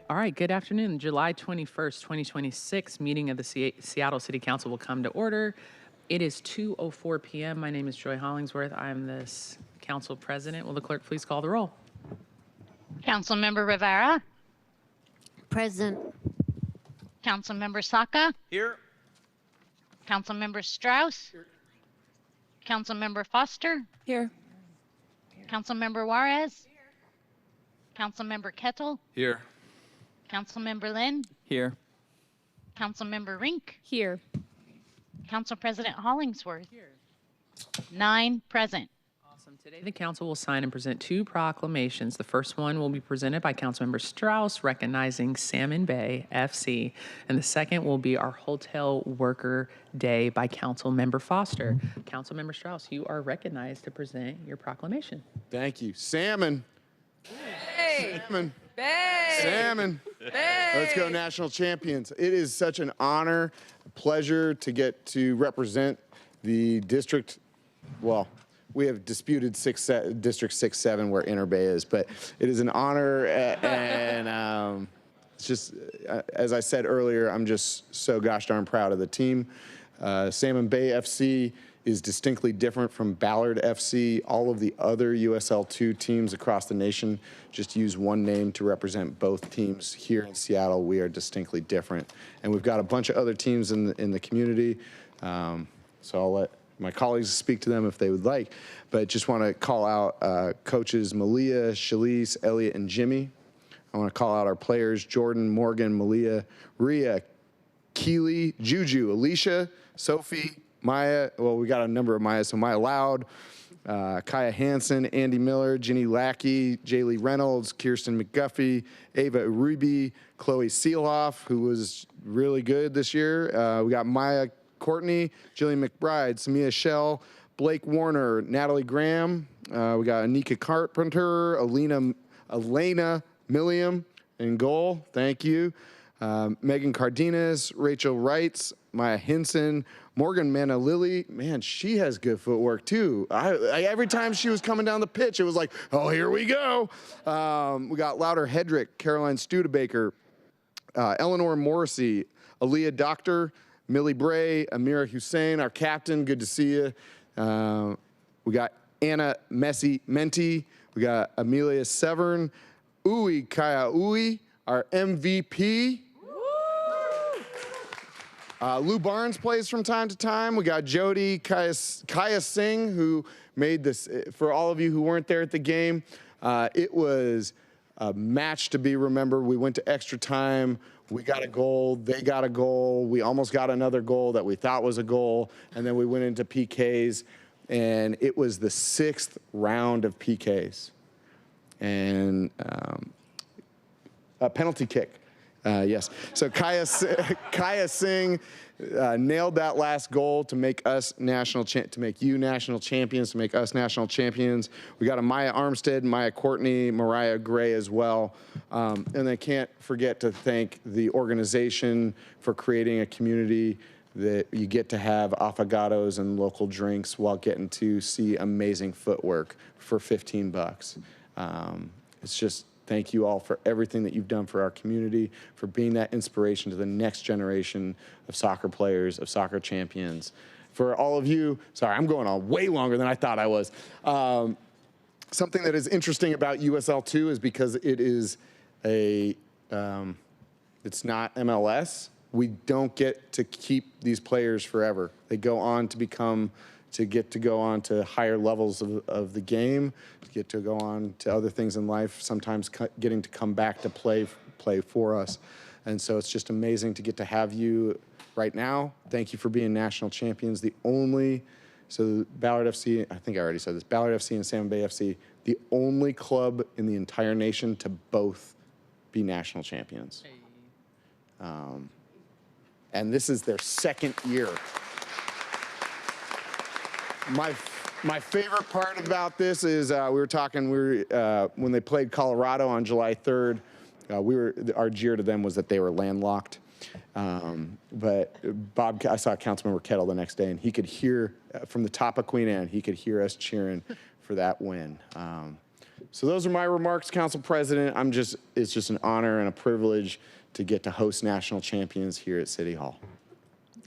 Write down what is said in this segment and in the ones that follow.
All right, good afternoon. July 21st, 2026 meeting of the Seattle City Council will come to order. It is 2:04 p.m. My name is Joy Hollingsworth. I'm this council president. Will the clerk please call the roll? Councilmember Rivera, Present. Councilmember Saka, Here. Councilmember Strauss, Councilmember Foster, Here. Councilmember Juarez, Councilmember Kettle, Here. Councilmember Lynn, Here. Councilmember Rink, Here. Council President Hollingsworth. 9 present. Awesome. Today, the council will sign and present 2 proclamations. The first one will be presented by Councilmember Strauss, recognizing Salmon Bay FC, and the second will be our Hotel Worker Day by Councilmember Foster. Councilmember Strauss, you are recognized to present your proclamation. Thank you. Salmon. Hey. Salmon. Bay. Salmon. Bay. Let's go national champions. It is such an honor, a pleasure to get to represent the district. Well, we have disputed District 6-7 where Inner Bay is, but it is an honor, and it's just, as I said earlier, I'm just so gosh darn proud of the team. Salmon Bay FC is distinctly different from Ballard FC. All of the other USL2 teams across the nation just use one name to represent both teams. Here in Seattle, we are distinctly different. And we've got a bunch of other teams in the community, so I'll let my colleagues speak to them if they would like, but just want to call out coaches Malia, Shalise, Elliot, and Jimmy. I want to call out our players, Jordan, Morgan, Malia, Rhea, Keely, Juju, Alicia, Sophie, Maya. Well, we got a number of Maya, so Maya Loud, Kaya Hansen, Andy Miller, Ginny Lackey, Jaylee Reynolds, Kirsten McGuffey, Ava Ruby, Chloe Seeloff, who was really good this year. We got Maya Courtney, Jillian McBride, Samia Shell, Blake Warner, Natalie Graham. We got Anika Carpenter, Elena Milliam in goal. Thank you. Megan Cardenas, Rachel Wrights, Maya Hinson, Morgan Manalili. Man, she has good footwork too. Every time she was coming down the pitch, it was like, oh, here we go. We got Louder Hedrick, Caroline Studebaker, Eleanor Morrissey, Aaliyah Doctor, Millie Bray, Amira Hussein, our captain, good to see you. We got Anna Menti. We got Amelia Severn, Uwe Kaya Uwe, our MVP. Lou Barnes plays from time to time. We got Jody Kaya Singh, who made this, for all of you who weren't there at the game, it was a match to be remembered. We went to extra time. We got a goal, they got a goal, we almost got another goal that we thought was a goal, and then we went into PKs, and it was the 6th round of PKs. And a penalty kick, yes. So Kaya Singh nailed that last goal to make us to make you national champions, to make us national champions. We got a Maya Armstead, Maya Courtney, Mariah Gray as well. And I can't forget to thank the organization for creating a community that you get to have affogatos and local drinks while getting to see amazing footwork for 15 bucks. It's just, thank you all for everything that you've done for our community, for being that inspiration to the next generation of soccer players, of soccer champions. For all of you, sorry, I'm going on way longer than I thought I was. Something that is interesting about USL2 is because it is it's not MLS, we don't get to keep these players forever. They go on to go on to higher levels of the game, to get to go on to other things in life, sometimes getting to come back to play for us. And so it's just amazing to get to have you right now. Thank you for being national champions. So Ballard FC, I think I already said this, Ballard FC and Salmon Bay FC, the only club in the entire nation to both be national champions. And this is their 2nd year. My favorite part about this is when they played Colorado on July 3rd, our jeer to them was that they were landlocked. But I saw Councilmember Kettle the next day, and he could hear, from the top of Queen Anne, he could hear us cheering for that win. So those are my remarks, Council President. It's just an honor and a privilege to get to host national champions here at City Hall.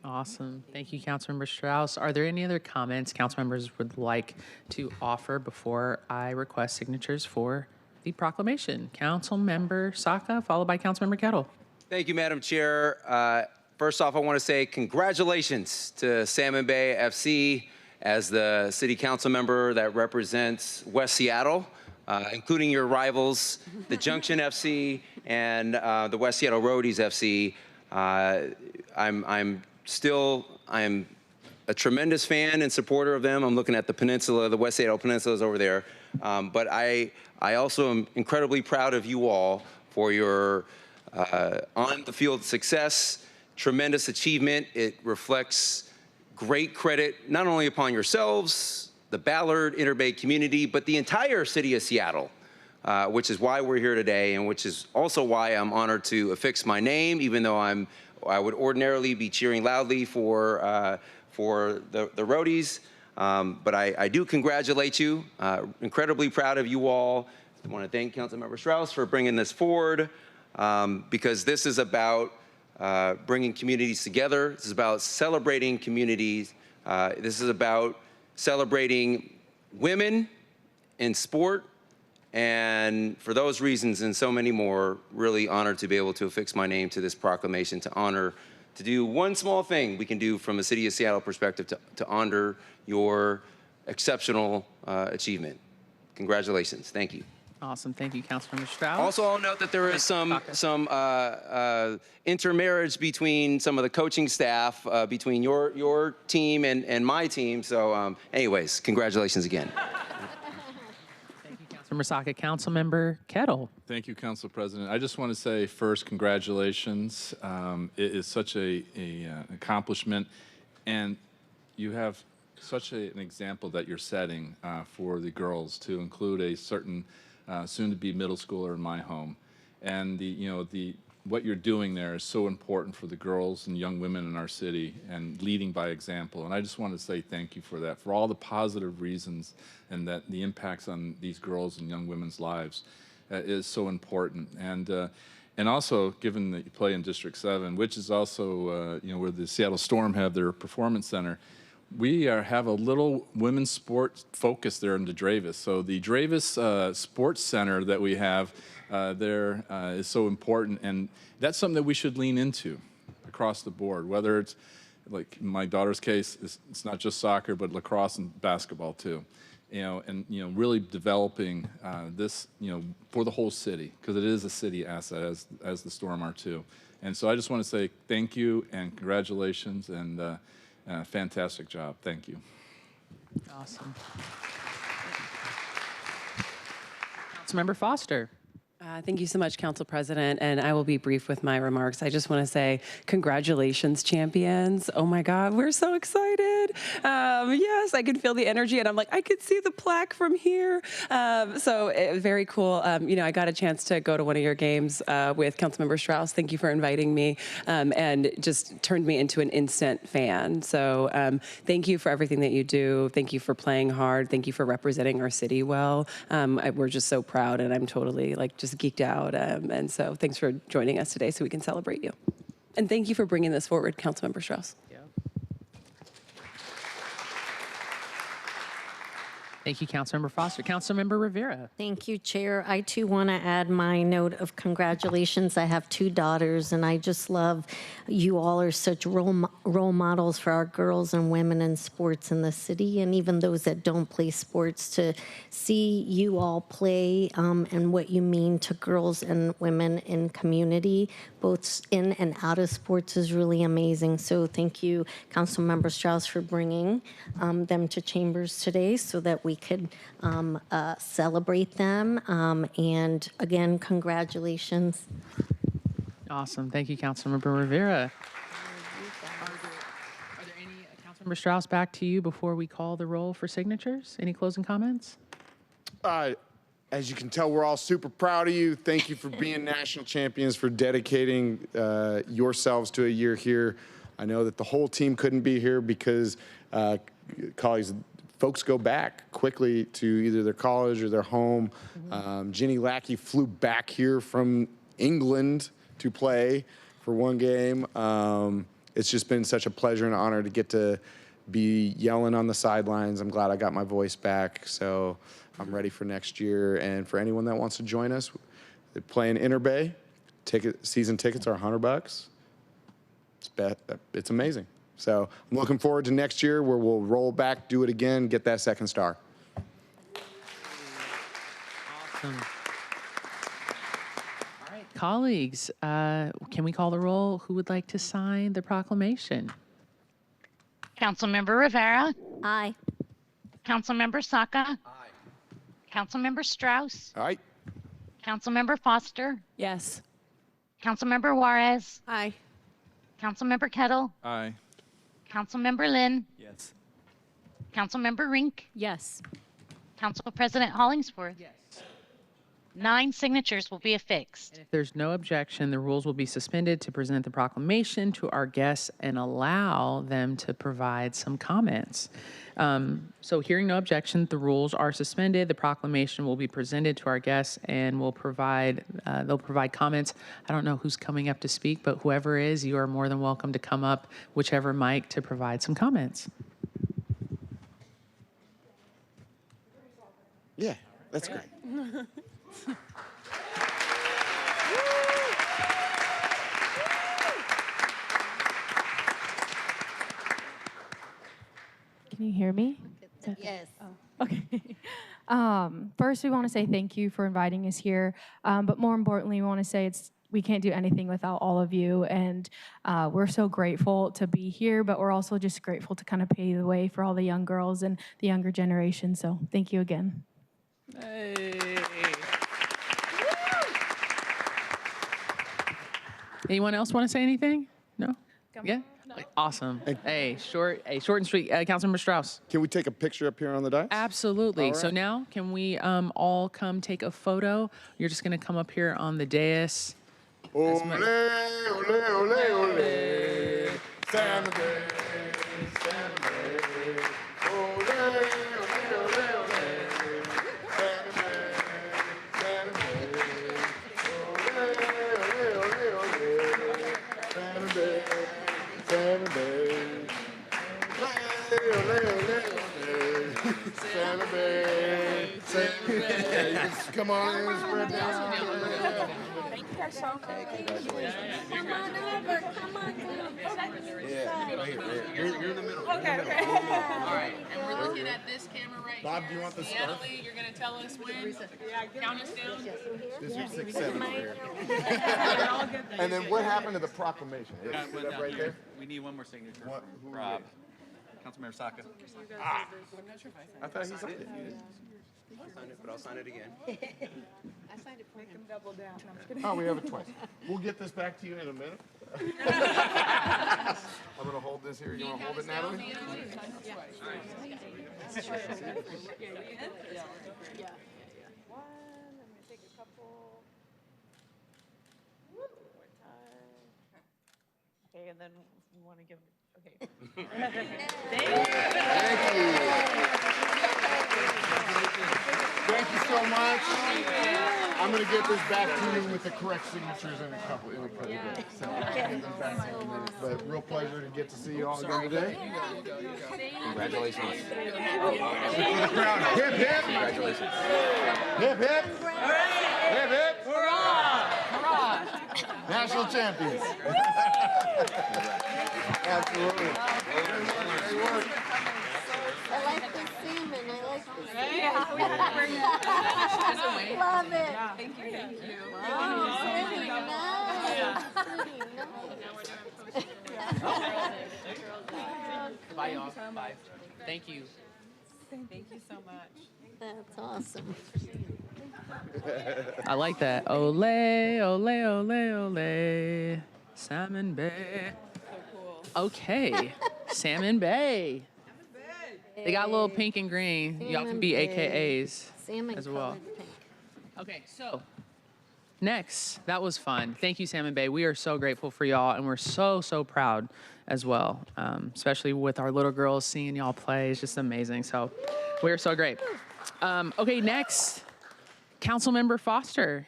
Awesome. Thank you, Councilmember Strauss. Are there any other comments council members would like to offer before I request signatures for the proclamation? Councilmember Saka, followed by Councilmember Kettle. Thank you, Madam Chair. First off, I want to say congratulations to Salmon Bay FC as the city council member that represents West Seattle, including your rivals, the Junction FC and the West Seattle Roadies FC. I'm a tremendous fan and supporter of them. I'm looking at the peninsula, the West Seattle Peninsula is over there. But I also am incredibly proud of you all for your on-the-field success, tremendous achievement. It reflects great credit not only upon yourselves, the Ballard Interbay community, but the entire city of Seattle, which is why we're here today and which is also why I'm honored to affix my name, even though I would ordinarily be cheering loudly for the Roadies. But I do congratulate you. Incredibly proud of you all. I want to thank Councilmember Strauss for bringing this forward because this is about bringing communities together. This is about celebrating communities. This is about celebrating women in sport. And for those reasons and so many more, really honored to be able to affix my name to this proclamation to do one small thing we can do from a city of Seattle perspective to honor your exceptional achievement. Congratulations. Thank you. Awesome. Thank you, Councilmember Strauss. Also, I'll note that there is some intermarriage between some of the coaching staff, between your team and my team. So anyways, congratulations again. Thank you, Councilmember Saka. Councilmember Kettle. Thank you, Council President. I just want to say first, congratulations. It is such an accomplishment, and you have such an example that you're setting for the girls to include a certain soon-to-be middle schooler in my home, and what you're doing there is so important for the girls and young women in our city and leading by example. And I just want to say thank you for that, for all the positive reasons and that the impacts on these girls and young women's lives is so important. And also, given that you play in District 7, which is also where the Seattle Storm have their performance center, we have a little women's sports focus there in the Dravis. So the Dravis Sports Center that we have there is so important, and that's something that we should lean into across the board, whether it's, like in my daughter's case, it's not just soccer, but lacrosse and basketball too. Really developing this, for the whole city, because it is a city asset, as the Storm are too. And so I just want to say thank you and congratulations, and fantastic job. Thank you. Awesome. Councilmember Foster. Thank you so much, Council President, and I will be brief with my remarks. I just want to say congratulations, champions. Oh my God, we're so excited. Yes, I can feel the energy, and I'm like, I could see the plaque from here. Very cool. I got a chance to go to one of your games with Councilmember Strauss. Thank you for inviting me, and just turned me into an instant fan. So thank you for everything that you do. Thank you for playing hard. Thank you for representing our city well. We're just so proud, and I'm totally just geeked out. And so thanks for joining us today so we can celebrate you. And thank you for bringing this forward, Councilmember Strauss. Thank you, Councilmember Foster. Councilmember Rivera. Thank you, Chair. I too want to add my note of congratulations. I have 2 daughters, and I just love you all are such role models for our girls and women in sports in the city, and even those that don't play sports, to see you all play and what you mean to girls and women in community, both in and out of sports, is really amazing. So thank you, Councilmember Strauss, for bringing them to Chambers today so that we could celebrate them. And again, congratulations. Awesome. Thank you, Councilmember Rivera. Are there any, Councilmember Strauss, back to you before we call the roll for signatures? Any closing comments? As you can tell, we're all super proud of you. Thank you for being national champions, for dedicating yourselves to a year here. I know that the whole team couldn't be here because colleagues folks go back quickly to either their college or their home. Ginny Lackey flew back here from England to play for one game. It's just been such a pleasure and honor to get to be yelling on the sidelines. I'm glad I got my voice back, so I'm ready for next year. And for anyone that wants to join us, they play in Inner Bay. Season tickets are $100. It's amazing. So I'm looking forward to next year where we'll roll back, do it again, get that second star. Awesome. All right, colleagues, can we call the roll? Who would like to sign the proclamation? Councilmember Rivera, Aye. Councilmember Saka, Councilmember Strauss, All right? Councilmember Foster, Yes. Councilmember Juarez, Aye. Councilmember Kettle, Aye. Councilmember Lynn, Yes. Councilmember Rink, Yes. Council President Hollingsworth. Yes. 9 signatures will be affixed. And if there's no objection, the rules will be suspended to present the proclamation to our guests and allow them to provide some comments. So hearing no objection, the rules are suspended. The proclamation will be presented to our guests and they'll provide comments. I don't know who's coming up to speak, but whoever is, you are more than welcome to come up, whichever mic, to provide some comments. Yeah, that's great. Can you hear me? Yes. Okay. First, we want to say thank you for inviting us here. But more importantly, we want to say we can't do anything without all of you. And we're so grateful to be here, but we're also just grateful to kind of pave the way for all the young girls and the younger generation. So thank you again. Hey. Anyone else want to say anything? No? Yeah? Awesome. Hey, short and sweet. Councilmember Strauss. Can we take a picture up here on the dais? Absolutely. All So right. now can we all come take a photo? You're just going to come up here on the dais. Ole, ole, ole, ole. Santa Bay, Santa Bay. Ole, ole, ole, ole. Santa Bay, Santa Bay. Ole, ole, ole, ole. Santa Bay, Santa Bay. Ole, ole, ole, ole. Santa Bay, Santa Bay. You can come on in and spread down. Come on over. Come on over. Yeah, right here. You're in the middle. Okay. All right. And we're looking at this camera right Bob, do you want the scarf? Natalie, you're going to tell us when? Count us down. This is 6, 7 over here. And then what happened to the proclamation? Is it up right there? We need one more signature. What- who we Rob. get? Councilmember Saka. I thought he signed it. I'll sign it, but I'll sign it again. Oh, we have it twice. We'll get this back to you in a minute. I'm going to hold this here. You want to hold it, Natalie? Okay, and then we want to give. Okay. Thank you so much. I'm going to get this back to you with the correct signatures in a couple of days. So I'll get them back to you in a minute. But real pleasure to get to see you all again today. Congratulations. For the crowd, hip, hip. Congratulations. Hip, hip. Hip, hip. Hurrah. National champions. Absolutely. Great work. I like the salmon. I like the salmon. Love it. Thank you. Wow, pretty nice. Bye, y'all. Bye. Thank you. Thank you so much. That's awesome. I like that. Ole, ole, ole, ole. Salmon Bay. So cool. Okay. Salmon Bay. They got a little pink and green. Y'all can be Salmon Bay. AKAs Salmon as well. colored pink. Okay, so Next, that was fun. Thank you, Salmon Bay. We are so grateful for y'all, and we're so, so proud as well, especially with our little girls seeing y'all play. It's just amazing. So we're so great. Okay, next, Councilmember Foster.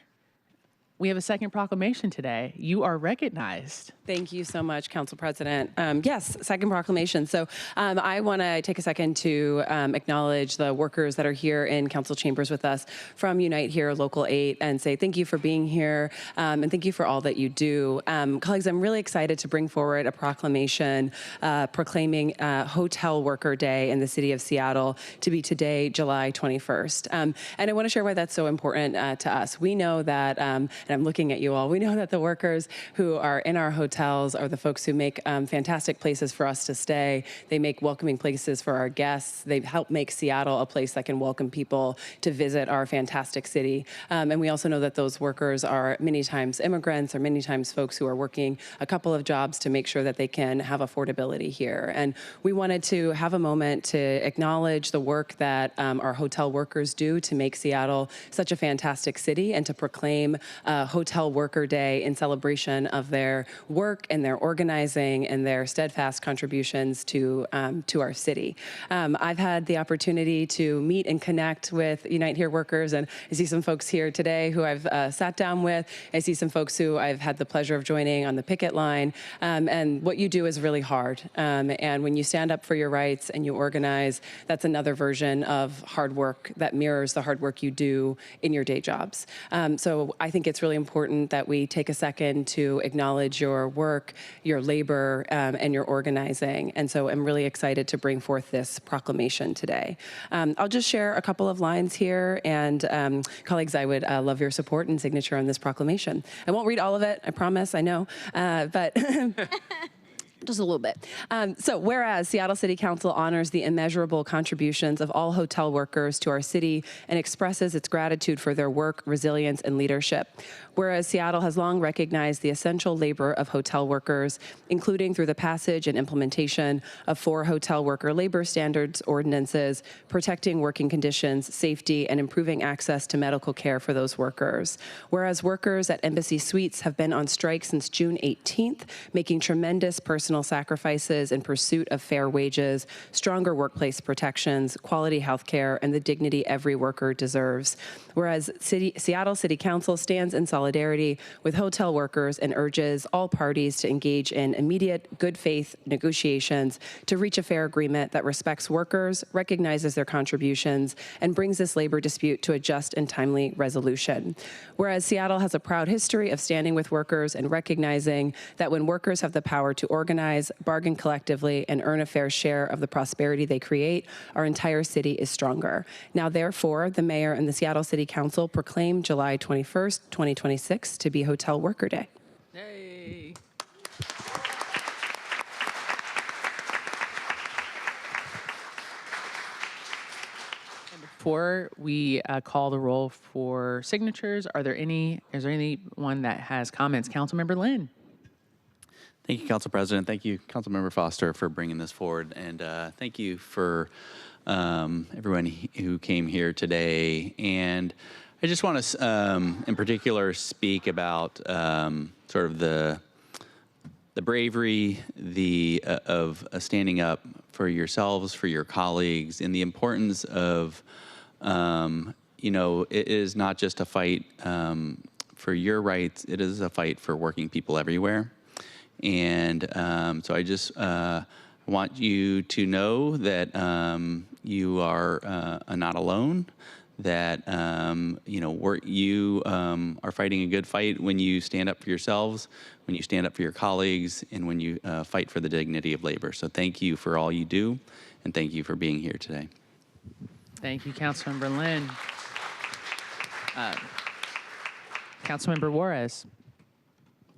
We have a second proclamation today. You are recognized. Thank you so much, Council President. Yes, second proclamation. So I want to take a second to acknowledge the workers that are here in council chambers with us from Unite Here Local 8 and say thank you for being here and thank you for all that you do. Colleagues, I'm really excited to bring forward a proclamation proclaiming Hotel Worker Day in the city of Seattle to be today, July 21st. And I want to share why that's so important to us. We know that, and I'm looking at you all, we know that the workers who are in our hotels are the folks who make fantastic places for us to stay. They make welcoming places for our guests. They help make Seattle a place that can welcome people to visit our fantastic city. And we also know that those workers are many times immigrants or many times folks who are working a couple of jobs to make sure that they can have affordability here. And we wanted to have a moment to acknowledge the work that our hotel workers do to make Seattle such a fantastic city and to proclaim Hotel Worker Day in celebration of their work and their organizing and their steadfast contributions to our city. I've had the opportunity to meet and connect with Unite Here workers, and I see some folks here today who I've sat down with. I see some folks who I've had the pleasure of joining on the picket line, and what you do is really hard. And when you stand up for your rights and you organize, that's another version of hard work that mirrors the hard work you do in your day jobs. So I think it's really important that we take a second to acknowledge your work, your labor, and your organizing. And so I'm really excited to bring forth this proclamation today. I'll just share a couple of lines here, and colleagues, I would love your support and signature on this proclamation. I won't read all of it, I promise, I know, but just a little bit. So whereas Seattle City Council honors the immeasurable contributions of all hotel workers to our city and expresses its gratitude for their work, resilience, and leadership. Whereas Seattle has long recognized the essential labor of hotel workers, including through the passage and implementation of 4 hotel worker labor standards ordinances, protecting working conditions, safety, and improving access to medical care for those workers. Whereas workers at Embassy Suites have been on strike since June 18th, making tremendous personal sacrifices in pursuit of fair wages, stronger workplace protections, quality health care, and the dignity every worker deserves. Whereas Seattle City Council stands in solidarity with hotel workers and urges all parties to engage in immediate good faith negotiations to reach a fair agreement that respects workers, recognizes their contributions, and brings this labor dispute to a just and timely resolution. Whereas Seattle has a proud history of standing with workers and recognizing that when workers have the power to organize, bargain collectively, and earn a fair share of the prosperity they create, our entire city is stronger. Now, therefore, the mayor and the Seattle City Council proclaim July 21st, 2026 to be Hotel Worker Day. Yay. Before we call the roll for signatures, is there anyone that has comments? Councilmember Lynn. Thank you, Council President. Thank you, Councilmember Foster, for bringing this forward. And thank you for everyone who came here today. And I just want to, in particular, speak about sort of the bravery of standing up for yourselves, for your colleagues, and the importance of, it is not just a fight for your rights, it is a fight for working people everywhere. And so I just want you to know that you are not alone, that you are fighting a good fight when you stand up for yourselves, when you stand up for your colleagues, and when you fight for the dignity of labor. So thank you for all you do, and thank you for being here today. Thank you, Councilmember Lynn. Councilmember Juarez.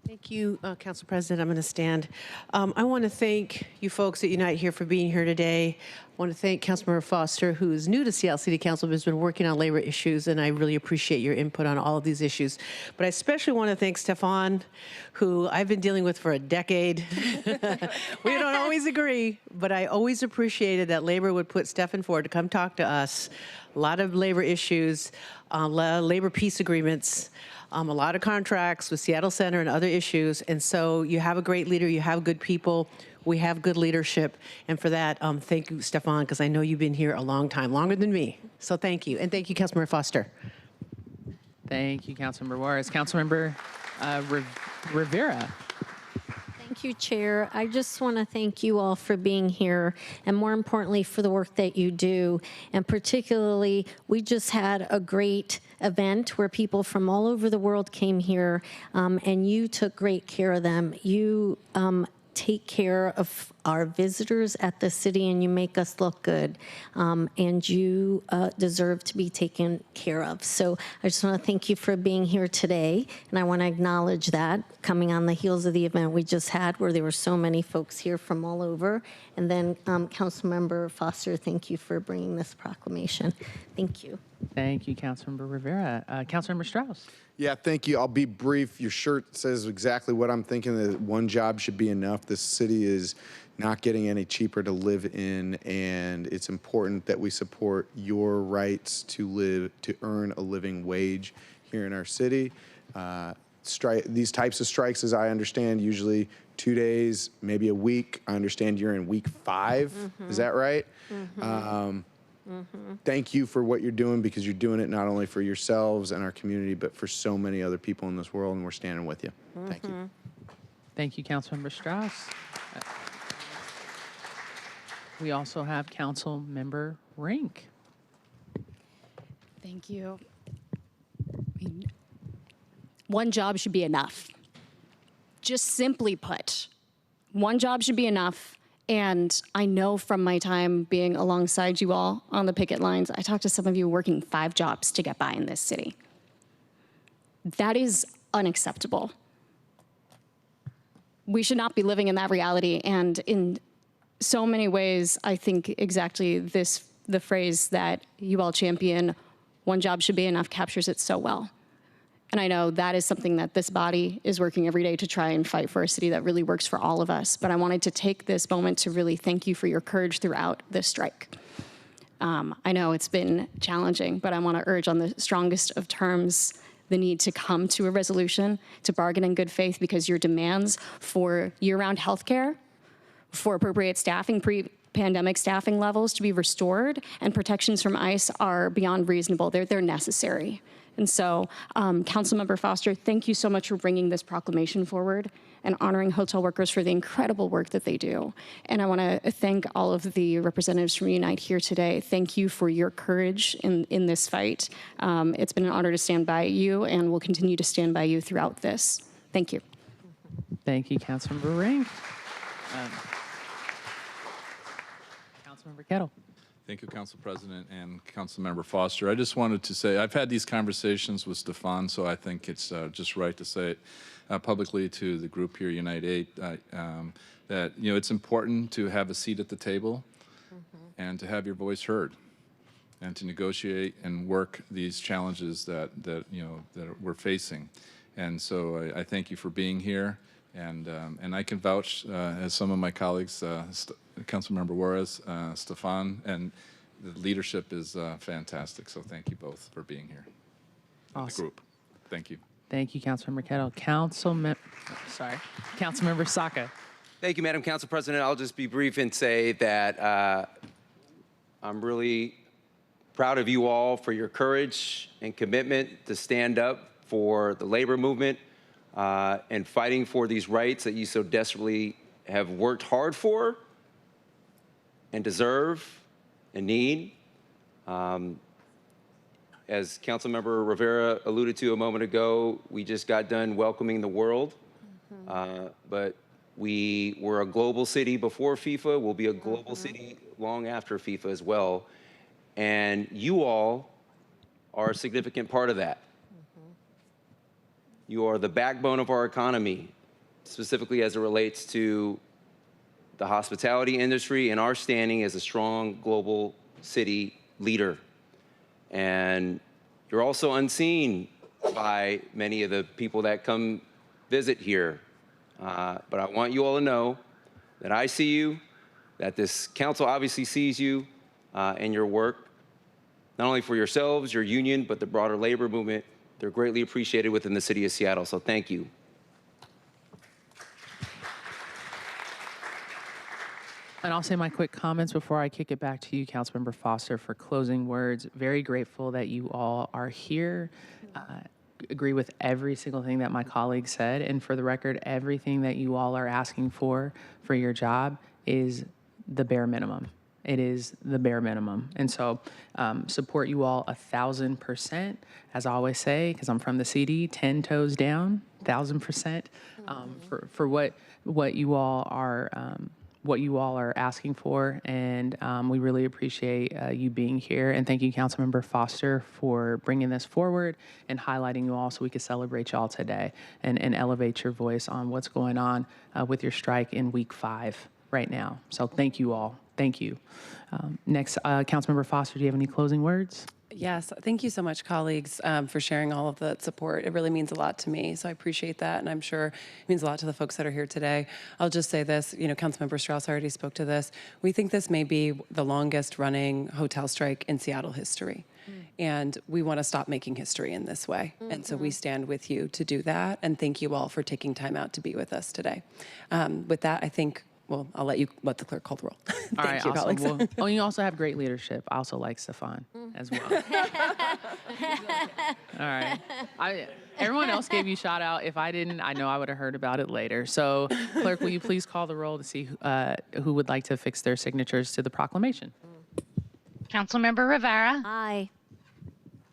Thank you, Council President. I'm going to stand. I want to thank you folks at Unite Here for being here today. I want to thank Councilmember Foster, who is new to Seattle City Council, but has been working on labor issues, and I really appreciate your input on all of these issues. But I especially want to thank Stefan, who I've been dealing with for a decade. We don't always agree, but I always appreciated that labor would put Stefan forward to come talk to us. A lot of labor issues, a lot of labor peace agreements. a lot of contracts with Seattle Center and other issues. And so you have a great leader, you have good people, we have good leadership. And for that, thank you, Stefan, because I know you've been here a long time, longer than me. So thank you. And thank you, Councilmember Foster. Thank you, Councilmember Juarez. Councilmember Rivera. Thank you, Chair. I just want to thank you all for being here, and more importantly, for the work that you do. And particularly, we just had a great event where people from all over the world came here, and you took great care of them. You take care of our visitors at the city, and you make us look good, and you deserve to be taken care of. So I just want to thank you for being here today, and I want to acknowledge that, coming on the heels of the event we just had where there were so many folks here from all over. And then Councilmember Foster, thank you for bringing this proclamation. Thank you. Thank you, Councilmember Rivera. Councilmember Strauss. Yeah, thank you. I'll be brief. Your shirt says exactly what I'm thinking, that one job should be enough. This city is not getting any cheaper to live in, and it's important that we support your rights to live, to earn a living wage here in our city. These types of strikes, as I understand, usually 2 days, maybe a week. I understand you're in week 5. Is that right? Thank you for what you're doing, because you're doing it not only for yourselves and our community, but for so many other people in this world, and we're standing with you. Thank you. Thank you, Councilmember Strauss. We also have Councilmember Rink. Thank you. One job should be enough. Just simply put, one job should be enough. And I know from my time being alongside you all on the picket lines, I talked to some of you working 5 jobs to get by in this city. That is unacceptable. We should not be living in that reality. And in so many ways, I think exactly the phrase that you all champion, one job should be enough, captures it so well. And I know that is something that this body is working every day to try and fight for a city that really works for all of us. But I wanted to take this moment to really thank you for your courage throughout this strike. I know it's been challenging, but I want to urge on the strongest of terms the need to come to a resolution, to bargain in good faith, because your demands for year-round health care, for appropriate staffing, pre-pandemic staffing levels to be restored, and protections from ICE are beyond reasonable. They're necessary. And so, Councilmember Foster, thank you so much for bringing this proclamation forward and honoring hotel workers for the incredible work that they do. And I want to thank all of the representatives from Unite here today. Thank you for your courage in this fight. It's been an honor to stand by you, and we'll continue to stand by you throughout this. Thank you. Thank you, Councilmember Rink. Councilmember Kettle. Thank you, Council President and Councilmember Foster. I just wanted to say, I've had these conversations with Stefan, so I think it's just right to say it publicly to the group here, Unite 8, that it's important to have a seat at the table and to have your voice heard, and to negotiate and work these challenges that we're facing. And so I thank you for being here, and I can vouch, as some of my colleagues, Councilmember Juarez, Stefan, and the leadership is fantastic. So thank you both for being here. Awesome. The group. Thank you. Thank you, Councilmember Kettle. Councilmember Saka. Thank you, Madam Council President. I'll just be brief and say that I'm really proud of you all for your courage and commitment to stand up for the labor movement and fighting for these rights that you so desperately have worked hard for and deserve and need. As Councilmember Rivera alluded to a moment ago, we just got done welcoming the world, but we were a global city before FIFA. We'll be a global city long after FIFA as well. And you all are a significant part of that. You are the backbone of our economy, specifically as it relates to the hospitality industry and our standing as a strong global city leader. And you're also unseen by many of the people that come visit here. But I want you all to know that I see you, that this council obviously sees you and your work, not only for yourselves, your union, but the broader labor movement, They're greatly appreciated within the city of Seattle, so thank you. And I'll say my quick comments before I kick it back to you, Councilmember Foster, for closing words. Very grateful that you all are here. Agree with every single thing that my colleagues said. And for the record, everything that you all are asking for your job is the bare minimum. It is the bare minimum. And so support you all 1,000%, as I always say, because I'm from the CD, 10 toes down, 1,000% for what you all are asking for, and we really appreciate you being here. And thank you, Councilmember Foster, for bringing this forward and highlighting you all so we could celebrate y'all today and elevate your voice on what's going on with your strike in week 5 right now. So thank you all. Thank you. Next, Councilmember Foster, do you have any closing words? Yes, thank you so much, colleagues, for sharing all of that support. It really means a lot to me, so I appreciate that, and I'm sure it means a lot to the folks that are here today. I'll just say this, Councilmember Strauss already spoke to this. We think this may be the longest running hotel strike in Seattle history, and we want to stop making history in this way, and so we stand with you to do that, and thank you all for taking time out to be with us today. With that, I think I'll let the clerk call the roll. All right, you, awesome. colleagues. Well, you also have great leadership. I also like Stefan as well. All right. Everyone else gave you shout out. If I didn't, I know I would have heard about it later. So, clerk, will you please call the roll to see who would like to fix their signatures to the proclamation? Councilmember Rivera. Aye.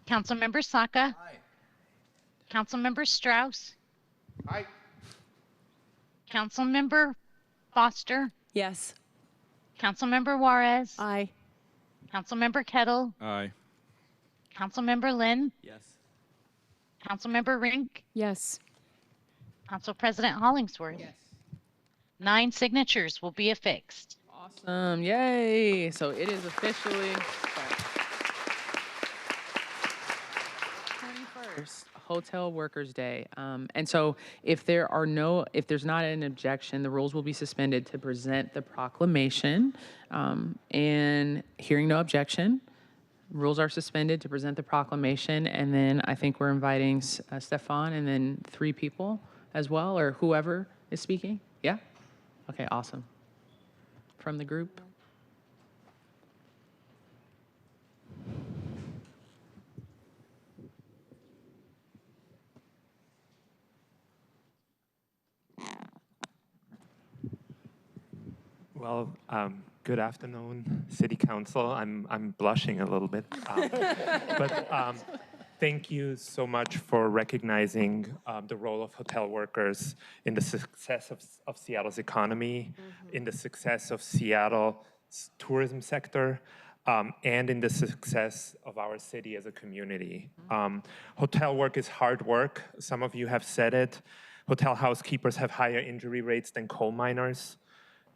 Councilmember Saka. Aye. Councilmember Strauss. Aye. Councilmember Foster. Yes. Councilmember Juarez. Aye. Councilmember Kettle. Aye. Councilmember Lynn. Yes. Councilmember Rink. Yes. Council President Hollingsworth. Yes. 9 signatures will be affixed. Awesome. Yay. So it is officially 21st, Hotel Workers Day. And so if there's not an objection, the rules will be suspended to present the proclamation. And hearing no objection, rules are suspended to present the proclamation. And then I think we're inviting Stefan and then 3 people as well, or whoever is speaking. Yeah? Okay, awesome. From the group. Well, good afternoon, City Council. I'm blushing a little bit, but thank you so much for recognizing the role of hotel workers in the success of Seattle's economy, in the success of Seattle's tourism sector, and in the success of our city as a community. Hotel work is hard work. Some of you have said it. Hotel housekeepers have higher injury rates than coal miners.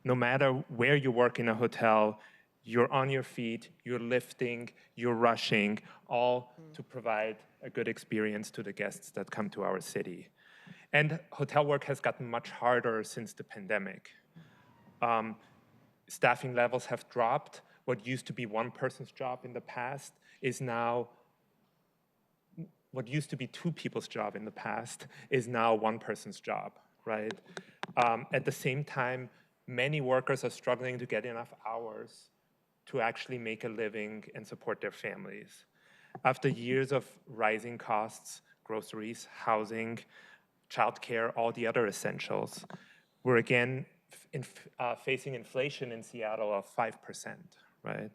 No matter where you work in a hotel, you're on your feet, you're lifting, you're rushing, all to provide a good experience to the guests that come to our city. And hotel work has gotten much harder since the pandemic. Staffing levels have dropped. What used to be one person's job in the past is now, what used to be 2 people's job in the past is now 1 person's job, right? At the same time, many workers are struggling to get enough hours to actually make a living and support their families. After years of rising costs, groceries, housing, childcare, all the other essentials, we're again facing inflation in Seattle of 5%, right?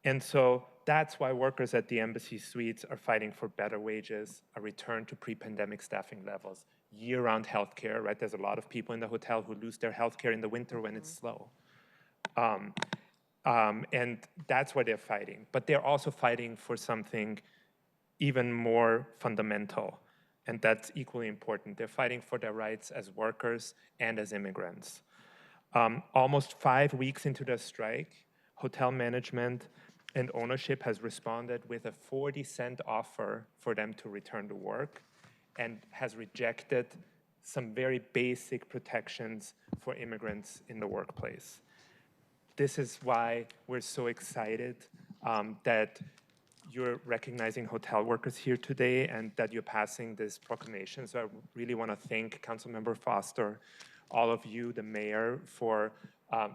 And so that's why workers at the Embassy Suites are fighting for better wages, a return to pre-pandemic staffing levels, year-round healthcare, right? There's a lot of people in the hotel who lose their healthcare in the winter when it's slow. And that's why they're fighting. But they're also fighting for something even more fundamental, and that's equally important. They're fighting for their rights as workers and as immigrants. Almost 5 weeks into the strike, hotel management and ownership has responded with a 40-cent offer for them to return to work and has rejected some very basic protections for immigrants in the workplace. This is why we're so excited that you're recognizing hotel workers here today and that you're passing this proclamation. So I really want to thank Councilmember Foster, all of you, the mayor, for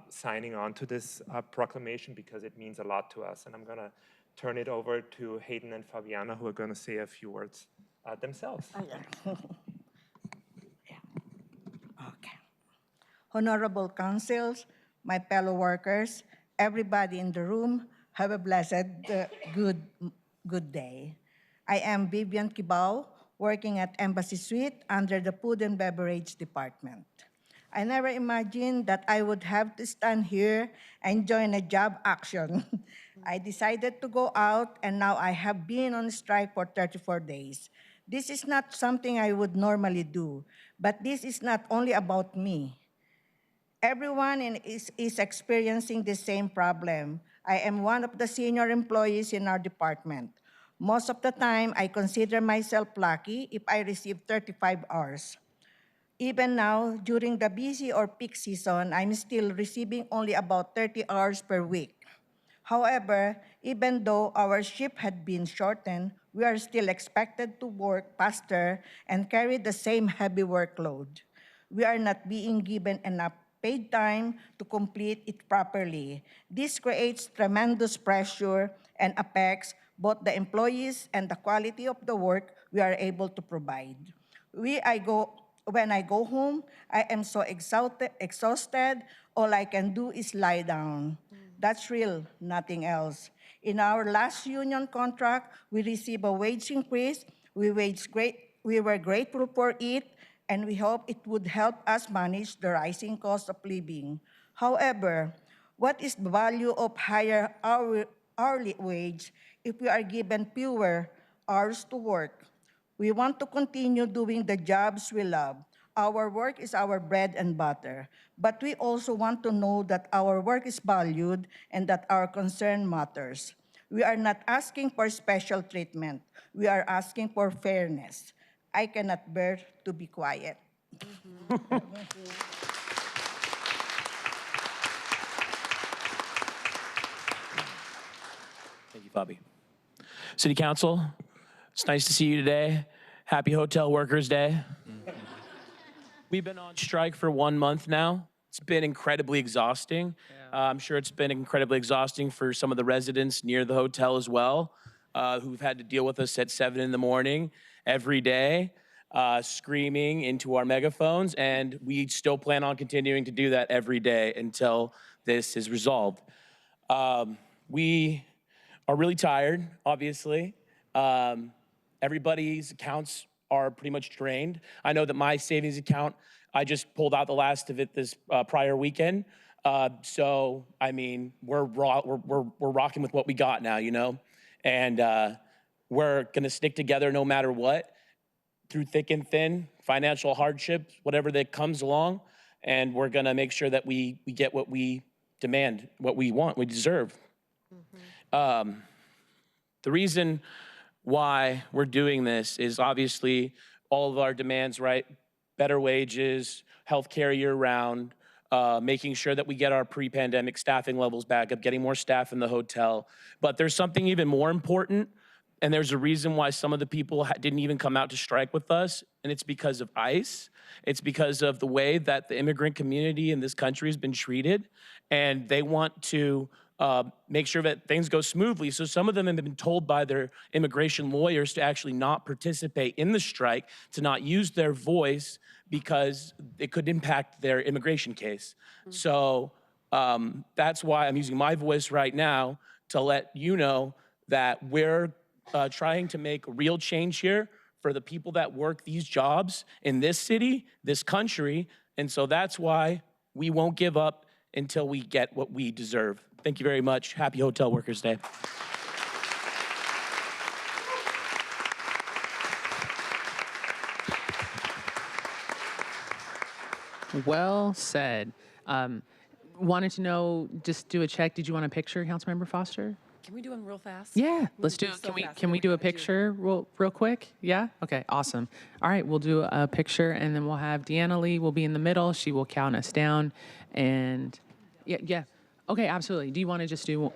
signing on to this proclamation because it means a lot to us. And I'm going to turn it over to Hayden and Fabiana, who are going to say a few words themselves. Okay. Honorable councils, my fellow workers, everybody in the room, have a blessed, good day. I am Vivian Kibao, working at Embassy Suite under the Food and Beverage Department. I never imagined that I would have to stand here and join a job action. I decided to go out, and now I have been on strike for 34 days. This is not something I would normally do, but this is not only about me. Everyone is experiencing the same problem. I am one of the senior employees in our department. Most of the time, I consider myself lucky if I receive 35 hours. Even now, during the busy or peak season, I'm still receiving only about 30 hours per week. However, even though our shift had been shortened, we are still expected to work faster and carry the same heavy workload. We are not being given enough paid time to complete it properly. This creates tremendous pressure and affects both the employees and the quality of the work we are able to provide. When I go home, I am so exhausted, all I can do is lie down. That's real, nothing else. In our last union contract, we received a wage increase. We were grateful for it, and we hope it would help us manage the rising cost of living. However, what is the value of higher hourly wage if we are given fewer hours to work? We want to continue doing the jobs we love. Our work is our bread and butter, but we also want to know that our work is valued and that our concern matters. We are not asking for special treatment. We are asking for fairness. I cannot bear to be quiet. Thank you, Bobby. City Council, it's nice to see you today. Happy Hotel Workers Day. We've been on strike for 1 month now. It's been incredibly exhausting. I'm sure it's been incredibly exhausting for some of the residents near the hotel as well, who've had to deal with us at 7 in the morning every day, screaming into our megaphones, and we still plan on continuing to do that every day until this is resolved. We are really tired, obviously. Everybody's accounts are pretty much drained. I know that my savings account, I just pulled out the last of it this prior weekend. So, I mean, we're rocking with what we got now, you know? And we're gonna stick together no matter what, through thick and thin, financial hardships, whatever that comes along. And we're gonna make sure that we get what we demand, what we want, we deserve. The reason why we're doing this is obviously all of our demands, right? Better wages, healthcare year-round, making sure that we get our pre-pandemic staffing levels back up, getting more staff in the hotel. But there's something even more important, and there's a reason why some of the people didn't even come out to strike with us, and it's because of ICE. It's because of the way that the immigrant community in this country has been treated, and they want to make sure that things go smoothly. So some of them have been told by their immigration lawyers to actually not participate in the strike, to not use their voice because it could impact their immigration case. So that's why I'm using my voice right now to let you know that we're trying to make real change here for the people that work these jobs in this city, this country. And so that's why we won't give up until we get what we deserve. Thank you very much. Happy Hotel Workers Day. Well said. Wanted to know, just do a check. Did you want a picture, Councilmember Foster? Can we do them real fast? Yeah, let's do. So Can we do a picture real quick? Yeah. Okay. Awesome. All right, we'll do a picture, and then we'll have Deanna Lee will be in the middle. She will count us down, and yeah. Okay, absolutely. Do you want to just do?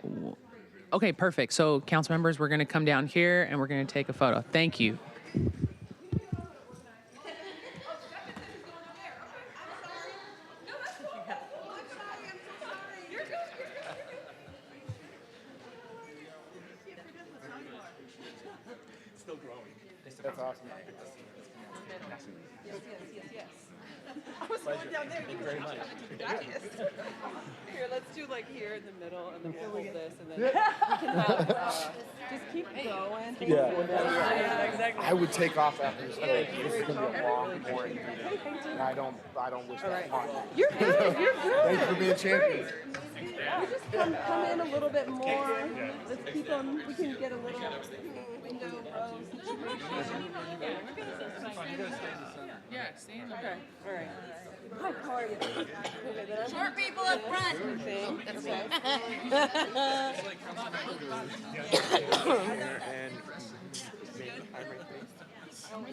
Okay, perfect. So council members, we're going to come down here and we're going to take a photo. Thank you. Still growing. That's awesome. Pleasure. Thank you very much. Here, let's do like here in the middle, and then we'll hold this, and then we can have, just keep going. Yeah. Exactly. I would take off after this. This is going to be a long, boring meeting. And I don't wish that upon you. You're good. You're good. Thanks for being champions. We just come in a little bit more. Let's keep them. We can get a little window row situation. Yeah, stay in the Okay. All right. Hi, how are you? Short people up front.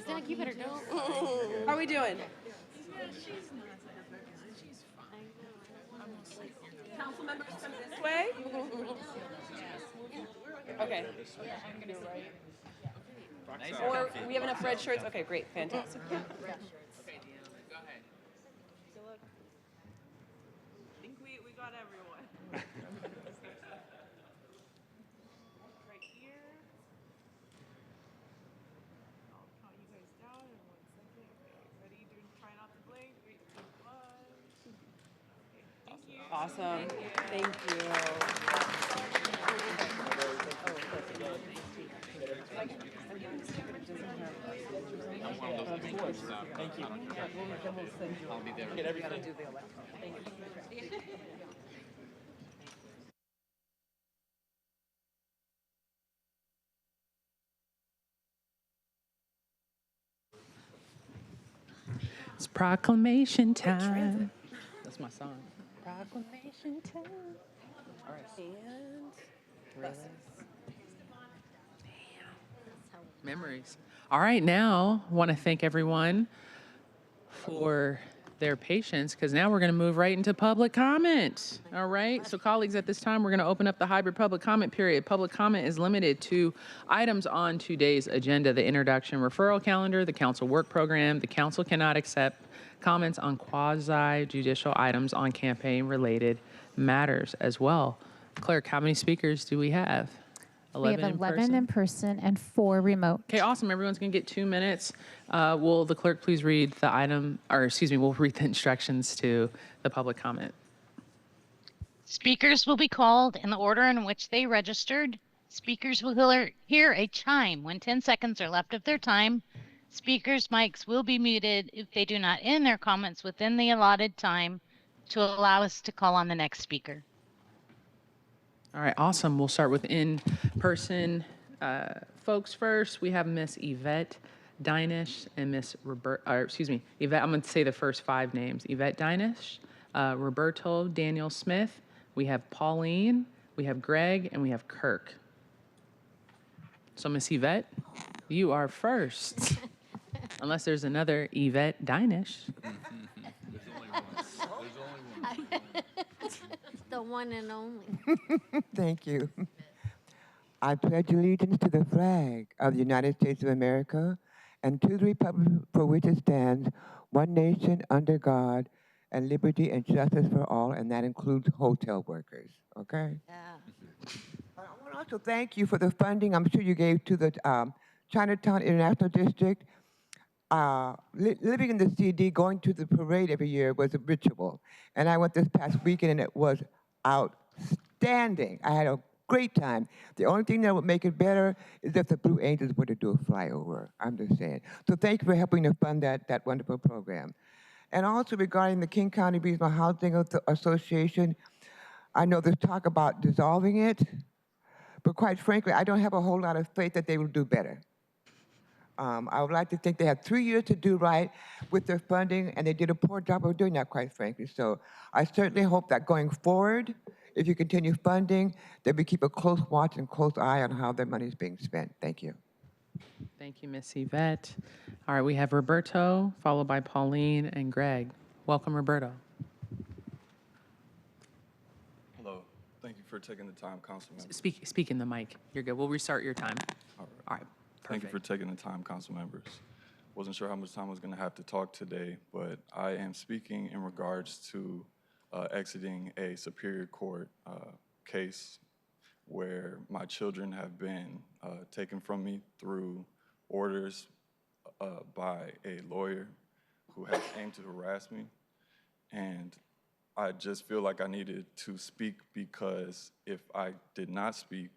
Zach, you better go. How are we doing? Council members come this way. Okay. Or we have enough red shirts. Okay, great, fantastic. Okay, go ahead. I think we got everyone. Right here. I'll count you guys down in 1 second. Okay, ready to try not to blink? 3, 2, 1. Okay, thank you. Awesome. Thank you. Thank you. I'll be there. Get everything. Thank you. It's proclamation time. That's my song. Proclamation time. All right. And Memories. All right, now I want to thank everyone for their patience because now we're going to move right into public comment. All right, so colleagues, at this time, we're going to open up the hybrid public comment period. Public comment is limited to items on today's agenda, the introduction referral calendar, the council work program. The council cannot accept comments on quasi-judicial items on campaign-related matters as well. Clerk, how many speakers do we have? We have 11 in person and 4 remote. Okay, awesome. Everyone's going to get 2 minutes. Will the clerk please read the item, or excuse me, we'll read the instructions to the public comment. Speakers will be called in the order in which they registered. Speakers will hear a chime when 10 seconds are left of their time. Speakers' mics will be muted if they do not end their comments within the allotted time to allow us to call on the next speaker. All right, awesome. We'll start with in-person folks first. We have Miss Yvette Dinish and Miss Yvette, I'm going to say the first 5 names. Yvette Dinish, Roberto Daniel Smith, we have Pauline, we have Greg, and we have Kirk. So Miss Yvette, you are first. Unless there's another Yvette Dinish. There's only one. There's only one. The one and only. Thank you. I pledge allegiance to the flag of the United States of America and to the republic for which it stands, one nation under God, and liberty and justice for all, and that includes hotel workers, okay? Yeah. I want to also thank you for the funding I'm sure you gave to the Chinatown International District. Living in the CD, going to the parade every year was a ritual. And I went this past weekend and it was outstanding. I had a great time. The only thing that would make it better is if the Blue Angels were to do a flyover. I'm just saying. So thank you for helping to fund that wonderful program. And also regarding the King County Regional Housing Association, I know there's talk about dissolving it, but quite frankly, I don't have a whole lot of faith that they will do better. I would like to think they had 3 years to do right with their funding, and they did a poor job of doing that, quite frankly. So I certainly hope that going forward, if you continue funding, that we keep a close watch and close eye on how their money is being spent. Thank you. Thank you, Miss Yvette. All right, we have Roberto, followed by Pauline and Greg. Welcome, Roberto. Hello. Thank you for taking the time, Councilmember. Speak in the mic. You're good. We'll restart your time. All All right. Thank you Perfect. for taking the time, council members. Wasn't sure how much time I was going to have to talk today, but I am speaking in regards to exiting a Superior Court case where my children have been taken from me through orders by a lawyer who has aimed to harass me. And I just feel like I needed to speak because if I did not speak,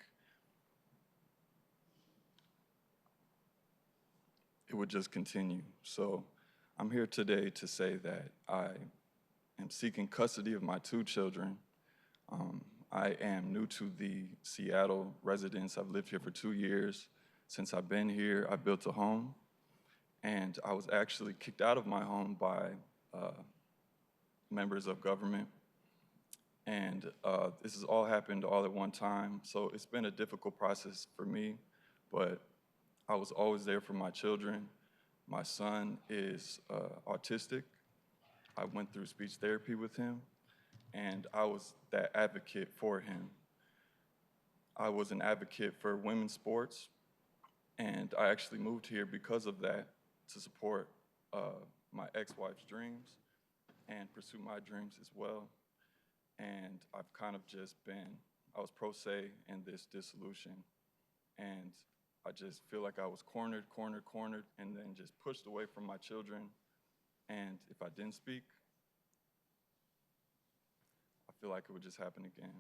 it would just continue. So I'm here today to say that I am seeking custody of my 2 children. I am new to the Seattle residence. I've lived here for 2 years. Since I've been here, I built a home, and I was actually kicked out of my home by members of government. And this has all happened all at one time. So it's been a difficult process for me, but I was always there for my children. My son is autistic. I went through speech therapy with him, and I was that advocate for him. I was an advocate for women's sports, and I actually moved here because of that, to support my ex-wife's dreams and pursue my dreams as well. And I've kind of just been, I was pro se in this dissolution, and I just feel like I was cornered, and then just pushed away from my children. And if I didn't speak, I feel like it would just happen again.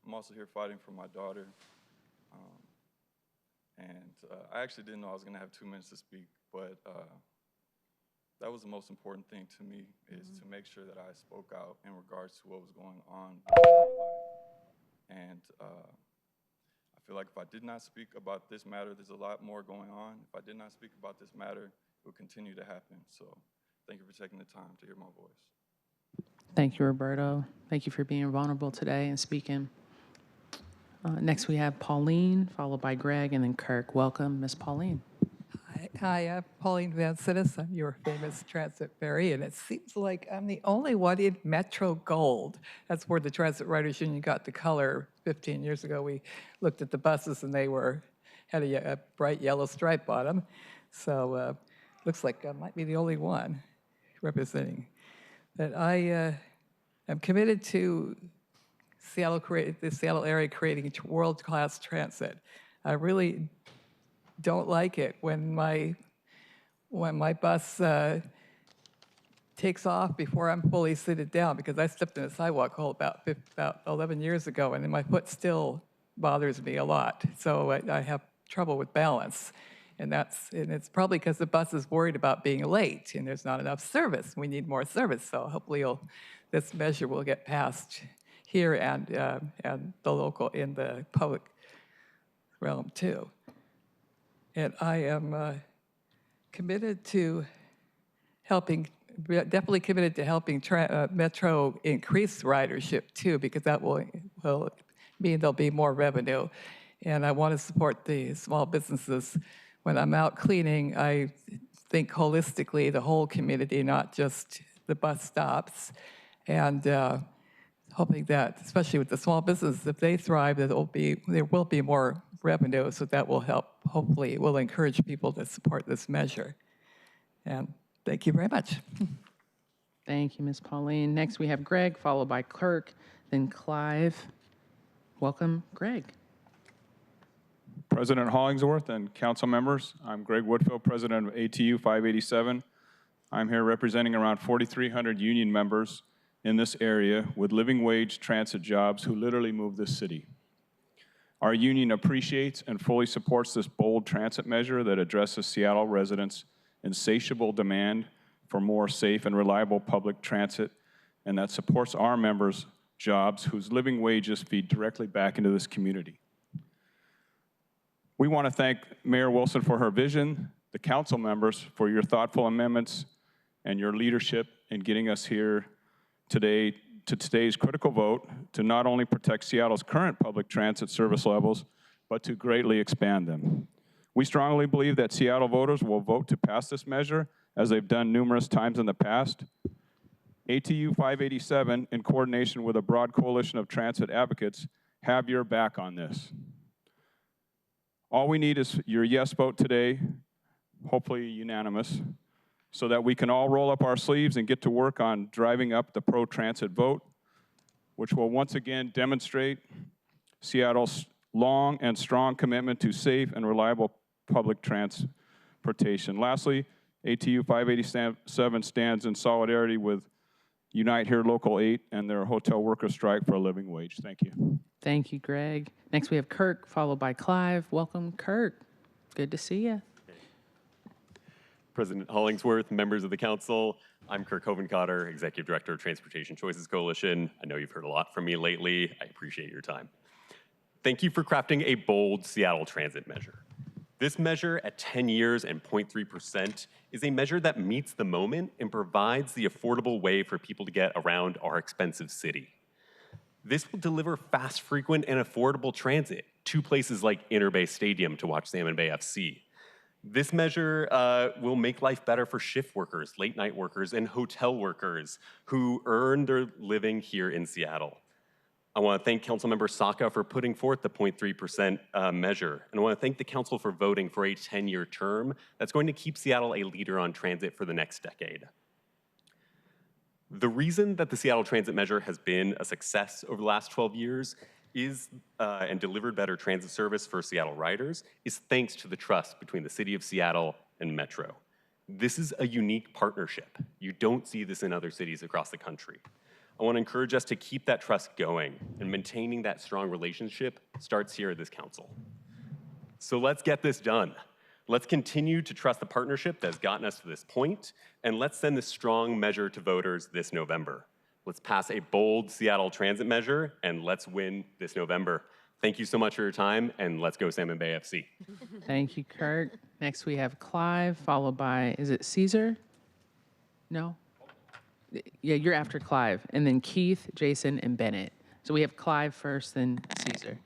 I'm also here fighting for my daughter. I actually didn't know I was gonna have 2 minutes to speak, but that was the most important thing to me, is to make sure that I spoke out in regards to what was going on in my life. And I feel like if I did not speak about this matter, there's a lot more going on. If I did not speak about this matter, it will continue to happen. So thank you for taking the time to hear my voice. Thank you, Roberto. Thank you for being vulnerable today and speaking. Next, we have Pauline, followed by Greg, and then Kirk. Welcome, Ms. Pauline. Hi, I'm Pauline Van Sidis. I'm your famous transit fairy, and it seems like I'm the only one in Metro Gold. That's where the Transit Riders Union got the color 15 years ago. We looked at the buses, and they had a bright yellow stripe on them. So looks like I might be the only one representing. But I am committed to the Seattle area creating world-class transit. I really don't like it when my bus takes off before I'm fully seated down, because I stepped in a sidewalk hole about 11 years ago, and my foot still bothers me a lot. So I have trouble with balance, and it's probably because the bus is worried about being late, and there's not enough service. We need more service, so hopefully this measure will get passed here and the local, in the public realm too. And I am committed to definitely committed to helping Metro increase ridership too, because that will mean there'll be more revenue. And I want to support the small businesses. When I'm out cleaning, I think holistically, the whole community, not just the bus stops. And hoping that, especially with the small business, if they thrive, there will be more revenue, so that will help. Hopefully, it will encourage people to support this measure. And thank you very much. Thank you, Ms. Pauline. Next, we have Greg, followed by Kirk, then Clive. Welcome, Greg. President Hollingsworth and council members, I'm Greg Woodfield, president of ATU 587. I'm here representing around 4,300 union members in this area with living wage transit jobs who literally move this city. Our union appreciates and fully supports this bold transit measure that addresses Seattle residents' insatiable demand for more safe and reliable public transit, and that supports our members' jobs whose living wages feed directly back into this community. We want to thank Mayor Wilson for her vision, the council members for your thoughtful amendments, and your leadership in getting us here today to today's critical vote to not only protect Seattle's current public transit service levels, but to greatly expand them. We strongly believe that Seattle voters will vote to pass this measure, as they've done numerous times in the past. ATU 587, in coordination with a broad coalition of transit advocates, have your back on this. All we need is your yes vote today, hopefully unanimous, so that we can all roll up our sleeves and get to work on driving up the pro-transit vote, which will once again demonstrate Seattle's long and strong commitment to safe and reliable public transportation. Lastly, ATU 587 stands in solidarity with Unite Here Local 8 and their hotel worker strike for a living wage. Thank you. Thank you, Greg. Next, we have Kirk, followed by Clive. Welcome, Kirk. Good to see you. President Hollingsworth, members of the council, I'm Kirk Hovenkotter, Executive Director of Transportation Choices Coalition. I know you've heard a lot from me lately. I appreciate your time. Thank you for crafting a bold Seattle transit measure. This measure at 10 years and 0.3% is a measure that meets the moment and provides the affordable way for people to get around our expensive city. This will deliver fast, frequent, and affordable transit to places like Inter Bay Stadium to watch Salmon Bay FC. This measure will make life better for shift workers, late night workers, and hotel workers who earn their living here in Seattle. I want to thank Councilmember Saka for putting forth the 0.3% measure, and I want to thank the council for voting for a 10-year term that's going to keep Seattle a leader on transit for the next decade. The reason that the Seattle Transit Measure has been a success over the last 12 years is, and delivered better transit service for Seattle riders is thanks to the trust between the City of Seattle and Metro. This is a unique partnership. You don't see this in other cities across the country. I want to encourage us to keep that trust going, and maintaining that strong relationship starts here at this council. So let's get this done. Let's continue to trust the partnership that's gotten us to this point, and let's send this strong measure to voters this November. Let's pass a bold Seattle transit measure, and let's win this November. Thank you so much for your time, and let's go Salmon Bay FC. Thank you, Kirk. Next, we have Clive, followed by, is it Caesar? No? Yeah, you're after Clive, and then Keith, Jason, and Bennett. So we have Clive first, then Caesar.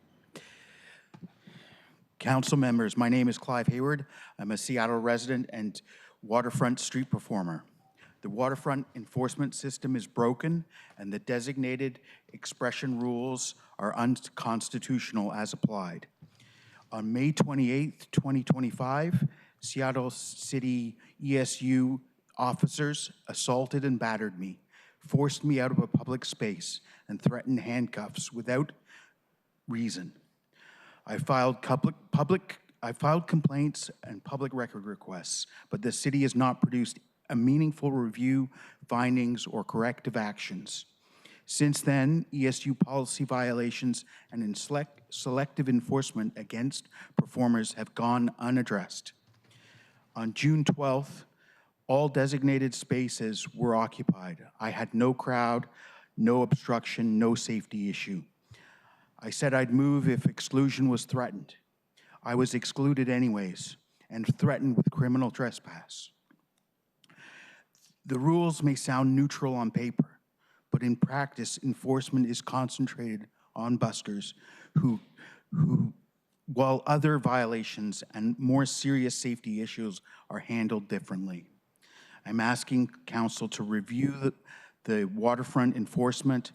Council members, my name is Clive Hayward. I'm a Seattle resident and waterfront street performer. The waterfront enforcement system is broken, and the designated expression rules are unconstitutional as applied. On May 28th, 2025, Seattle City ESU officers assaulted and battered me, forced me out of a public space, and threatened handcuffs without reason. I filed complaints and public record requests, but the city has not produced a meaningful review, findings, or corrective actions. Since then, ESU policy violations and selective enforcement against performers have gone unaddressed. On June 12th, all designated spaces were occupied. I had no crowd, no obstruction, no safety issue. I said I'd move if exclusion was threatened. I was excluded anyways and threatened with criminal trespass. The rules may sound neutral on paper, but in practice, enforcement is concentrated on buskers who while other violations and more serious safety issues are handled differently. I'm asking council to review the waterfront enforcement,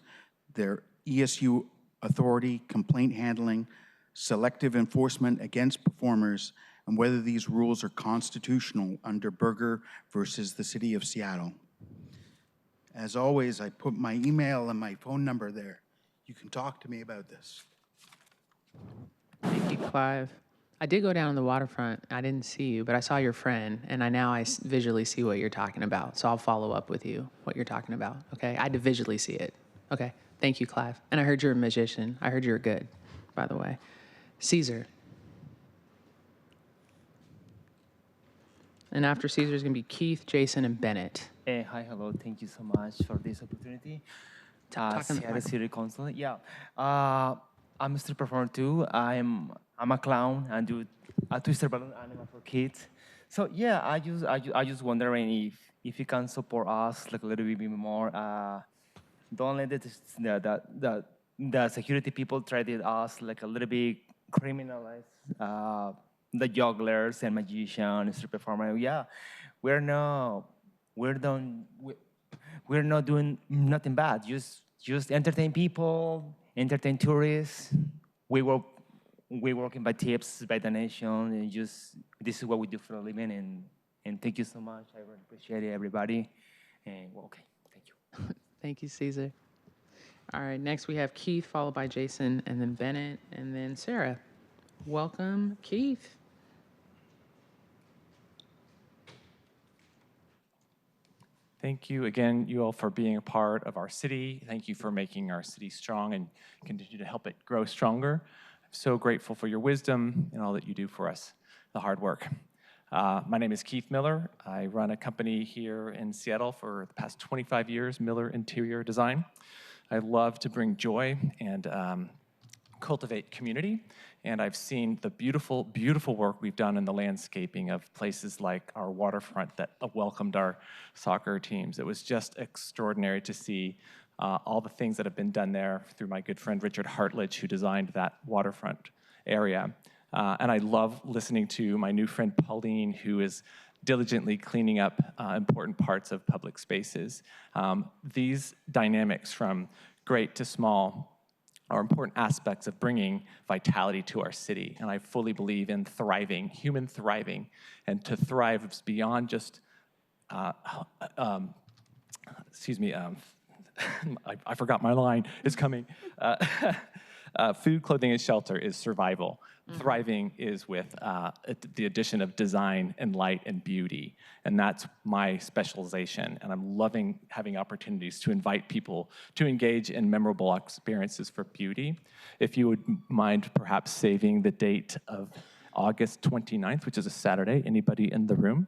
their ESU authority, complaint handling, selective enforcement against performers, and whether these rules are constitutional under Berger versus the City of Seattle. As always, I put my email and my phone number there. You can talk to me about this. Thank you, Clive. I did go down on the waterfront. I didn't see you, but I saw your friend, and I visually see what you're talking about. So I'll follow up with you, what you're talking about, okay? I did visually see it. Okay, thank you, Clive. And I heard you're a magician. I heard you were good, by the way. Caesar. And after Caesar is going to be Keith, Jason, and Bennett. Hi, hello. Thank you so much for this opportunity. Seattle City Council. Yeah, I'm a street performer too. I'm a clown and do a twister balloon animal for kids. So yeah, I just wondering if you can support us like a little bit more. Don't let the security people try to us like a little bit criminalize the jugglers and magicians, street performer. Yeah, we're not doing nothing bad. Just entertain people, entertain tourists. We working by tips, by donation, and just this is what we do for a living. And thank you so much. I really appreciate it, everybody. And well, okay, thank you. Thank you, Caesar. All right, next we have Keith, followed by Jason, and then Bennett, and then Sarah. Welcome, Keith. Thank you again, you all, for being a part of our city. Thank you for making our city strong and continue to help it grow stronger. I'm so grateful for your wisdom and all that you do for us, the hard work. My name is Keith Miller. I run a company here in Seattle for the past 25 years, Miller Interior Design. I love to bring joy and cultivate community. And I've seen the beautiful, beautiful work we've done in the landscaping of places like our waterfront that welcomed our soccer teams. It was just extraordinary to see all the things that have been done there through my good friend Richard Hartledge, who designed that waterfront area. And I love listening to my new friend Pauline, who is diligently cleaning up important parts of public spaces. These dynamics from great to small are important aspects of bringing vitality to our city. And I fully believe in thriving, human thriving. And to thrive is beyond just, excuse me, I forgot my line, it's coming. Food, clothing, and shelter is survival. Thriving is with the addition of design and light and beauty. And that's my specialization. And I'm loving having opportunities to invite people to engage in memorable experiences for beauty. If you would mind perhaps saving the date of August 29th, which is a Saturday, anybody in the room,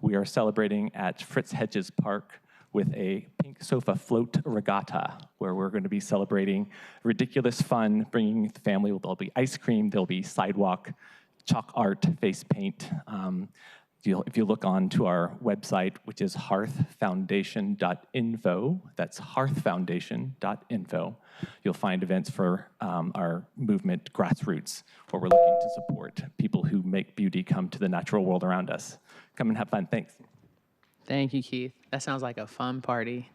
we are celebrating at Fritz Hedges Park with a pink sofa float regatta, where we're going to be celebrating ridiculous fun, bringing the family. There'll be ice cream, there'll be sidewalk, chalk art, face paint. If you look on to our website, which is hearthfoundation.info, that's hearthfoundation.info, you'll find events for our movement, Grassroots, where we're looking to support people who make beauty come to the natural world around us. Come and have fun, thanks. Thank you, Keith. That sounds like a fun party.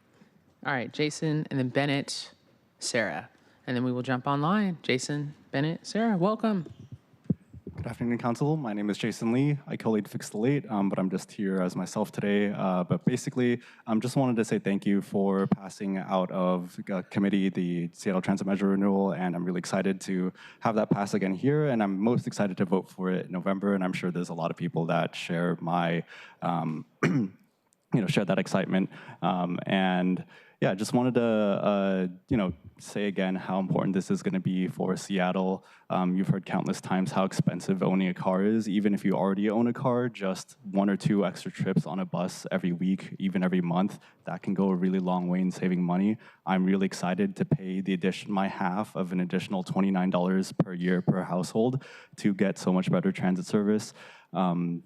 All right, Jason, and then Bennett, Sarah. And then we will jump online. Jason, Bennett, Sarah, welcome. Good afternoon, Council. My name is Jason Lee. I co-lead Fix the Late, but I'm just here as myself today. But basically, just wanted to say thank you for passing out of committee the Seattle Transit Measure Renewal, and I'm really excited to have that pass again here, and I'm most excited to vote for it in November, and I'm sure there's a lot of people that share my share that excitement. And yeah, just wanted to, say again how important this is going to be for Seattle. You've heard countless times how expensive owning a car is. Even if you already own a car, just 1 or 2 extra trips on a bus every week, even every month, that can go a really long way in saving money. I'm really excited to pay my half of an additional $29 per year per household to get so much better transit service. And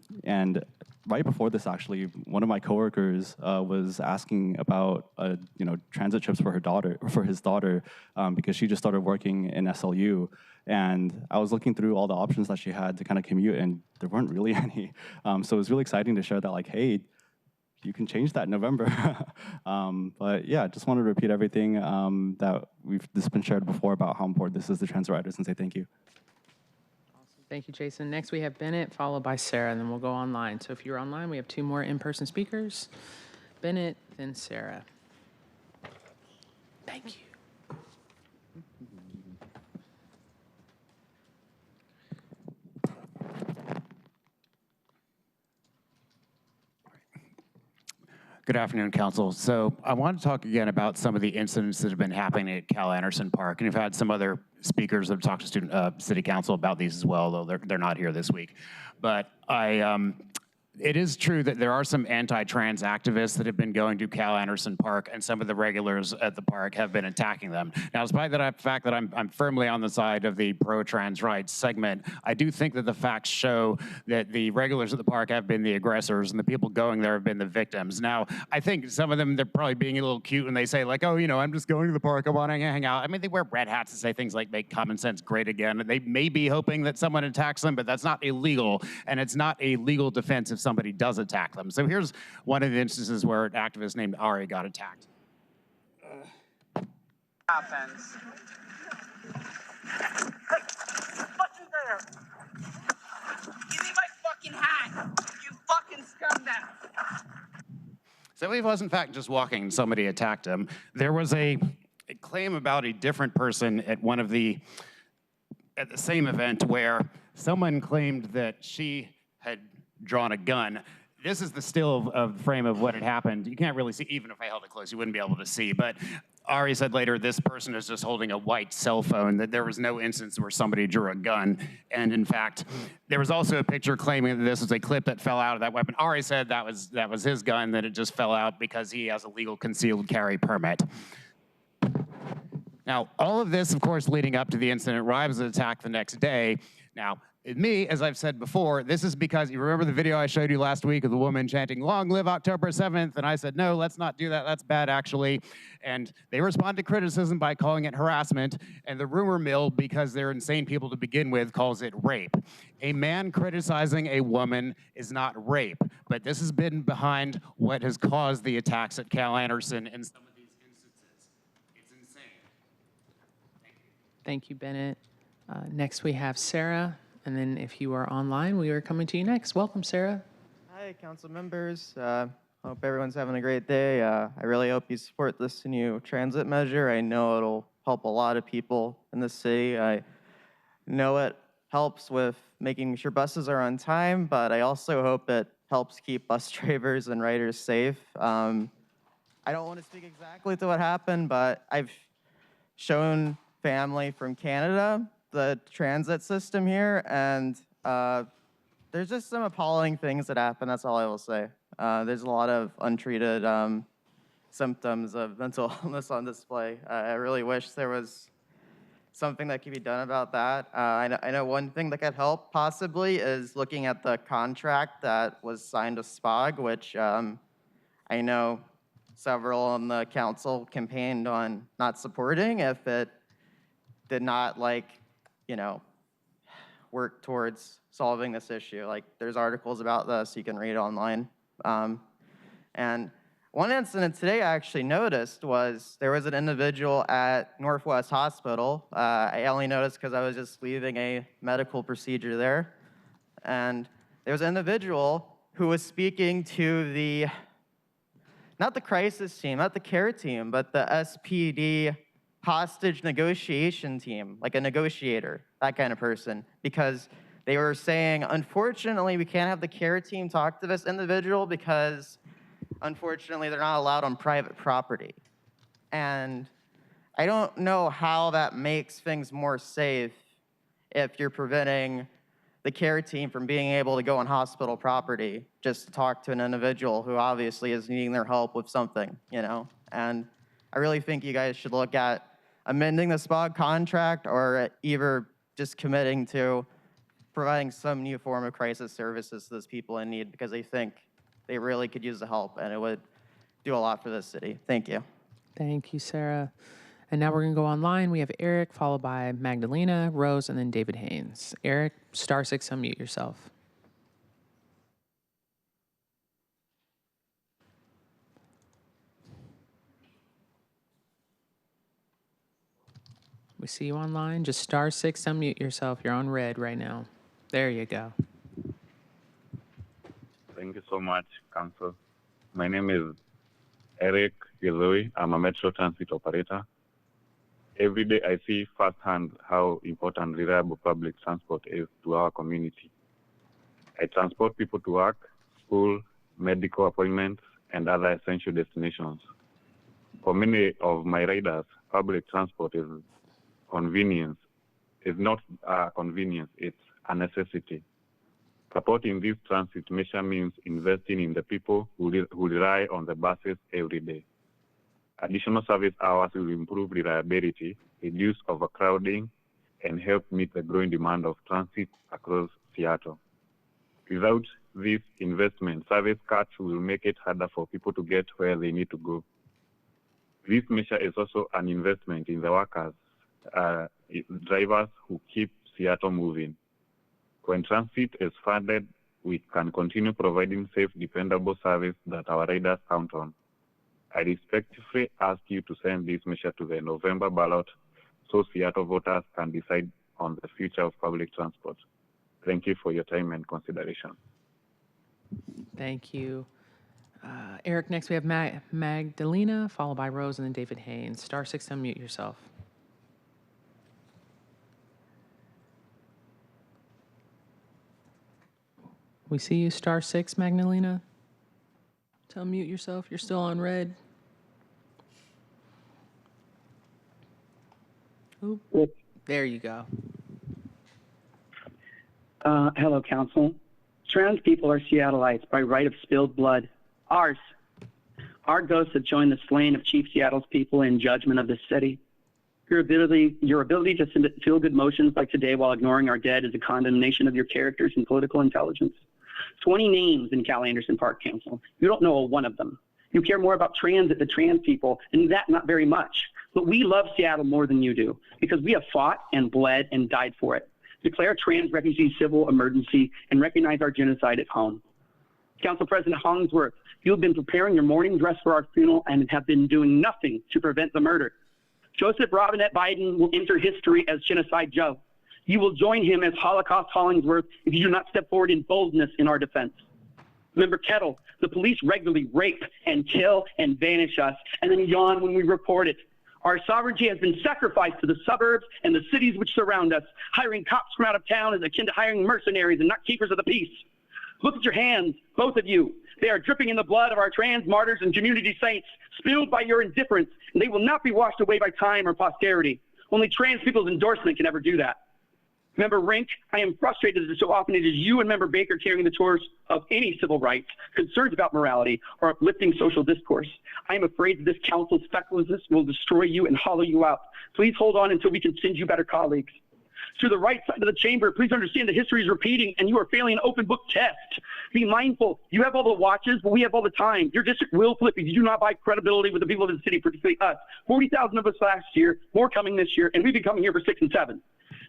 right before this, actually, one of my coworkers was asking about transit trips for his daughter, because she just started working in SLU, and I was looking through all the options that she had to kind of commute, and there weren't really any. So it was really exciting to share that, like, hey, you can change that in November. But yeah, just wanted to repeat everything that this has been shared before about how important this is to transit riders, and say thank you. Thank you, Jason. Next, we have Bennett, followed by Sarah, and then we'll go online. So if you're online, we have 2 more in-person speakers. Bennett, then Sarah. Thank you. Good afternoon, Council. So I want to talk again about some of the incidents that have been happening at Cal Anderson Park, and you've had some other speakers that have talked to City Council about these as well, though they're not here this week. But it is true that there are some anti-trans activists that have been going to Cal Anderson Park, and some of the regulars at the park have been attacking them. Now, despite the fact that I'm firmly on the side of the pro-trans rights segment, I do think that the facts show that the regulars at the park have been the aggressors, and the people going there have been the victims. Now, I think some of them, they're probably being a little cute when they say, like, oh, I'm just going to the park, I want to hang out. I mean, they wear red hats and say things like, make common sense great again. And they may be hoping that someone attacks them, but that's not illegal, and it's not a legal defense if somebody does attack them. So here's one of the instances where an activist named Ari got attacked. Happens. Fucking there! Give me my fucking hat! You fucking scumbag! So he was, in fact, just walking and somebody attacked him. There was a claim about a different person at the same event where someone claimed that she had drawn a gun. This is the still of the frame of what had happened. You can't really see, even if I held it close, you wouldn't be able to see. But Ari said later, this person is just holding a white cell phone, that there was no instance where somebody drew a gun. And in fact, there was also a picture claiming that this was a clip that fell out of that weapon. Ari said that was his gun, that it just fell out because he has a legal concealed carry permit. Now, all of this, of course, leading up to the incident, Ryan was attacked the next day. Now, me, as I've said before, this is because, you remember the video I showed you last week of the woman chanting, "Long live October 7th," and I said, no, let's not do that, that's bad, actually. And they responded to criticism by calling it harassment, and the rumor mill, because they're insane people to begin with, calls it rape. A man criticizing a woman is not rape, but this has been behind what has caused the attacks at Cal Anderson and some of these instances. It's insane. Thank you, Bennett. Next, we have Sarah. And then if you are online, we are coming to you next. Welcome, Sarah. Hi, council members. Hope everyone's having a great day. I really hope you support this new transit measure. I know it'll help a lot of people in the city. I know it helps with making sure buses are on time, but I also hope it helps keep bus drivers and riders safe. I don't want to speak exactly to what happened, but I've shown family from Canada the transit system here, and there's just some appalling things that happen. That's all I will say. There's a lot of untreated symptoms of mental illness on display. I really wish there was something that could be done about that. I know one thing that could help possibly is looking at the contract that was signed with SPOG, which I know several on the council campaigned on not supporting if it did not work towards solving this issue. Like, there's articles about this, you can read online. And one incident today I actually noticed was there was an individual at Northwest Hospital. I only noticed because I was just leaving a medical procedure there. And there was an individual who was speaking to not the crisis team, not the care team, but the SPD hostage negotiation team, like a negotiator, that kind of person, because they were saying, unfortunately, we can't have the care team talk to this individual because, unfortunately, they're not allowed on private property. And I don't know how that makes things more safe if you're preventing the care team from being able to go on hospital property just to talk to an individual who obviously is needing their help with something, And I really think you guys should look at amending the SPOG contract or either just committing to providing some new form of crisis services to those people in need, because I think they really could use the help and it would do a lot for this city. Thank you. Thank you, Sarah. And now we're going to go online. We have Eric, followed by Magdalena, Rose, and then David Haynes. Eric, *6, unmute yourself. We see you online. Just *6, unmute yourself. You're on red right now. There you go. Thank you so much, Council. My name is Eric Giloi. I'm a Metro Transit operator. Every day I see firsthand how important reliable public transport is to our community. I transport people to work, school, medical appointments, and other essential destinations. For many of my riders, public transport is convenience. It's not a convenience, it's a necessity. Supporting this transit measure means investing in the people who rely on the buses every day. Additional service hours will improve reliability, reduce overcrowding, and help meet the growing demand of transit across Seattle. Without this investment, service cuts will make it harder for people to get where they need to go. This measure is also an investment in the workers, drivers who keep Seattle moving. When transit is funded, we can continue providing safe, dependable service that our riders count on. I respectfully ask you to send this measure to the November ballot so Seattle voters can decide on the future of public transport. Thank you for your time and consideration. Thank you. Eric, next we have Magdalena, followed by Rose, and then David Haynes. Star 6 to unmute yourself. We see you, Star 6, Magdalena. To unmute yourself. You're still on red. Oop. There you go. Hello, Council. Trans people are Seattleites by right of spilled blood. Ours. Our ghosts have joined the slaying of Chief Seattle's people in judgment of this city. Your ability to send feel-good motions like today while ignoring our dead is a condemnation of your characters and political intelligence. 20 names in Cal Anderson Park Council. You don't know one of them. You care more about transit than trans people, and that not very much. But we love Seattle more than you do because we have fought and bled and died for it. Declare trans refugee civil emergency and recognize our genocide at home. Council President Hollingsworth, you have been preparing your mourning dress for our funeral and have been doing nothing to prevent the murder. Joseph Robinette Biden will enter history as Genocide Joe. You will join him as Holocaust Hollingsworth if you do not step forward in boldness in our defense. Member Kettle, the police regularly rape and kill and vanish us and then yawn when we report it. Our sovereignty has been sacrificed to the suburbs and the cities which surround us. Hiring cops from out of town is akin to hiring mercenaries and not keepers of the peace. Look at your hands, both of you. They are dripping in the blood of our trans martyrs and community saints, spilled by your indifference, and they will not be washed away by time or posterity. Only trans people's endorsement can ever do that. Member Rink, I am frustrated that so often it is you and Member Baker carrying the torch of any civil rights, concerns about morality, or uplifting social discourse. I am afraid that this council's fecklessness will destroy you and hollow you out. Please hold on until we can send you better colleagues. To the right side of the chamber, please understand that history is repeating and you are failing an open book test. Be mindful. You have all the watches, but we have all the time. Your district will flip if you do not buy credibility with the people of the city, particularly us. 40,000 of us last year, more coming this year, and we've been coming here for 6 and 7.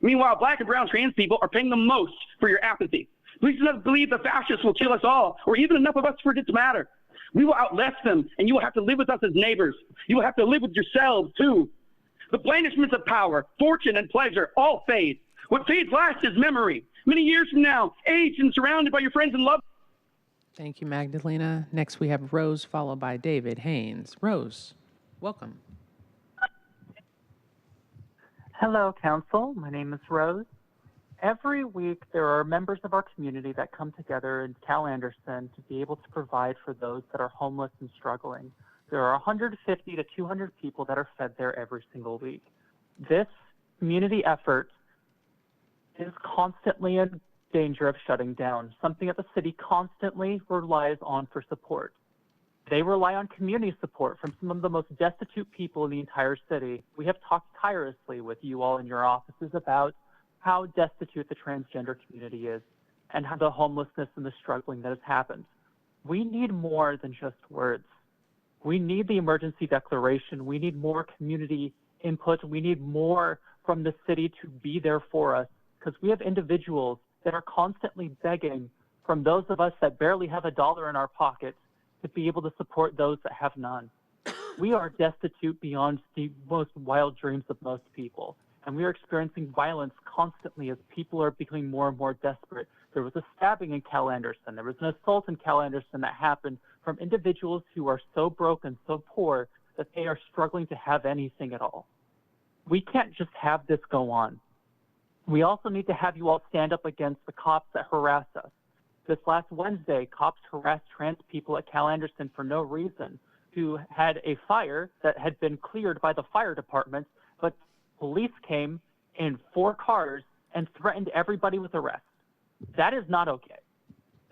Meanwhile, black and brown trans people are paying the most for your apathy. Please do not believe the fascists will kill us all, or even enough of us for it to matter. We will outlast them, and you will have to live with us as neighbors. You will have to live with yourselves, too. The blandishments of power, fortune, and pleasure all fade. What fades last is memory. Many years from now, aged and surrounded by your friends and loved. Thank you, Magdalena. Next, we have Rose, followed by David Haynes. Rose, welcome. Hello, Council. My name is Rose. Every week, there are members of our community that come together in Cal Anderson to be able to provide for those that are homeless and struggling. There are 150 to 200 people that are fed there every single week. This community effort is constantly in danger of shutting down, something that the city constantly relies on for support. They rely on community support from some of the most destitute people in the entire city. We have talked tirelessly with you all in your offices about how destitute the transgender community is and how the homelessness and the struggling that has happened. We need more than just words. We need the emergency declaration. We need more community input. We need more from the city to be there for us because we have individuals that are constantly begging from those of us that barely have a dollar in our pockets to be able to support those that have none. We are destitute beyond the most wild dreams of most people, and we are experiencing violence constantly as people are becoming more and more desperate. There was a stabbing in Cal Anderson. There was an assault in Cal Anderson that happened from individuals who are so broke and so poor that they are struggling to have anything at all. We can't just have this go on. We also need to have you all stand up against the cops that harass us. This last Wednesday, cops harassed trans people at Cal Anderson for no reason, who had a fire that had been cleared by the fire department, but police came in 4 cars and threatened everybody with arrest. That is not okay.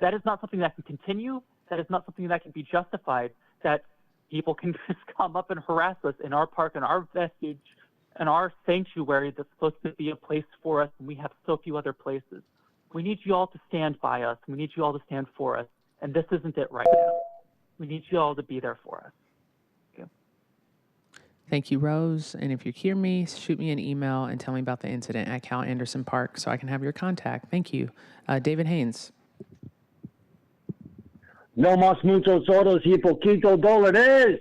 That is not something that can continue. That is not something that can be justified, that people can just come up and harass us in our park and our vestige and our sanctuary that's supposed to be a place for us, and we have so few other places. We need you all to stand by us. We need you all to stand for us, and this isn't it right now. We need you all to be there for us. Thank you. Thank you, Rose. And if you hear me, shoot me an email and tell me about the incident at Cal Anderson Park so I can have your contact. Thank you. David Haynes. No más muchos otros y poquito dólares.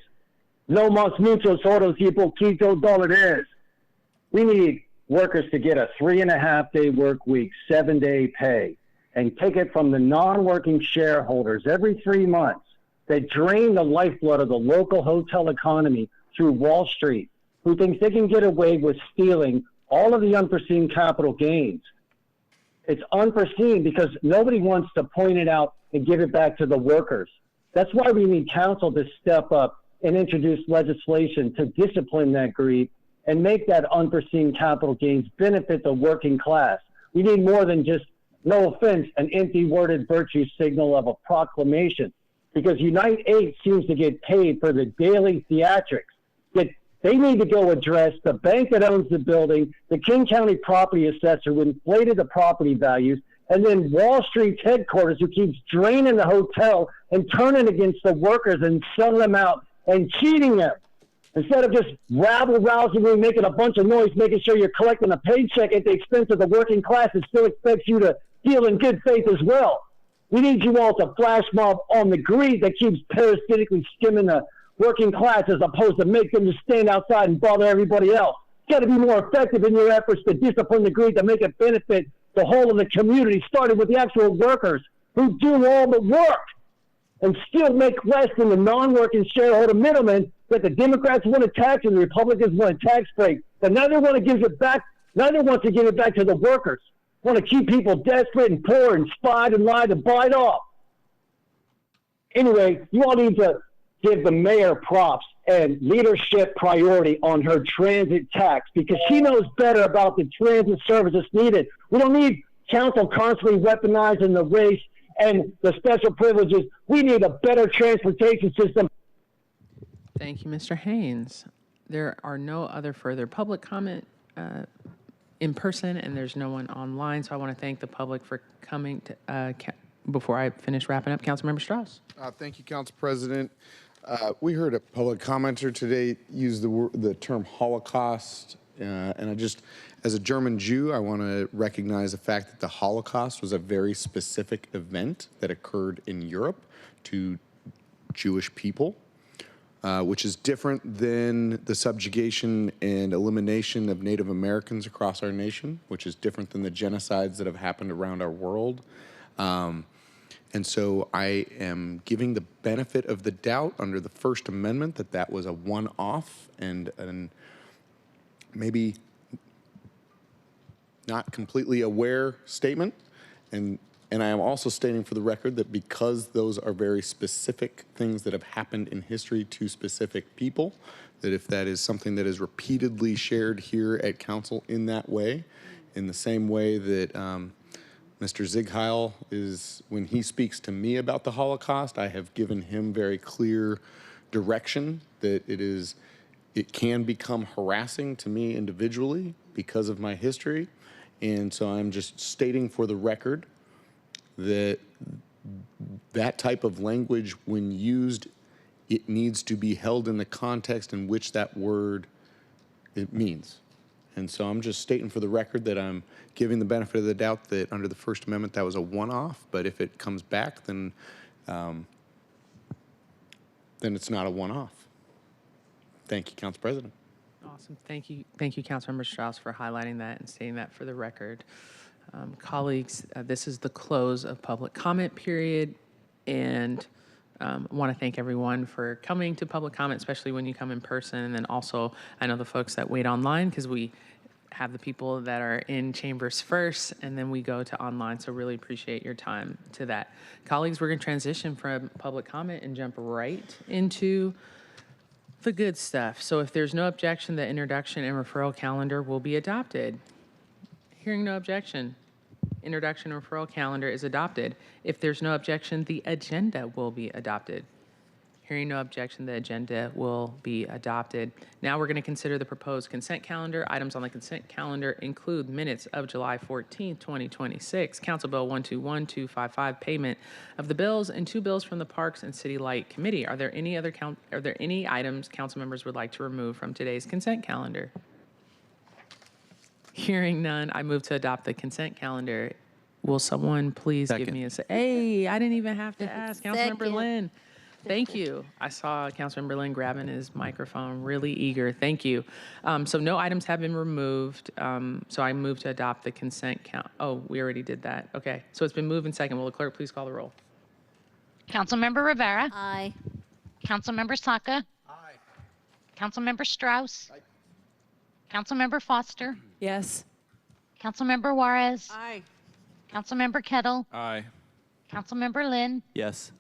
No más muchos otros y poquito dólares. We need workers to get a 3.5-day work week, 7-day pay, and take it from the non-working shareholders every 3 months that drain the lifeblood of the local hotel economy through Wall Street, who thinks they can get away with stealing all of the unforeseen capital gains. It's unforeseen because nobody wants to point it out and give it back to the workers. That's why we need council to step up and introduce legislation to discipline that greed and make that unforeseen capital gains benefit the working class. We need more than just, no offense, an empty-worded virtue signal of a proclamation, because Unite 8 seems to get paid for the daily theatrics. Yet they need to go address the bank that owns the building, the King County property assessor who inflated the property values, and then Wall Street's headquarters who keeps draining the hotel and turning against the workers and selling them out and cheating them. Instead of just rabble-rousingly making a bunch of noise, making sure you're collecting a paycheck at the expense of the working class that still expects you to deal in good faith as well. We need you all to flash mob on the greed that keeps parasitically skimming the working class as opposed to make them just stand outside and bother everybody else. You got to be more effective in your efforts to discipline the greed to make it benefit the whole of the community, starting with the actual workers who do all the work and still make less than the non-working shareholder middlemen that the Democrats want to tax and the Republicans want a tax break. But neither one gives it back. Neither wants to give it back to the workers. Want to keep people desperate and poor and spied and lied and bite off. Anyway, you all need to give the mayor props and leadership priority on her transit tax because she knows better about the transit services needed. We don't need council constantly weaponizing the race and the special privileges. We need a better transportation system. Thank you, Mr. Haynes. There are no other further public comment in person, and there's no one online. So I want to thank the public for coming to, before I finish wrapping up, Councilmember Strauss. Thank you, Council President. We heard a public commenter today use the term Holocaust, and I just, as a German Jew, I want to recognize the fact that the Holocaust was a very specific event that occurred in Europe to Jewish people, which is different than the subjugation and elimination of Native Americans across our nation, which is different than the genocides that have happened around our world. And so I am giving the benefit of the doubt under the First Amendment that that was a one-off and maybe not completely aware statement. And I am also stating for the record that because those are very specific things that have happened in history to specific people, that if that is something that is repeatedly shared here at council in that way, in the same way that Mr. Zigheil is, when he speaks to me about the Holocaust, I have given him very clear direction that it can become harassing to me individually because of my history. And so I'm just stating for the record that that type of language, when used, it needs to be held in the context in which that word it means. And so I'm just stating for the record that I'm giving the benefit of the doubt that under the First Amendment that was a one-off, but if it comes back, then it's not a one-off. Thank you, Council President. Awesome. Thank you, Councilmember Strauss, for highlighting that and stating that for the record. Colleagues, this is the close of public comment period, and I want to thank everyone for coming to public comment, especially when you come in person, and then also I know the folks that wait online because we have the people that are in chambers first, and then we go to online, so really appreciate your time to that. Colleagues, we're going to transition from public comment and jump right into the good stuff. So if there's no objection, the introduction and referral calendar will be adopted. Hearing no objection, introduction and referral calendar is adopted. If there's no objection, the agenda will be adopted. Hearing no objection, the agenda will be adopted. Now we're going to consider the proposed consent calendar. Items on the consent calendar include minutes of July 14, 2026, Council Bill 121255, payment of the bills, and 2 bills from the Parks and City Light Committee. Are there any items council members would like to remove from today's consent calendar? Hearing none, I move to adopt the consent calendar. Will someone please give me a say? Hey, I didn't even have to ask. Councilmember Lynn. Thank you. I saw Councilmember Lynn grabbing his microphone, really eager. Thank you. So no items have been removed. So I move to adopt the consent count. Oh, we already did that. Okay. So it's been moved and second. Will the clerk please call the roll? Councilmember Rivera. Aye. Councilmember Saka. Aye. Councilmember Strauss. Councilmember Foster. Yes. Councilmember Juarez. Aye. Councilmember Kettle. Aye. Councilmember Lynn. Yes.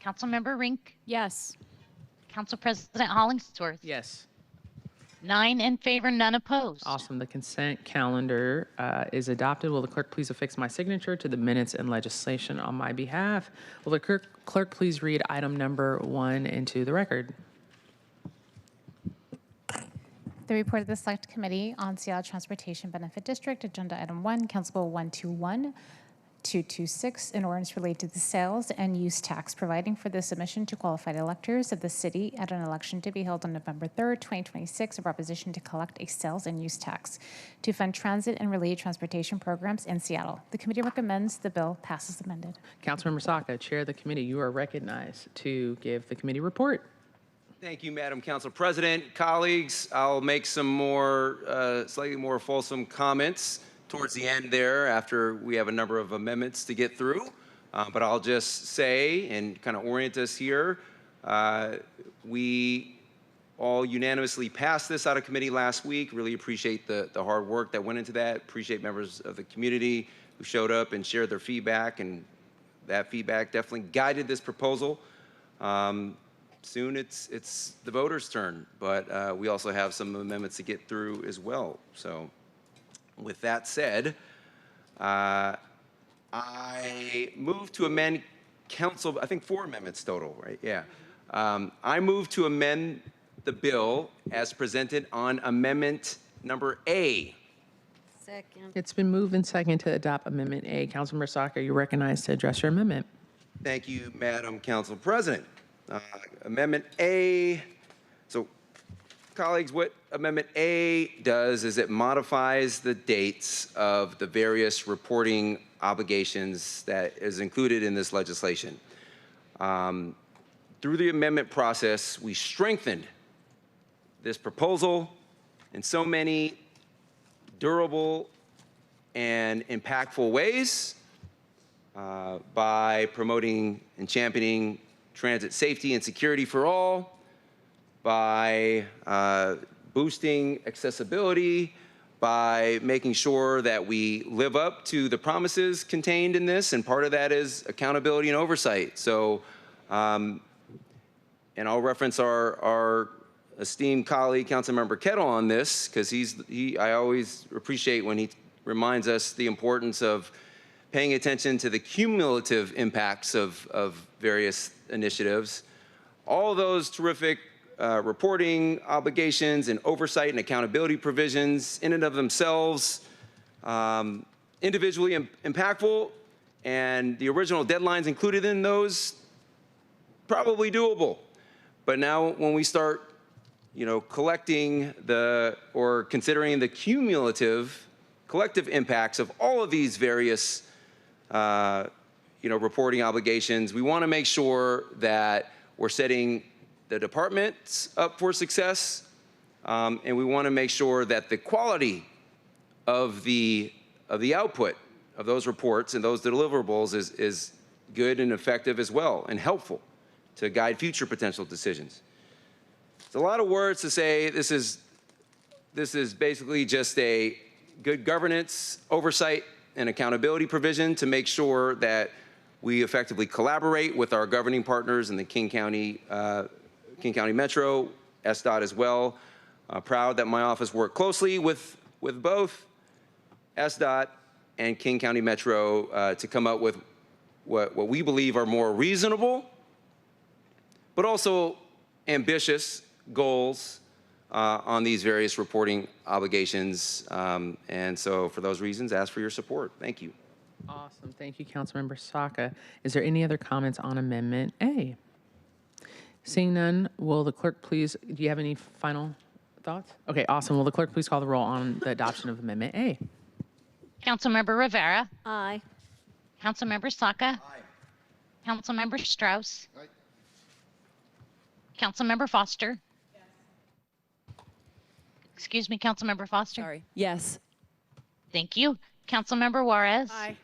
Councilmember Rink. Yes. Council President Hollingsworth. Yes. 9 in favor, none opposed. Awesome. The consent calendar is adopted. Will the clerk please affix my signature to the minutes and legislation on my behalf? Will the clerk please read item number 1 into the record? The report of the Select Committee on Seattle Transportation Benefit District, Agenda Item 1, Council Bill 121226, an ordinance related to the sales and use tax, providing for the submission to qualified electors of the city at an election to be held on November 3rd, 2026, a proposition to collect a sales and use tax to fund transit and related transportation programs in Seattle. The committee recommends the bill passes amended. Councilmember Saka, Chair of the committee, you are recognized to give the committee report. Thank you, Madam Council President. Colleagues, I'll make some more, slightly more fulsome comments towards the end there after we have a number of amendments to get through. But I'll just say and kind of orient us here, we all unanimously passed this out of committee last week. Really appreciate the hard work that went into that. Appreciate members of the community who showed up and shared their feedback, and that feedback definitely guided this proposal. Soon it's the voters' turn, but we also have some amendments to get through as well. So with that said, I move to amend council, I think 4 amendments total, right? Yeah. I move to amend the bill as presented on amendment number A. Second. It's been moved and second to adopt Amendment A. Councilmember Saka, you're recognized to address your amendment. Thank you, Madam Council President. Amendment A. So, colleagues, what Amendment A does is it modifies the dates of the various reporting obligations that is included in this legislation. Through the amendment process, we strengthened this proposal in so many durable and impactful ways by promoting and championing transit safety and security for all, by boosting accessibility, by making sure that we live up to the promises contained in this, and part of that is accountability and oversight. So, and I'll reference our esteemed colleague, Councilmember Kettle, on this, because I always appreciate when he reminds us the importance of paying attention to the cumulative impacts of various initiatives. All of those terrific reporting obligations and oversight and accountability provisions in and of themselves, individually impactful, and the original deadlines included in those, probably doable. But now when we start, collecting or considering the cumulative collective impacts of all of these various reporting obligations, we want to make sure that we're setting the departments up for success, and we want to make sure that the quality of the output of those reports and those deliverables is good and effective as well, and helpful to guide future potential decisions. It's a lot of words to say this is basically just a good governance, oversight, and accountability provision to make sure that we effectively collaborate with our governing partners in the King County Metro, SDOT as well. Proud that my office worked closely with both SDOT and King County Metro to come up with what we believe are more reasonable, but also ambitious goals on these various reporting obligations. And so for those reasons, ask for your support. Thank you. Awesome. Thank you, Councilmember Saka. Is there any other comments on Amendment A? Seeing none, will the clerk please, do you have any final thoughts? Okay, awesome. Will the clerk please call the roll on the adoption of Amendment A? Councilmember Rivera. Aye. Councilmember Saka. Aye. Councilmember Strauss. Aye. Councilmember Foster. Excuse me, Councilmember Foster. Sorry. Yes. Thank you. Councilmember Juarez. Aye.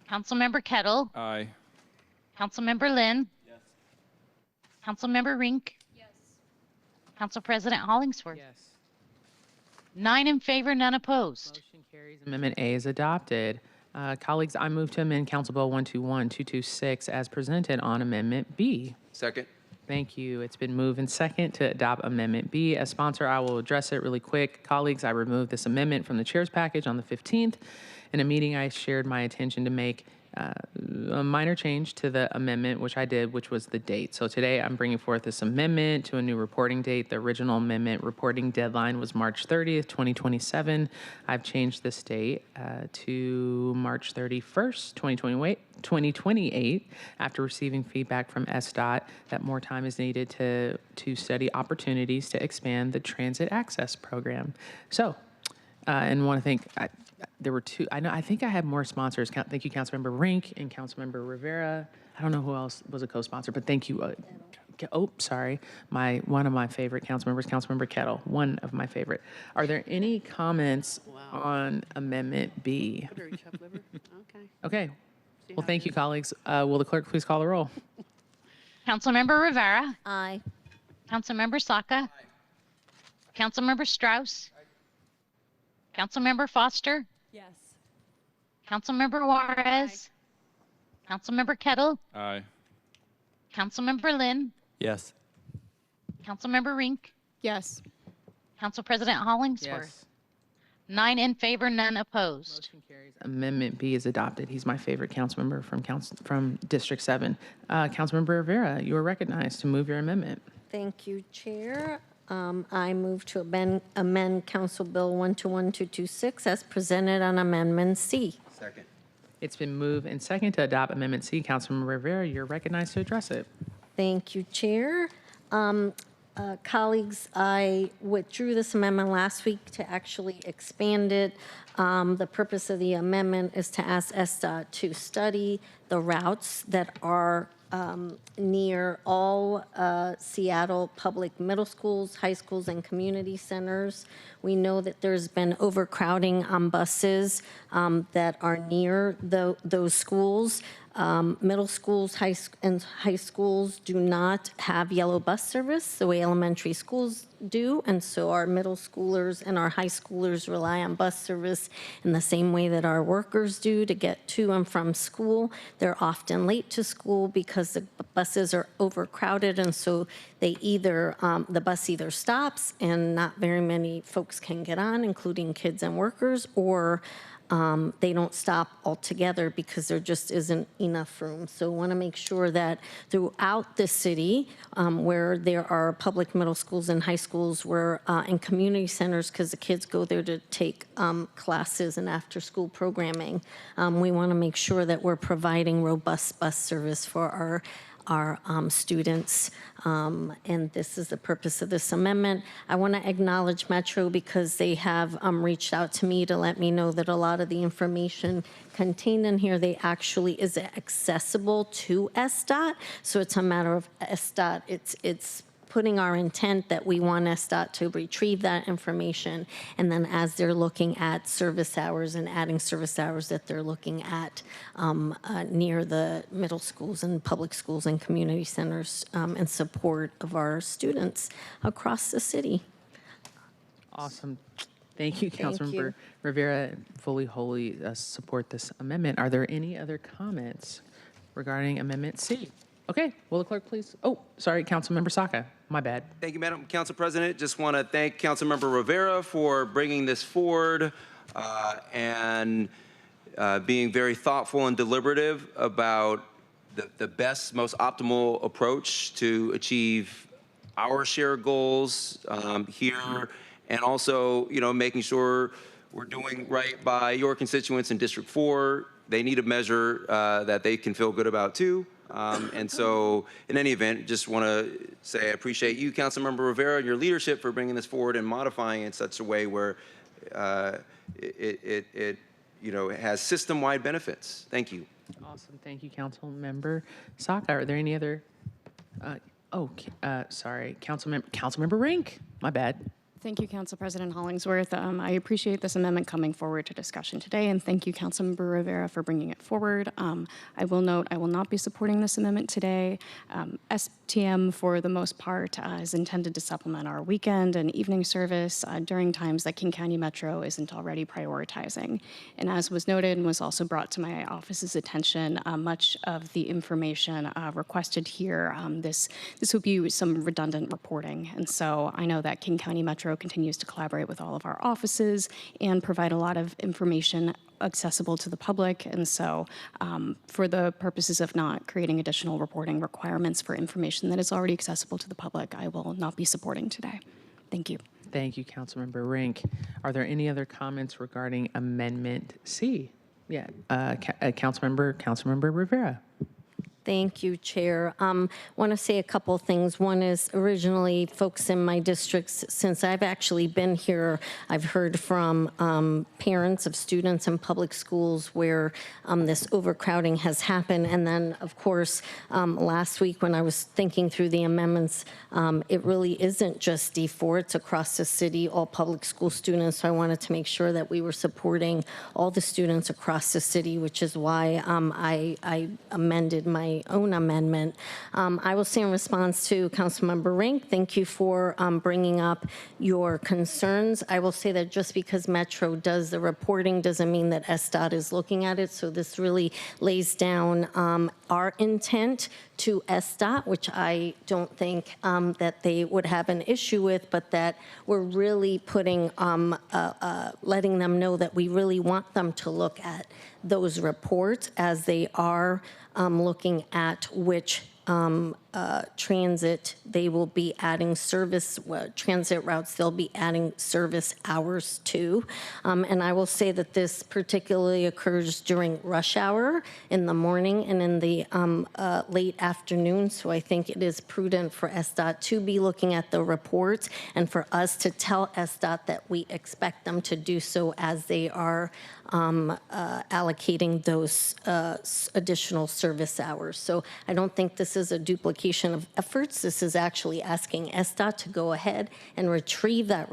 Councilmember Kettle. Aye. Councilmember Lynn. Yes. Councilmember Rink. Yes. Council President Hollingsworth. Yes. 9 in favor, none opposed. Motion carries. Amendment A is adopted. Colleagues, I move to amend Council Bill 121-226 as presented on Amendment B. Second. Thank you. It's been moved and second to adopt Amendment B. As sponsor, I will address it really quick. Colleagues, I removed this amendment from the chair's package on the 15th. In a meeting, I shared my intention to make a minor change to the amendment, which I did, which was the date. So today I'm bringing forth this amendment to a new reporting date. The original amendment reporting deadline was March 30th, 2027. I've changed this date to March 31st, 2028, after receiving feedback from SDOT that more time is needed to study opportunities to expand the transit access program. So, and want to thank, there were two, I think I had more sponsors. Thank you, Councilmember Rink and Councilmember Rivera. I don't know who else was a co-sponsor, but thank you. Sorry. One of my favorite council members, Councilmember Kettle, one of my favorite. Are there any comments on Amendment B? Okay. Well, thank you, colleagues. Will the clerk please call the roll? Councilmember Rivera. Aye. Councilmember Saka. Councilmember Strauss. Councilmember Foster. Yes. Councilmember Juarez. Councilmember Kettle. Aye. Councilmember Lynn. Yes. Councilmember Rink. Yes. Council President Hollingsworth. 9 in favor, none opposed. Motion carries. Amendment B is adopted. He's my favorite council member from District 7. Councilmember Rivera, you are recognized to move your amendment. Thank you, Chair. I move to amend Council Bill 121-226 as presented on Amendment C. Second. It's been moved and second to adopt Amendment C. Councilmember Rivera, you're recognized to address it. Thank you, Chair. Colleagues, I withdrew this amendment last week to actually expand it. The purpose of the amendment is to ask SDOT to study the routes that are near all Seattle public middle schools, high schools, and community centers. We know that there's been overcrowding on buses that are near those schools. Middle schools and high schools do not have yellow bus service the way elementary schools do, and so our middle schoolers and our high schoolers rely on bus service in the same way that our workers do to get to and from school. They're often late to school because the buses are overcrowded, and so they the bus either stops and not very many folks can get on, including kids and workers, or they don't stop altogether because there just isn't enough room. So want to make sure that throughout the city, where there are public middle schools and high schools, and community centers, because the kids go there to take classes and after-school programming, we want to make sure that we're providing robust bus service for our students, and this is the purpose of this amendment. I want to acknowledge Metro because they have reached out to me to let me know that a lot of the information contained in here, they actually is accessible to SDOT, so it's a matter of SDOT, it's putting our intent that we want SDOT to retrieve that information, and then as they're looking at service hours and adding service hours, that they're looking at near the middle schools and public schools and community centers in support of our students across the city. Awesome. Thank you, Thank Councilmember you. Rivera. Fully, wholly support this amendment. Are there any other comments regarding Amendment C? Okay, will the clerk please? Oh, sorry, Councilmember Saka. My bad. Thank you, Madam Council President. Just want to thank Councilmember Rivera for bringing this forward and being very thoughtful and deliberative about the best, most optimal approach to achieve our shared goals here, and also, making sure we're doing right by your constituents in District 4. They need a measure that they can feel good about too. And so, in any event, just want to say I appreciate you, Councilmember Rivera, and your leadership for bringing this forward and modifying it in such a way where it has system-wide benefits. Thank you. Awesome. Thank you, Councilmember Saka. Are there any other Oh, sorry, Councilmember Rink. My bad. Thank you, Council President Hollingsworth. I appreciate this amendment coming forward to discussion today, and thank you, Councilmember Rivera, for bringing it forward. I will note I will not be supporting this amendment today. STM, for the most part, is intended to supplement our weekend and evening service during times that King County Metro isn't already prioritizing. And as was noted and was also brought to my office's attention, much of the information requested here, this would be some redundant reporting. And so I know that King County Metro continues to collaborate with all of our offices and provide a lot of information accessible to the public. And so for the purposes of not creating additional reporting requirements for information that is already accessible to the public, I will not be supporting today. Thank you. Thank you, Councilmember Rink. Are there any other comments regarding Amendment C? Yeah, Councilmember Rivera. Thank you, Chair. Want to say a couple things. One is originally folks in my districts, since I've actually been here, I've heard from parents of students in public schools where this overcrowding has happened. And then, of course, last week when I was thinking through the amendments, it really isn't just D4, it's across the city, all public school students. So I wanted to make sure that we were supporting all the students across the city, which is why I amended my own amendment. I will say in response to Councilmember Rink, thank you for bringing up your concerns. I will say that just because Metro does the reporting doesn't mean that SDOT is looking at it. So this really lays down our intent to SDOT, which I don't think that they would have an issue with, but that we're really putting, letting them know that we really want them to look at those reports as they are looking at which transit they will be adding service, transit routes they'll be adding service hours to. And I will say that this particularly occurs during rush hour in the morning and in the late afternoon. So I think it is prudent for SDOT to be looking at the reports and for us to tell SDOT that we expect them to do so as they are allocating those additional service hours. So I don't think this is a duplication of efforts. This is actually asking SDOT to go ahead and retrieve that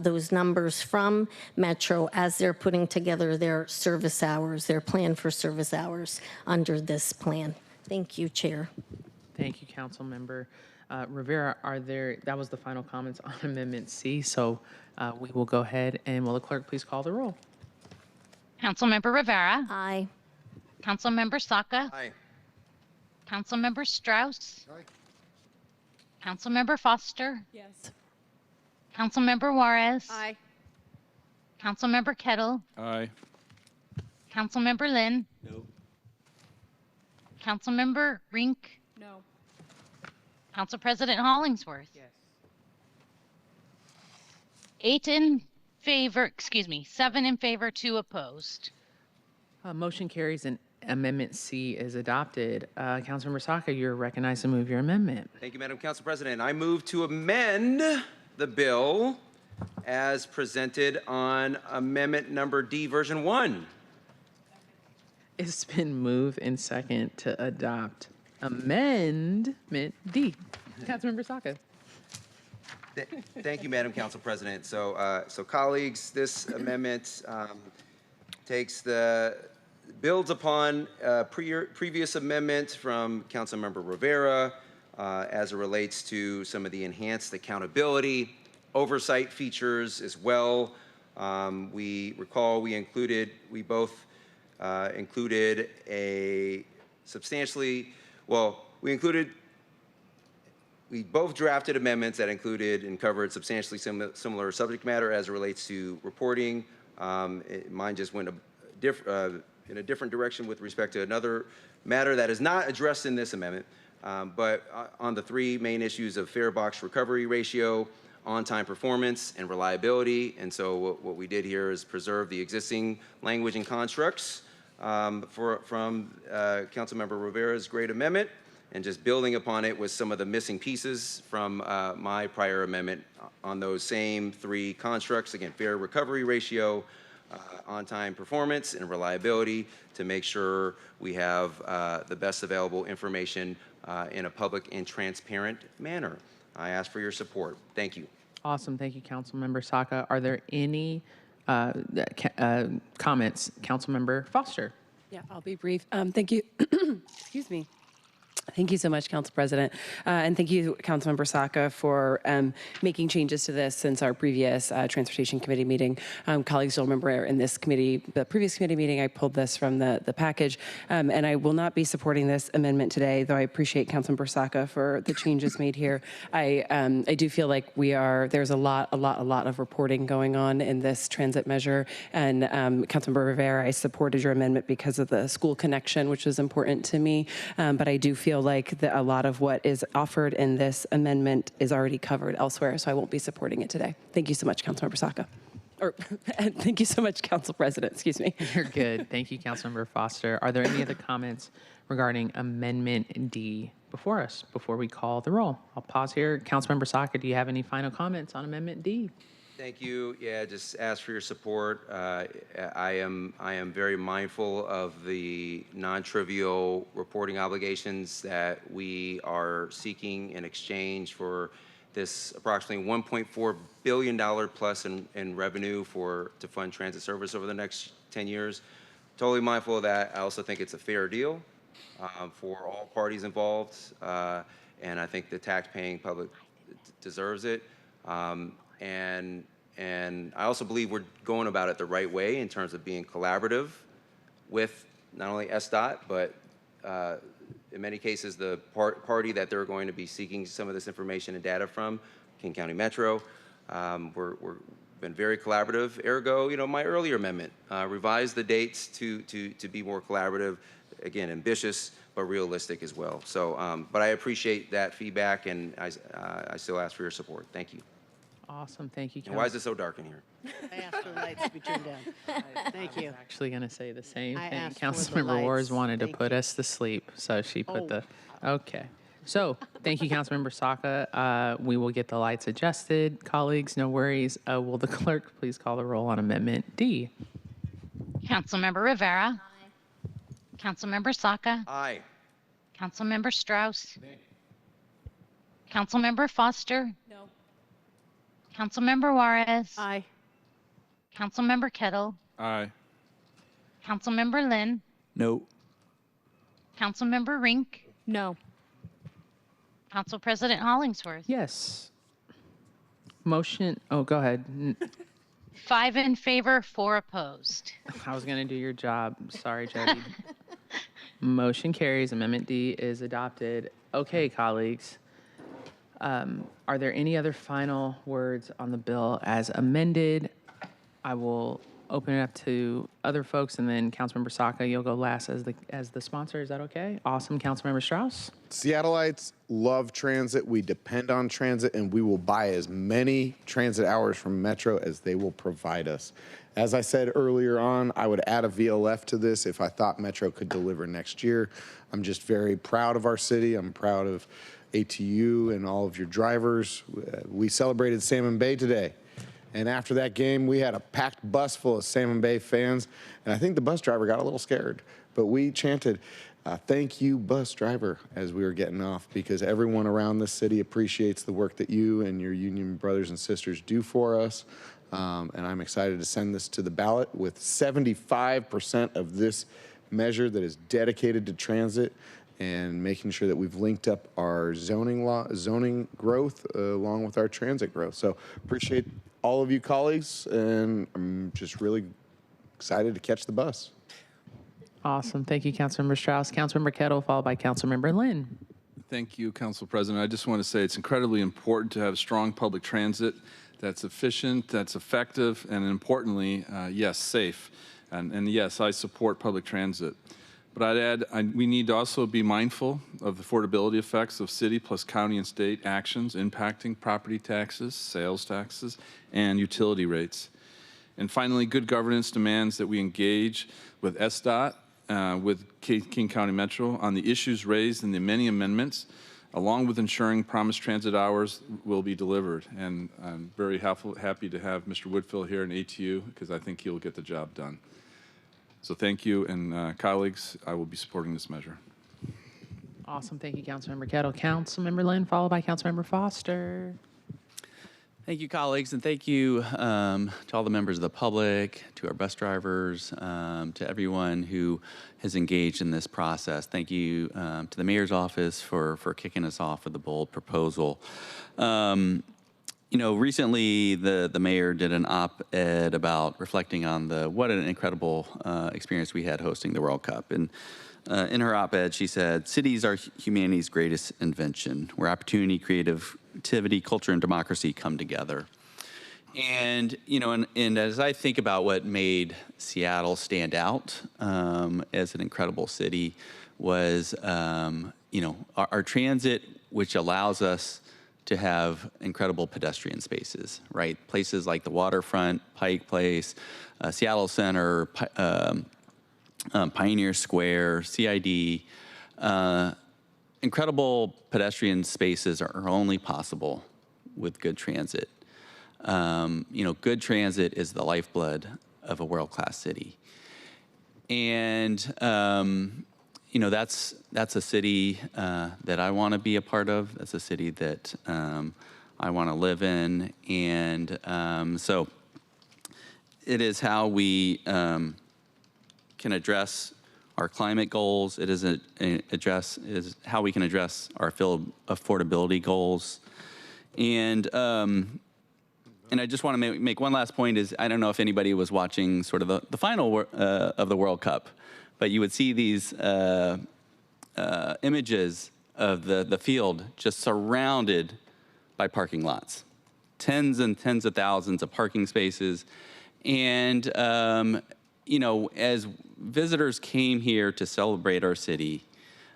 those numbers from Metro as they're putting together their service hours, their plan for service hours under this plan. Thank you, Chair. Thank you, Councilmember Rivera. That was the final comments on Amendment C. So we will go ahead and will the clerk please call the roll? Councilmember Rivera. Aye. Councilmember Saka. Aye. Councilmember Strauss. Aye. Councilmember Foster. Yes. Councilmember Juarez. Aye. Councilmember Kettle. Aye. Councilmember Lynn. No. Councilmember Rink. No. Council President Hollingsworth. Yes. 7 in favor, 2 opposed. Motion carries and Amendment C is adopted. Councilmember Saka, you're recognized to move your amendment. Thank you, Madam Council President. I move to amend the bill as presented on Amendment number D, version 1. It's been moved and second to adopt Amendment D. Councilmember Saka. Thank you, Madam Council President. So colleagues, this amendment builds upon previous amendment from Councilmember Rivera as it relates to some of the enhanced accountability, oversight features as well. We recall we both included we both drafted amendments that included and covered substantially similar subject matter as it relates to reporting. Mine just went in a different direction with respect to another matter that is not addressed in this amendment, but on the 3 main issues of fare box recovery ratio, on-time performance, and reliability. And so what we did here is preserve the existing language and constructs from Councilmember Rivera's great amendment, and just building upon it with some of the missing pieces from my prior amendment on those same 3 constructs. Again, fare recovery ratio, on-time performance, and reliability to make sure we have the best available information in a public and transparent manner. I ask for your support. Thank you. Awesome. Thank you, Councilmember Saka. Are there any comments? Councilmember Foster. Yeah, I'll be brief. Thank you. Excuse me. Thank you so much, Council President. And thank you, Councilmember Saka, for making changes to this since our previous Transportation Committee meeting. Colleagues will remember in this committee, the previous committee meeting, I pulled this from the package. And I will not be supporting this amendment today, though I appreciate Councilmember Saka for the changes made here. I do feel like there's a lot of reporting going on in this transit measure. And Councilmember Rivera, I supported your amendment because of the school connection, which was important to me. But I do feel like a lot of what is offered in this amendment is already covered elsewhere, so I won't be supporting it today. Thank you so much, Councilmember Saka. Or thank you so much, Council President. Excuse me. You're good. Thank you, Councilmember Foster. Are there any other comments regarding Amendment D before us, before we call the roll? I'll pause here. Councilmember Saka, do you have any final comments on Amendment D? Thank you. Yeah, just ask for your support. I am very mindful of the non-trivial reporting obligations that we are seeking in exchange for this approximately $1.4 billion plus in revenue to fund transit service over the next 10 years. Totally mindful of that. I also think it's a fair deal for all parties involved, and I think the tax-paying public deserves it. And I also believe we're going about it the right way in terms of being collaborative with not only SDOT, but in many cases the party that they're going to be seeking some of this information and data from, King County Metro. We're been very collaborative. Ergo, my earlier amendment, revise the dates to be more collaborative, again, ambitious, but realistic as well. So, but I appreciate that feedback, and I still ask for your support. Thank you. Awesome. Thank you, And why is it so dark in here? I asked for the lights to be turned down. Thank you. I was actually going to say the same I thing. asked for the Councilmember Wars lights. wanted to Thank put us to sleep, so she put Oh. Okay. So thank you, Councilmember Saka. We will get the lights adjusted. Colleagues, no worries. Will the clerk please call the roll on Amendment D? Councilmember Rivera. Councilmember Saka. Aye. Councilmember Strauss. Councilmember Foster. No. Councilmember Juarez. Aye. Councilmember Kettle. Aye. Councilmember Lynn. No. Councilmember Rink. No. Council President Hollingsworth. Yes. Motion. Oh, go ahead. 5 in favor, 4 opposed. I was going to do your job. Sorry, Jody. Motion carries. Amendment D is adopted. Okay, colleagues. Are there any other final words on the bill as amended? I will open it up to other folks, and then Councilmember Saka, you'll go last as the sponsor. Is that okay? Awesome. Councilmember Strauss? Seattleites love transit. We depend on transit, and we will buy as many transit hours from Metro as they will provide us. As I said earlier on, I would add a VLF to this if I thought Metro could deliver next year. I'm just very proud of our city. I'm proud of ATU and all of your drivers. We celebrated Salmon Bay today. And after that game, we had a packed bus full of Salmon Bay fans. And I think the bus driver got a little scared. But we chanted, thank you, bus driver, as we were getting off, because everyone around this city appreciates the work that you and your union brothers and sisters do for us. And I'm excited to send this to the ballot with 75% of this measure that is dedicated to transit and making sure that we've linked up our zoning growth along with our transit growth. So appreciate all of you colleagues, and I'm just really excited to catch the bus. Awesome. Thank you, Councilmember Strauss. Councilmember Kettle, followed by Councilmember Lynn. Thank you, Council President. I just want to say it's incredibly important to have strong public transit that's efficient, that's effective, and importantly, yes, safe. And yes, I support public transit. But I'd add, we need to also be mindful of the affordability effects of city plus county and state actions impacting property taxes, sales taxes, and utility rates. And finally, good governance demands that we engage with SDOT, with King County Metro on the issues raised in the many amendments, along with ensuring promised transit hours will be delivered. And I'm very happy to have Mr. Woodfill here in ATU because I think he'll get the job done. So thank you, and colleagues, I will be supporting this measure. Awesome. Thank you, Councilmember Kettle. Councilmember Lynn, followed by Councilmember Foster. Thank you, colleagues, and thank you to all the members of the public, to our bus drivers, to everyone who has engaged in this process. Thank you to the mayor's office for kicking us off with a bold proposal. Recently the mayor did an op-ed about reflecting on what an incredible experience we had hosting the World Cup. And in her op-ed, she said, "Cities are humanity's greatest invention, where opportunity, creativity, culture, and democracy come together." And, and as I think about what made Seattle stand out as an incredible city was, our transit, which allows us to have incredible pedestrian spaces, right? Places like the waterfront, Pike Place, Seattle Center, Pioneer Square, CID. Incredible pedestrian spaces are only possible with good transit. Good transit is the lifeblood of a world-class city. And, that's a city that I want to be a part of. That's a city that I want to live in. And so it is how we can address our climate goals. It is how we can address our affordability goals. And I just want to make one last point is, I don't know if anybody was watching sort of the final of the World Cup, but you would see these images of the field just surrounded by parking lots. Tens and tens of thousands of parking spaces. And, as visitors came here to celebrate our city,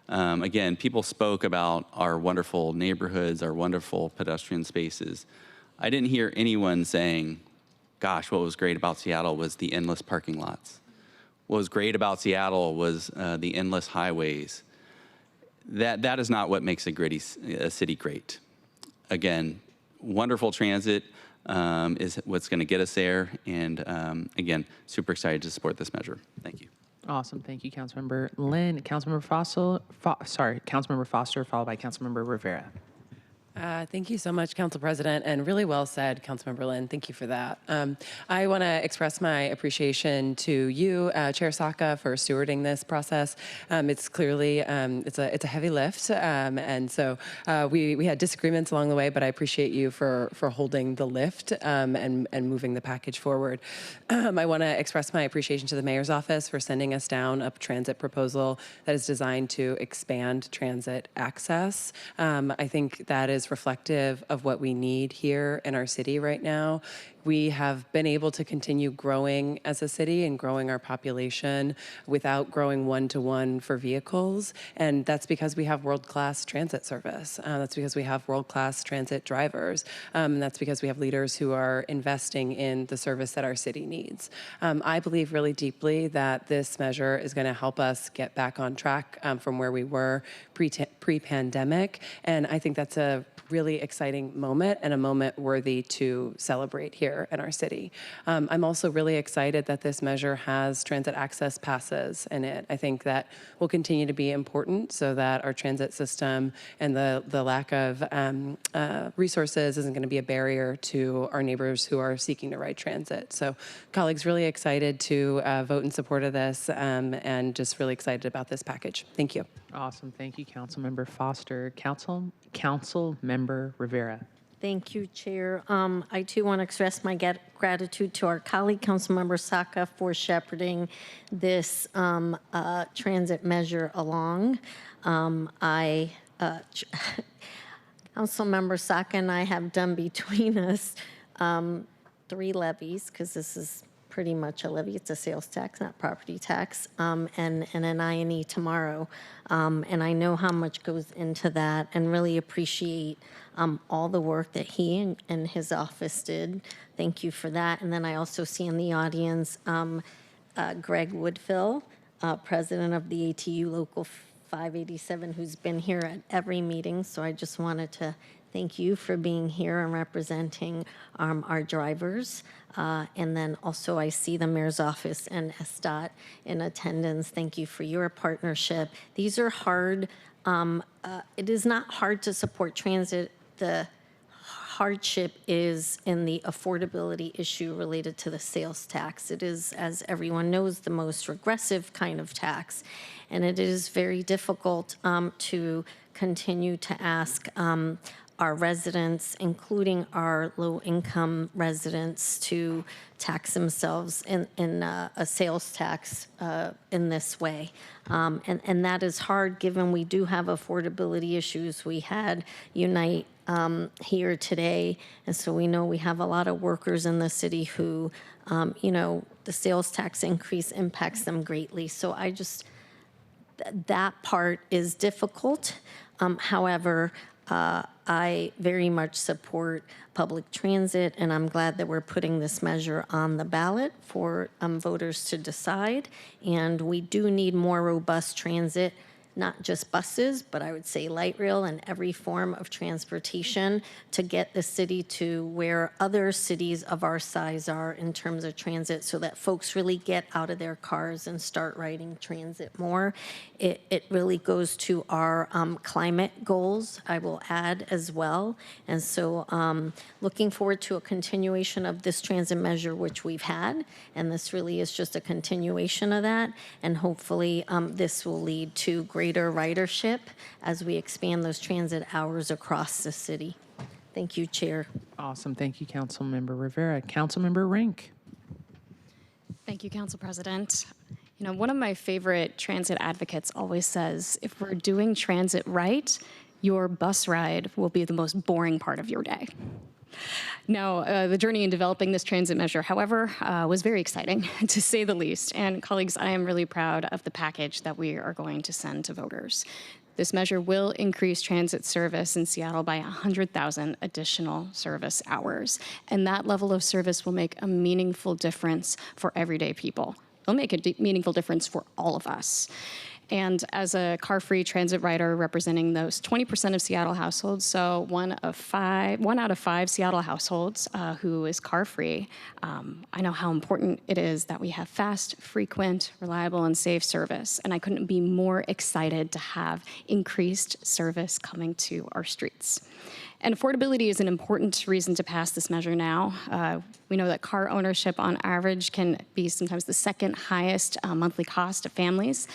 again, people spoke about our wonderful neighborhoods, our wonderful pedestrian spaces. I didn't hear anyone saying, gosh, what was great about Seattle was the endless parking lots. What was great about Seattle was the endless highways. That is not what makes a city great. Again, wonderful transit is what's going to get us there. And again, super excited to support this measure. Thank you. Awesome. Thank you, Councilmember Lynn. Councilmember Foster, followed by Councilmember Rivera. Thank you so much, Council President, and really well said, Councilmember Lynn. Thank you for that. I want to express my appreciation to you, Chair Saka, for stewarding this process. It's clearly it's a heavy lift, and so we had disagreements along the way, but I appreciate you for holding the lift and moving the package forward. I want to express my appreciation to the Mayor's office for sending us down a transit proposal that is designed to expand transit access. I think that is reflective of what we need here in our city right now. We have been able to continue growing as a city and growing our population without growing one-to-one for vehicles. And that's because we have world-class transit service. That's because we have world-class transit drivers. And that's because we have leaders who are investing in the service that our city needs. I believe really deeply that this measure is going to help us get back on track from where we were pre-pandemic. And I think that's a really exciting moment and a moment worthy to celebrate here in our city. I'm also really excited that this measure has transit access passes in it. I think that will continue to be important so that our transit system and the lack of resources isn't going to be a barrier to our neighbors who are seeking to ride transit. So colleagues, really excited to vote in support of this and just really excited about this package. Thank you. Awesome. Thank you, Councilmember Foster. Councilmember Rivera. Thank you, Chair. I too want to express my gratitude to our colleague, Councilmember Saka, for shepherding this transit measure along. Councilmember Saka and I have done between us 3 levies, because this is pretty much a levy. It's a sales tax, not property tax, and an I&E tomorrow. And I know how much goes into that, and really appreciate all the work that he and his office did. Thank you for that. And then I also see in the audience Greg Woodfill, president of the ATU Local 587, who's been here at every meeting. So I just wanted to thank you for being here and representing our drivers. And then also I see the Mayor's Office and SDOT in attendance. Thank you for your partnership. These are hard It is not hard to support transit. The hardship is in the affordability issue related to the sales tax. It is, as everyone knows, the most regressive kind of tax, and it is very difficult to continue to ask our residents, including our low-income residents, to tax themselves in a sales tax in this way. And that is hard, given we do have affordability issues. We had Unite here today, and so we know we have a lot of workers in the city who, the sales tax increase impacts them greatly. So that part is difficult. However, I very much support public transit, and I'm glad that we're putting this measure on the ballot for voters to decide. And we do need more robust transit, not just buses, but I would say light rail and every form of transportation to get the city to where other cities of our size are in terms of transit, so that folks really get out of their cars and start riding transit more. It really goes to our climate goals, I will add as well. And so looking forward to a continuation of this transit measure, which we've had, and this really is just a continuation of that. And hopefully this will lead to greater ridership as we expand those transit hours across the city. Thank you, Chair. Awesome. Thank you, Councilmember Rivera. Councilmember Rink. Thank you, Council President. One of my favorite transit advocates always says, if we're doing transit right, your bus ride will be the most boring part of your day. Now, the journey in developing this transit measure, however, was very exciting, to say the least. And colleagues, I am really proud of the package that we are going to send to voters. This measure will increase transit service in Seattle by 100,000 additional service hours. And that level of service will make a meaningful difference for everyday people. It'll make a meaningful difference for all of us. And as a car-free transit rider representing those 20% of Seattle households, so one out of five Seattle households who is car-free, I know how important it is that we have fast, frequent, reliable, and safe service. And I couldn't be more excited to have increased service coming to our streets. And affordability is an important reason to pass this measure now. We know that car ownership on average can be sometimes the second highest monthly cost of families.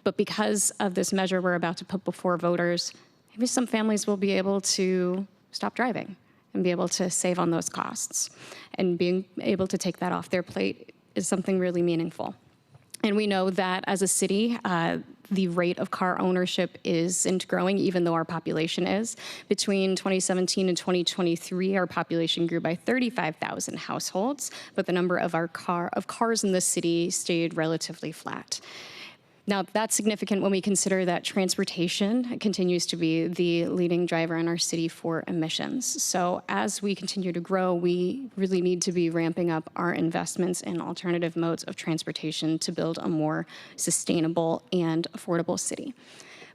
But because of this measure we're about to put before voters, maybe some families will be able to stop driving and be able to save on those costs. And being able to take that off their plate is something really meaningful. And we know that as a city, the rate of car ownership isn't growing, even though our population is. Between 2017 and 2023, our population grew by 35,000 households, but the number of cars in the city stayed relatively flat. Now, that's significant when we consider that transportation continues to be the leading driver in our city for emissions. So as we continue to grow, we really need to be ramping up our investments in alternative modes of transportation to build a more sustainable and affordable city.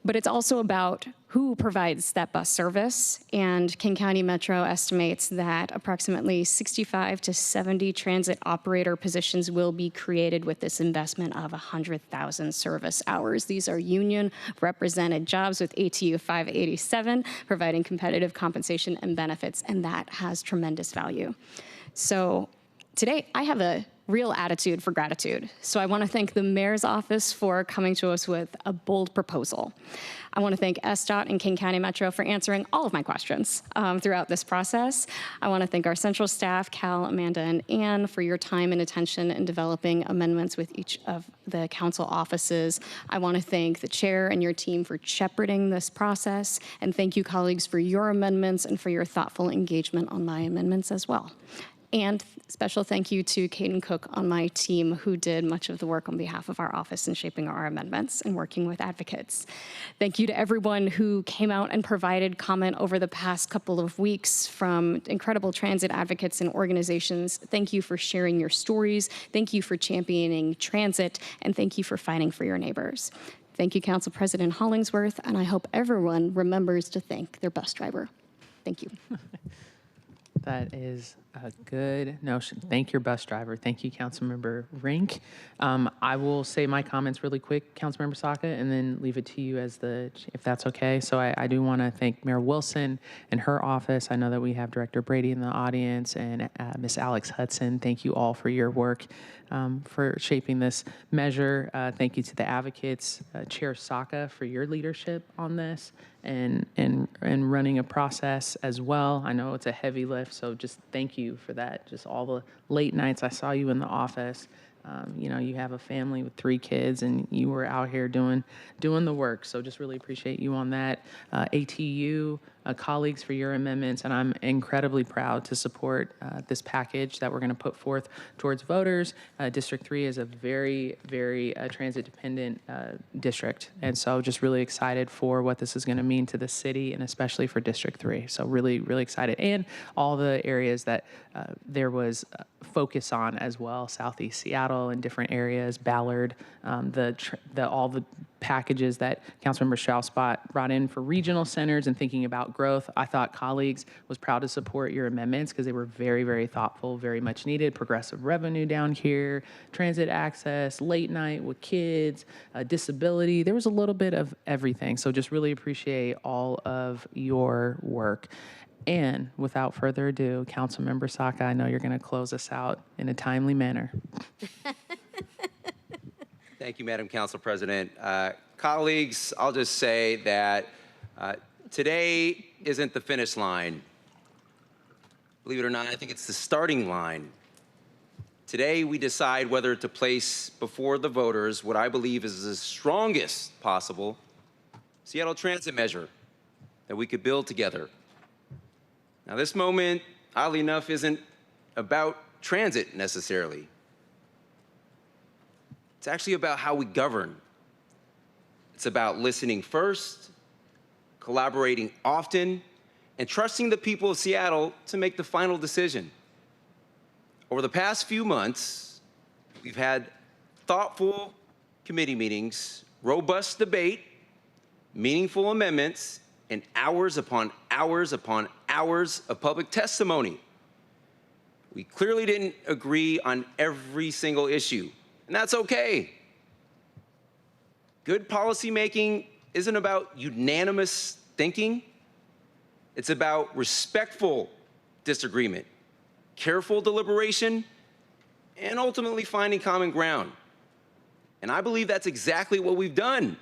But it's also about who provides that bus service. And King County Metro estimates that approximately 65 to 70 transit operator positions will be created with this investment of 100,000 service hours. These are union represented jobs with ATU 587, providing competitive compensation and benefits, and that has tremendous value. So today, I have a real attitude for gratitude. So I want to thank the mayor's office for coming to us with a bold proposal. I want to thank SDOT and King County Metro for answering all of my questions throughout this process. I want to thank our central staff, Cal, Amanda, and Ann, for your time and attention in developing amendments with each of the council offices. I want to thank the chair and your team for shepherding this process. And thank you, colleagues, for your amendments and for your thoughtful engagement on my amendments as well. And special thank you to Caden Cook on my team, who did much of the work on behalf of our office in shaping our amendments and working with advocates. Thank you to everyone who came out and provided comment over the past couple of weeks, from incredible transit advocates and organizations. Thank you for sharing your stories. Thank you for championing transit, and thank you for fighting for your neighbors. Thank you, Council President Hollingsworth, and I hope everyone remembers to thank their bus driver. Thank you. That is a good notion. Thank your bus driver. Thank you, Councilmember Rink. I will say my comments really quick, Councilmember Saka, and then leave it to you as if that's okay. So I do want to thank Mayor Wilson and her office. I know that we have Director Brady in the audience and Miss Alex Hudson. Thank you all for your work for shaping this measure. Thank you to the advocates, Chair Saka, for your leadership on this and running a process as well. I know it's a heavy lift, so just thank you for that. Just all the late nights I saw you in the office. You know, you have a family with 3 kids, and you were out here doing the work. So just really appreciate you on that. ATU colleagues for your amendments, and I'm incredibly proud to support this package that we're going to put forth towards voters. District 3 is a very, very transit-dependent district, and so just really excited for what this is going to mean to the city, and especially for District 3. So really, really excited, and all the areas that there was focus on as well, Southeast Seattle and different areas, Ballard, all the packages that Councilmember Strauss brought in for regional centers and thinking about growth. I thought colleagues was proud to support your amendments because they were very, very thoughtful, very much needed. Progressive revenue down here, transit access, late night with kids, disability. There was a little bit of everything. So just really appreciate all of your work. And without further ado, Councilmember Saka, I know you're going to close us out in a timely manner. Thank you, Madam Council President. Colleagues, I'll just say that today isn't the finish line. Believe it or not, I think it's the starting line. Today, we decide whether to place before the voters what I believe is the strongest possible Seattle transit measure that we could build together. Now, this moment, oddly enough, isn't about transit necessarily. It's actually about how we govern. It's about listening first, collaborating often, and trusting the people of Seattle to make the final decision. Over the past few months, we've had thoughtful committee meetings, robust debate, meaningful amendments, and hours upon hours upon hours of public testimony. We clearly didn't agree on every single issue, and that's okay. Good policymaking isn't about unanimous thinking. It's about respectful disagreement, careful deliberation, and ultimately finding common ground. And I believe that's exactly what we've done.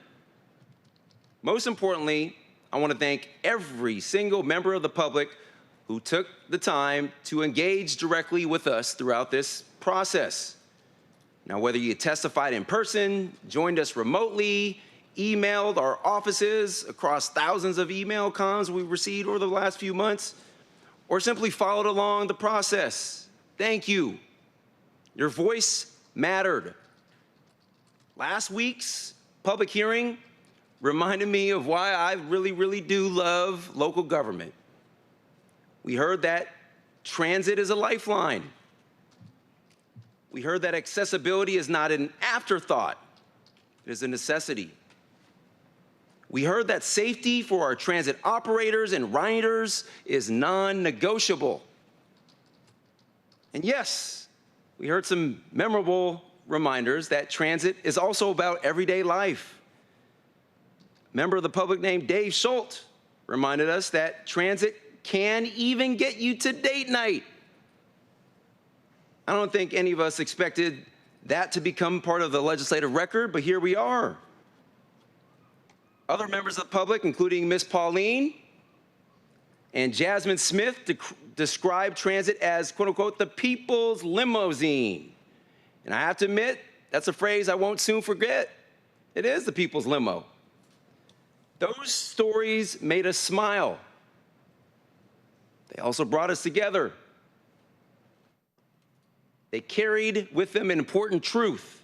Most importantly, I want to thank every single member of the public who took the time to engage directly with us throughout this process. Now, whether you testified in person, joined us remotely, emailed our offices across thousands of email comms we received over the last few months, or simply followed along the process, thank you. Your voice mattered. Last week's public hearing reminded me of why I really, really do love local government. We heard that transit is a lifeline. We heard that accessibility is not an afterthought, it is a necessity. We heard that safety for our transit operators and riders is non-negotiable. And yes, we heard some memorable reminders that transit is also about everyday life. A member of the public named Dave Schultz reminded us that transit can even get you to date night. I don't think any of us expected that to become part of the legislative record, but here we are. Other members of the public, including Ms. Pauline and Jasmine Smith, described transit as, quote unquote, the people's limousine. And I have to admit, that's a phrase I won't soon forget. It is the people's limo. Those stories made us smile. They also brought us together. They carried with them an important truth.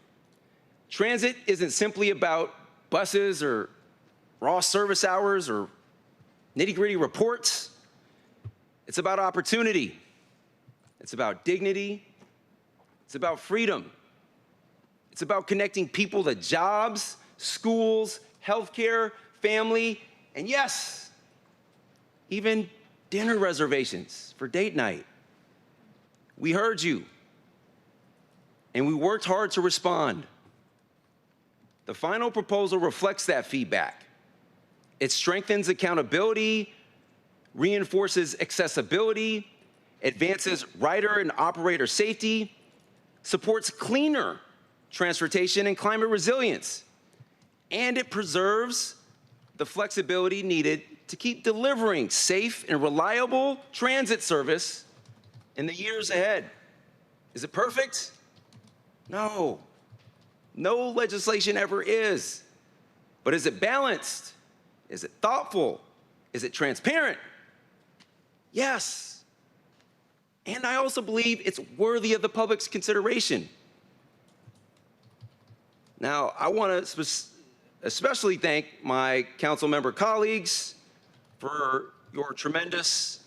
Transit isn't simply about buses or raw service hours or nitty-gritty reports. It's about opportunity. It's about dignity. It's about freedom. It's about connecting people to jobs, schools, healthcare, family, and yes, even dinner reservations for date night. We heard you, and we worked hard to respond. The final proposal reflects that feedback. It strengthens accountability, reinforces accessibility, advances rider and operator safety, supports cleaner transportation and climate resilience, and it preserves the flexibility needed to keep delivering safe and reliable transit service in the years ahead. Is it perfect? No. No legislation ever is. But is it balanced? Is it thoughtful? Is it transparent? Yes. And I also believe it's worthy of the public's consideration. Now, I want to especially thank my council member colleagues for your tremendous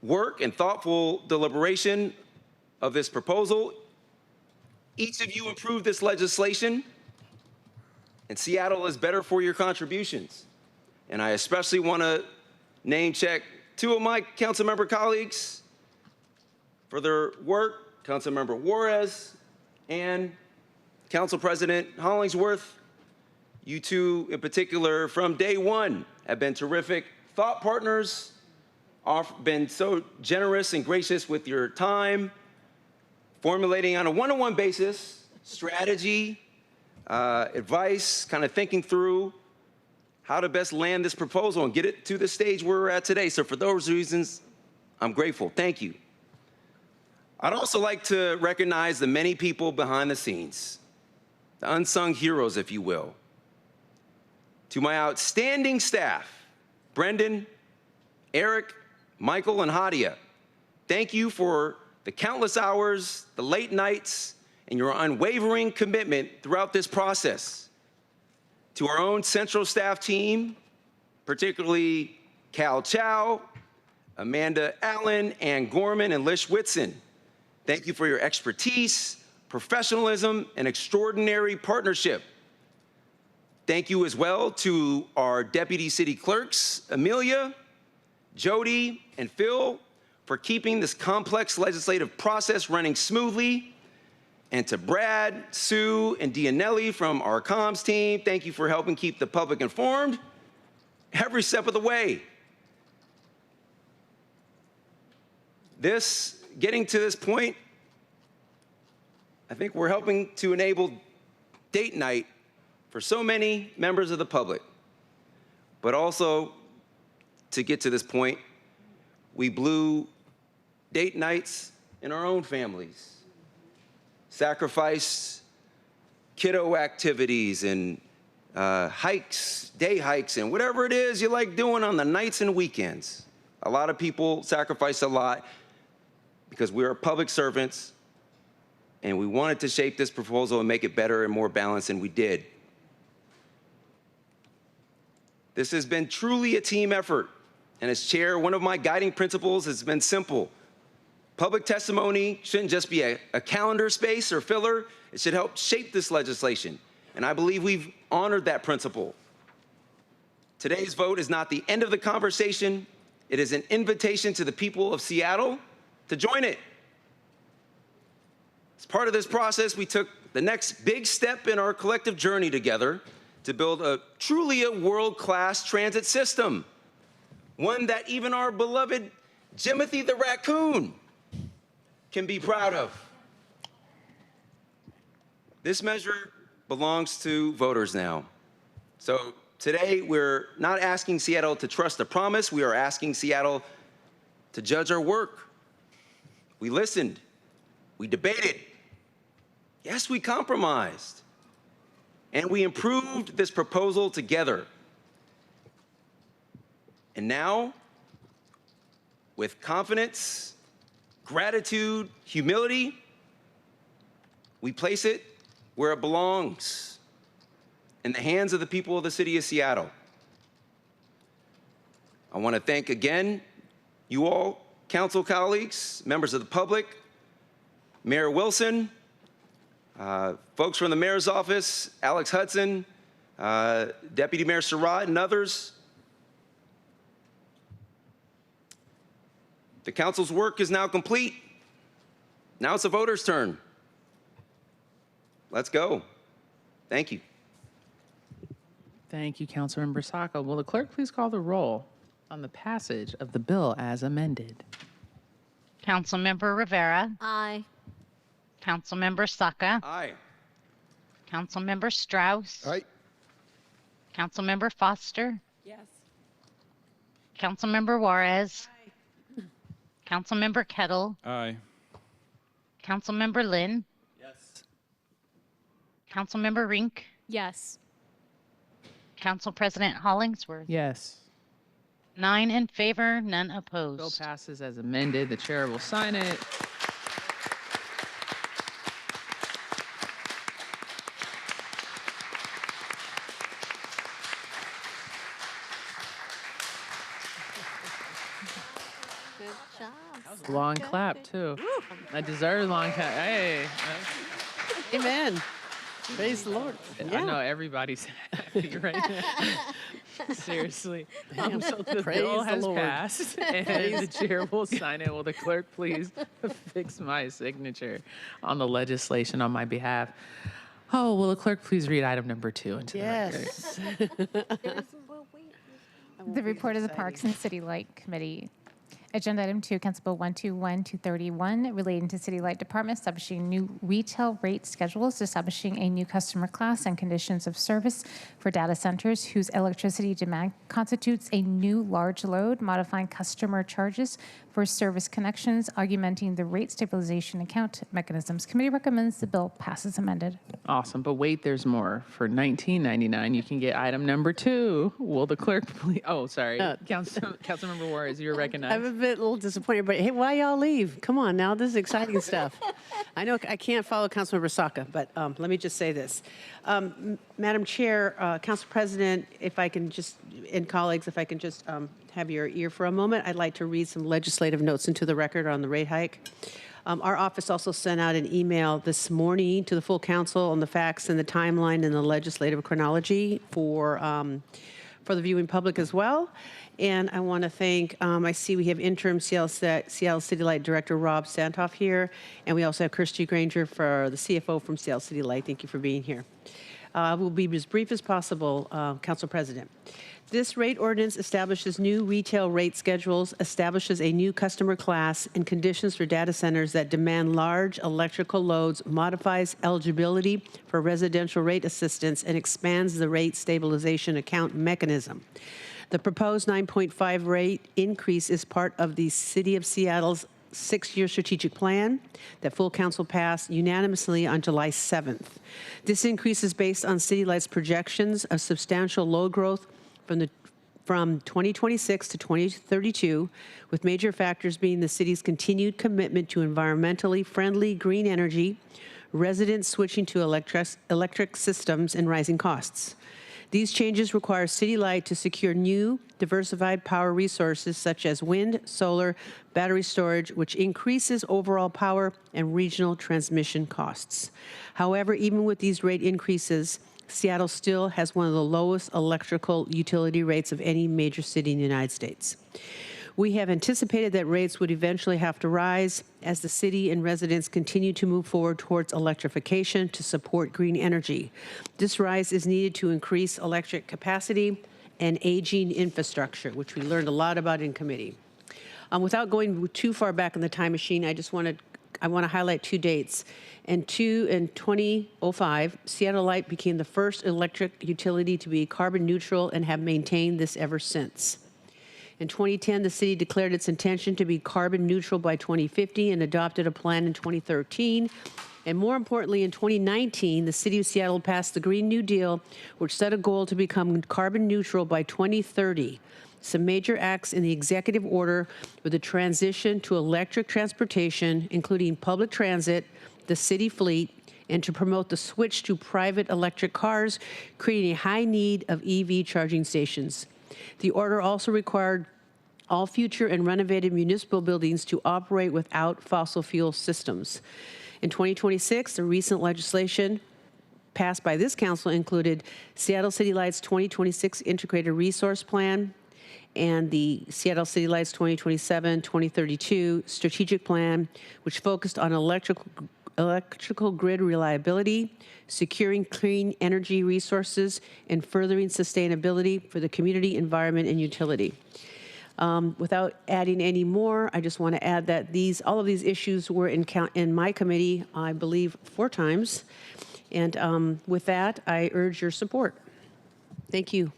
work and thoughtful deliberation of this proposal. Each of you improved this legislation, and Seattle is better for your contributions. And I especially want to name check two of my council member colleagues for their work, Councilmember Juarez and Council President Hollingsworth. You two in particular from day one have been terrific thought partners, been so generous and gracious with your time, formulating on a one-on-one basis strategy, advice, kind of thinking through how to best land this proposal and get it to the stage where we're at today. So for those reasons, I'm grateful. Thank you. I'd also like to recognize the many people behind the scenes, the unsung heroes, if you will. To my outstanding staff, Brendan, Eric, Michael, and Hadia, thank you for the countless hours, the late nights, and your unwavering commitment throughout this process. To our own central staff team, particularly Cal Chow, Amanda Allen, Ann Gorman, and Lish Whitson, thank you for your expertise, professionalism, and extraordinary partnership. Thank you as well to our deputy city clerks, Amelia, Jody, and Phil, for keeping this complex legislative process running smoothly. And to Brad, Sue, and Dianelli from our comms team, thank you for helping keep the public informed every step of the way. Getting to this point, I think we're helping to enable date night for so many members of the public. But also, to get to this point, we blew date nights in our own families, sacrificed kiddo activities and hikes, day hikes, and whatever it is you like doing on the nights and weekends. A lot of people sacrifice a lot because we are public servants, and we wanted to shape this proposal and make it better and more balanced, and we did. This has been truly a team effort, and as chair, one of my guiding principles has been simple. Public testimony shouldn't just be a calendar space or filler, it should help shape this legislation, and I believe we've honored that principle. Today's vote is not the end of the conversation, it is an invitation to the people of Seattle to join it. As part of this process, we took the next big step in our collective journey together to build truly a world-class transit system, one that even our beloved Jimothy the raccoon can be proud of. This measure belongs to voters now. So today, we're not asking Seattle to trust the promise, we are asking Seattle to judge our work. We listened, we debated, yes, we compromised, and we improved this proposal together. And now, with confidence, gratitude, humility, we place it where it belongs, in the hands of the people of the city of Seattle. I want to thank again you all, council colleagues, members of the public, Mayor Wilson, folks from the mayor's office, Alex Hudson, Deputy Mayor Surratt, and others. The council's work is now complete, Now it's the voters' turn. Let's go. Thank you. Thank you, Councilmember Sacco. Will the clerk please call the roll on the passage of the bill as amended? Councilmember Rivera. Aye. Councilmember Saka. Aye. Councilmember Strauss. Aye. Councilmember Foster. Yes. Councilmember Juarez. Councilmember Kettle. Aye. Councilmember Lynn. Yes. Councilmember Rink. Yes. Council President Hollingsworth. Yes. 9 in favor, none Bill opposed. passes as amended. The chair will sign it. Good job. That was a long clap, too. I deserve a long clap. Hey. Amen. Praise the Lord. I know everybody's happy right now. Seriously. So the Praise bill the has Lord. passed, and the chair will sign it. Will the clerk please fix my signature on the legislation on my behalf? Oh, will the clerk please read item number 2 into the record? Yes. The report of the Parks and City Light Committee. Agenda item 2, Council Bill 121-231, relating to City Light Department establishing new retail rate schedules, establishing a new customer class and conditions of service for data centers whose electricity demand constitutes a new large load, modifying customer charges for service connections, augmenting the rate stabilization account mechanisms. Committee recommends the bill passes amended. Awesome, but wait, there's more. For $19.99, you can get item number 2. Will the clerk please? Oh, sorry, Councilmember Juarez, you're recognized. I'm a little disappointed, but hey, why y'all leave? Come on now, this is exciting stuff. I know I can't follow Councilmember Saka, but let me just say this. Madam Chair, Council President, if I can just, and colleagues, if I can just have your ear for a moment, I'd like to read some legislative notes into the record on the rate hike. Our office also sent out an email this morning to the full council on the facts and the timeline and the legislative chronology for the viewing public as well. And I want to thank, I see we have interim Seattle City Light Director Rob Santoff here, and we also have Kirsty Granger for the CFO from Seattle City Light. Thank you for being here. We'll be as brief as possible, Council President. This rate ordinance establishes new retail rate schedules, establishes a new customer class and conditions for data centers that demand large electrical loads, modifies eligibility for residential rate assistance, and expands the rate stabilization account mechanism. The proposed 9.5 rate increase is part of the City of Seattle's 6-year strategic plan that full council passed unanimously on July 7th. This increase is based on City Light's projections of substantial load growth from 2026 to 2032, with major factors being the city's continued commitment to environmentally friendly green energy, residents switching to electric systems, and rising costs. These changes require City Light to secure new, diversified power resources such as wind, solar, battery storage, which increases overall power and regional transmission costs. However, even with these rate increases, Seattle still has one of the lowest electrical utility rates of any major city in the United States. We have anticipated that rates would eventually have to rise as the city and residents continue to move forward towards electrification to support green energy. This rise is needed to increase electric capacity and aging infrastructure, which we learned a lot about in committee. Without going too far back in the time machine, I want to highlight 2 dates. In 2005, Seattle Light became the first electric utility to be carbon neutral and have maintained this ever since. In 2010, the city declared its intention to be carbon neutral by 2050 and adopted a plan in 2013. And more importantly, in 2019, the City of Seattle passed the Green New Deal, which set a goal to become carbon neutral by 2030. Some major acts in the executive order were the transition to electric transportation, including public transit, the city fleet, and to promote the switch to private electric cars, creating a high need of EV charging stations. The order also required all future and renovated municipal buildings to operate without fossil fuel systems. In 2026, the recent legislation passed by this council included Seattle City Light's 2026 Integrated Resource Plan, and the Seattle City Lights 2027-2032 strategic plan, which focused on electrical grid reliability, securing clean energy resources, and furthering sustainability for the community, environment, and utility. Without adding any more, I just want to add that all of these issues were in my committee, I believe, 4 times. And with that, I urge your support. Thank you,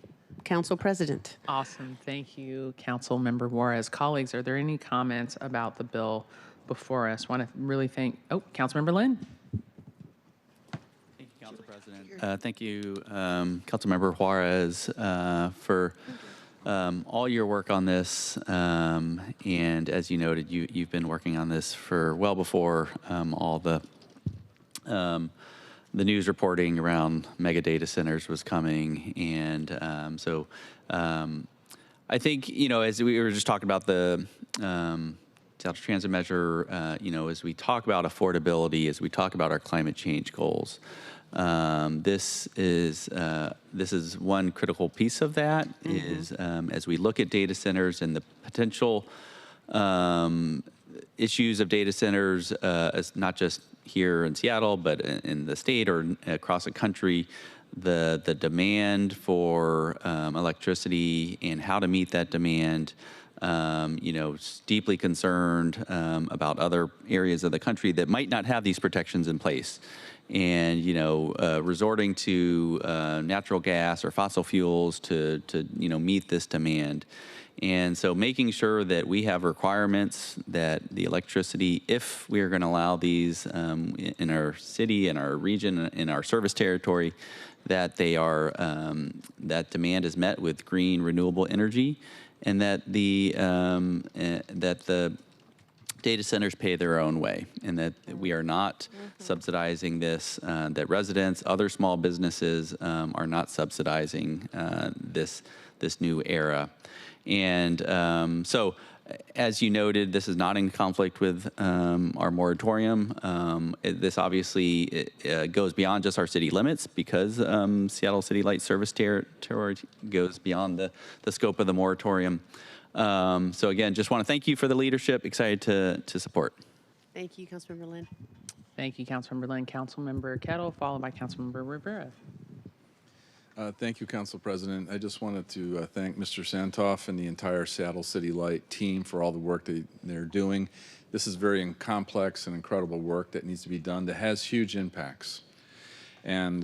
Council President. Awesome. Thank you, Council Member Juarez. Colleagues, are there any comments about the bill before us? Want to really thank, Councilmember Lynn. Thank you, Council President. Thank you, Councilmember Juarez, for all your work on this. And as you noted, you've been working on this for well before all the news reporting around mega data centers was coming. And so I think, as we were just talking about the Seattle Transit Measure, as we talk about affordability, as we talk about our climate change goals, this is one critical piece of that. Is as we look at data centers and the potential issues of data centers, as not just here in Seattle, but in the state or across the country, the demand for electricity and how to meet that demand. Deeply concerned about other areas of the country that might not have these protections in place. And, resorting to natural gas or fossil fuels to meet this demand. And so making sure that we have requirements that the electricity, if we are going to allow these in our city, in our region, in our service territory, that they are, that demand is met with green renewable energy, and that the data centers pay their own way, and that we are not subsidizing this, that residents, other small businesses are not subsidizing this new era. And so, as you noted, this is not in conflict with our moratorium. This obviously goes beyond just our city limits, because Seattle City Light Service Territory goes beyond the scope of the moratorium. So again, just want to thank you for the leadership. Excited to support. Thank you, Councilmember Lynn. Thank you, Councilmember Lynn. Councilmember Kettle, followed by Councilmember Rivera. Thank you, Council President. I just wanted to thank Mr. Santoff and the entire Seattle City Light team for all the work they're doing. This is very complex and incredible work that needs to be done that has huge impacts. And,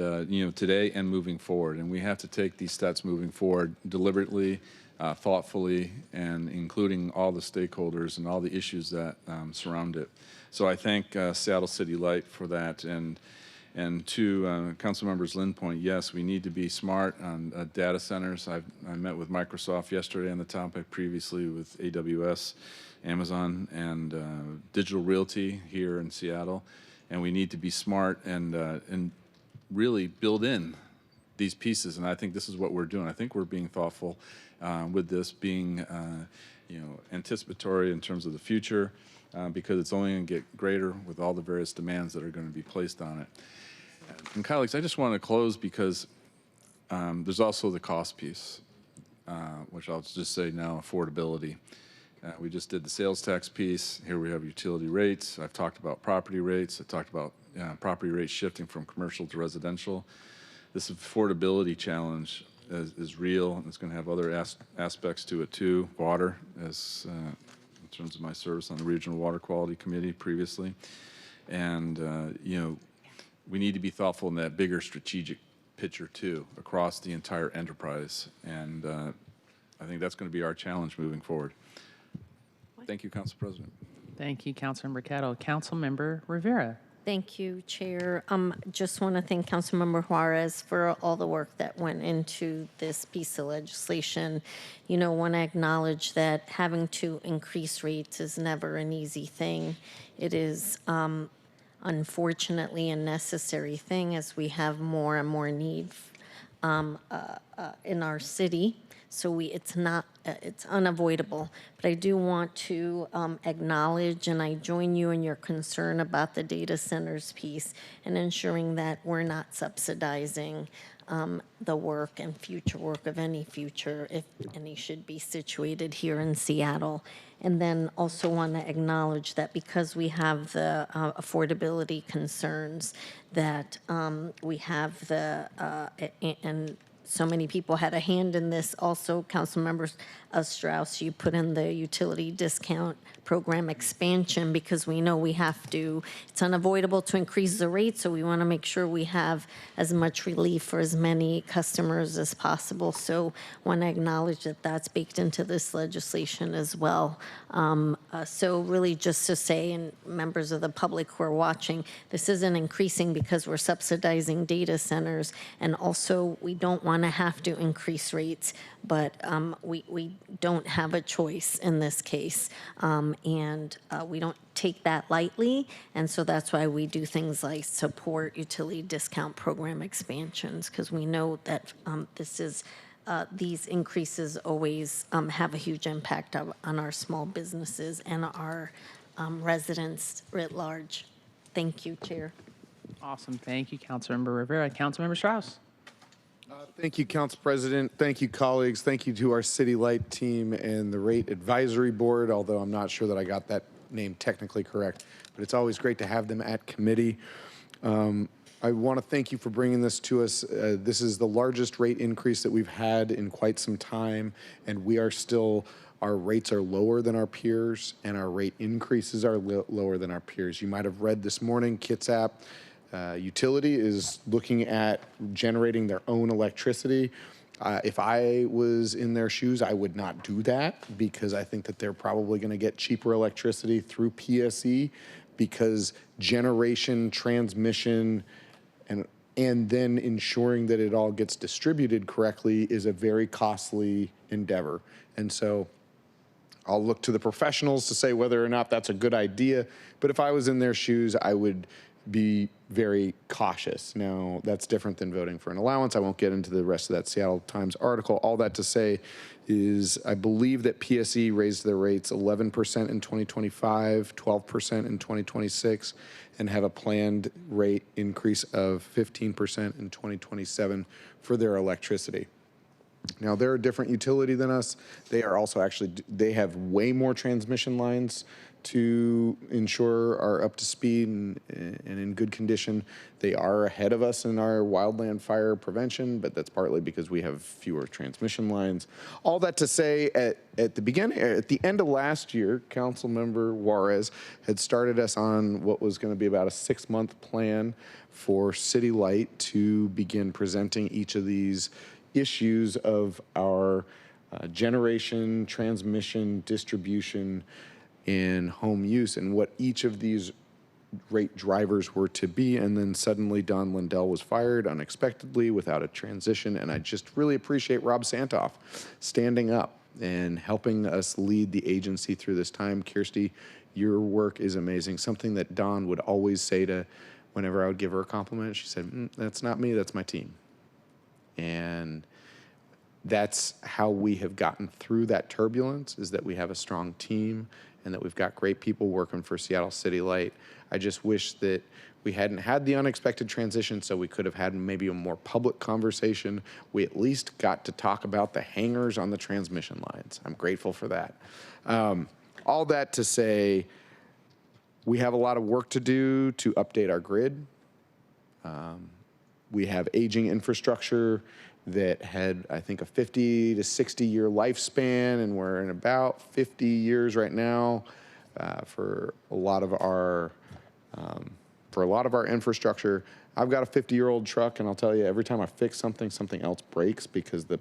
today and moving forward. And we have to take these steps moving forward deliberately, thoughtfully, and including all the stakeholders and all the issues that surround it. So I thank Seattle City Light for that. And to Council Members Lynn point, yes, we need to be smart on data centers. I met with Microsoft yesterday on the topic, previously with AWS, Amazon, and Digital Realty here in Seattle. And we need to be smart and really build in these pieces. And I think this is what we're doing. I think we're being thoughtful with this, being anticipatory in terms of the future, because it's only going to get greater with all the various demands that are going to be placed on it. And colleagues, I just want to close because there's also the cost piece, which I'll just say now, affordability. We just did the sales tax piece. Here we have utility rates. I've talked about property rates. I talked about property rates shifting from commercial to residential. This affordability challenge is real, and it's going to have other aspects to it too. Water, as in terms of my service on the Regional Water Quality Committee previously. And, we need to be thoughtful in that bigger strategic picture too, across the entire enterprise. And I think that's going to be our challenge moving forward. Thank you, Council President. Thank you, Councilmember Kettle. Councilmember Rivera. Thank you, Chair. Just want to thank Councilmember Juarez for all the work that went into this piece of legislation. Want to acknowledge that having to increase rates is never an easy thing. It is unfortunately a necessary thing as we have more and more need in our city. So it's unavoidable. But I do want to acknowledge, and I join you in your concern about the data centers piece and ensuring that we're not subsidizing the work and future work of any future, if any should be situated here in Seattle. And then also want to acknowledge that because we have the affordability concerns, that we have the, and so many people had a hand in this. Also, council members Strauss, you put in the utility discount program expansion because we know we have to, it's unavoidable to increase the rate, so we want to make sure we have as much relief for as many customers as possible. So want to acknowledge that that's baked into this legislation as well. So really just to say, and members of the public who are watching, this isn't increasing because we're subsidizing data centers, and also we don't want to have to increase rates, but we don't have a choice in this case, and we don't take that lightly, and so that's why we do things like support utility discount program expansions, because we know that this is these increases always have a huge impact on our small businesses and our residents writ large. Thank you, Chair. Awesome. Thank you, Councilmember Rivera. Councilmember Strauss. Thank you, Council President. Thank you, colleagues. Thank you to our City Light team and the Rate Advisory Board, although I'm not sure that I got that name technically correct. But it's always great to have them at committee. I want to thank you for bringing this to us. This is the largest rate increase that we've had in quite some time, and we are still, our rates are lower than our peers, and our rate increases are lower than our peers. You might have read this morning, Kitsap Utility is looking at generating their own electricity. If I was in their shoes, I would not do that because I think that they're probably going to get cheaper electricity through PSE, because generation, transmission, and then ensuring that it all gets distributed correctly is a very costly endeavor. And so I'll look to the professionals to say whether or not that's a good idea. But if I was in their shoes, I would be very cautious. Now, that's different than voting for an allowance. I won't get into the rest of that Seattle Times article. All that to say is I believe that PSE raised their rates 11% in 2025, 12% in 2026, and have a planned rate increase of 15% in 2027 for their electricity. Now, they're a different utility than us. They are also actually, they have way more transmission lines to ensure are up to speed and in good condition. They are ahead of us in our wildland fire prevention, but that's partly because we have fewer transmission lines. All that to say, at the end of last year, Councilmember Juarez had started us on what was going to be about a 6-month plan for City Light to begin presenting each of these issues of our generation, transmission, distribution, in home use, and what each of these rate drivers were to be. And then suddenly Don Lindell was fired unexpectedly without a transition. And I just really appreciate Rob Santoff standing up and helping us lead the agency through this time. Kirsty, your work is amazing. Something that Don would always say to, whenever I would give her a compliment, she said, that's not me, that's my team. And that's how we have gotten through that turbulence, is that we have a strong team and that we've got great people working for Seattle City Light. I just wish that we hadn't had the unexpected transition, so we could have had maybe a more public conversation. We at least got to talk about the hangers on the transmission lines. I'm grateful for that. All that to say, we have a lot of work to do to update our grid. We have aging infrastructure that had, I think, a 50 to 60 year lifespan, and we're in about 50 years right now for a lot of our infrastructure. I've got a 50-year-old truck, and I'll tell you, every time I fix something, something else breaks because the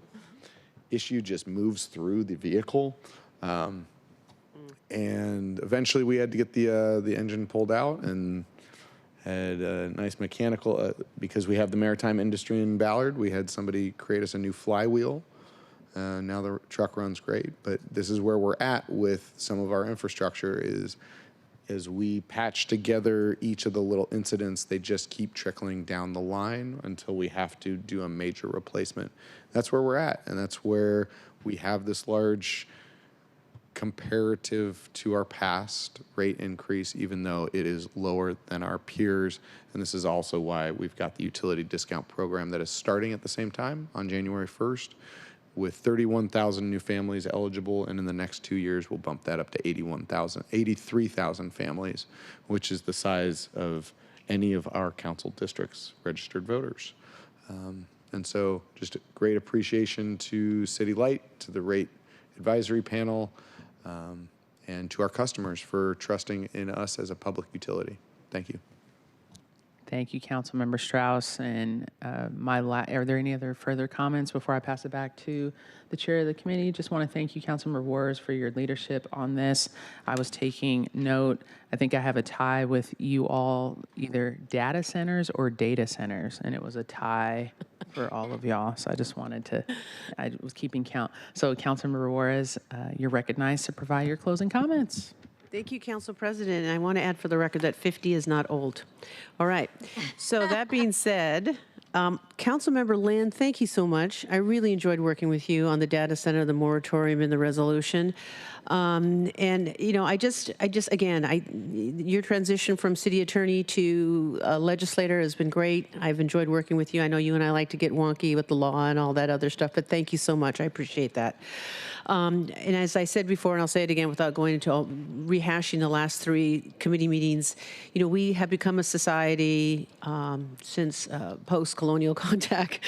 issue just moves through the vehicle. And eventually, we had to get the engine pulled out and had a nice mechanical, because we have the maritime industry in Ballard, we had somebody create us a new flywheel. Now the truck runs great, but this is where we're at with some of our infrastructure, is as we patch together each of the little incidents, they just keep trickling down the line until we have to do a major replacement. That's where we're at, and that's where we have this large comparative to our past rate increase, even though it is lower than our peers. And this is also why we've got the utility discount program that is starting at the same time on January 1st, with 31,000 new families eligible, and in the next 2 years, we'll bump that up to 83,000 families, which is the size of any of our council districts' registered voters. And so just a great appreciation to City Light, to the rate advisory panel, and to our customers for trusting in us as a public utility. Thank you. Thank you, Councilmember Strauss. And are there any other further comments before I pass it back to the chair of the committee? Just want to thank you, Councilmember Juarez, for your leadership on this. I was taking note. I think I have a tie with you all, either data centers or data centers, and it was a tie for all of y'all. So I just wanted to, I was keeping count. So Councilmember Juarez, you're recognized to provide your closing comments. Thank you, Council President. And I want to add for the record that 50 is not old. All right. So that being said, Councilmember Lynn, thank you so much. I really enjoyed working with you on the data center, the moratorium, and the resolution. And you know, your transition from city attorney to legislator has been great. I've enjoyed working with you. I know you and I like to get wonky with the law and all that other stuff, but thank you so much. I appreciate that. And as I said before, and I'll say it again without going into rehashing the last 3 committee meetings, you know, we have become a society since post-colonial contact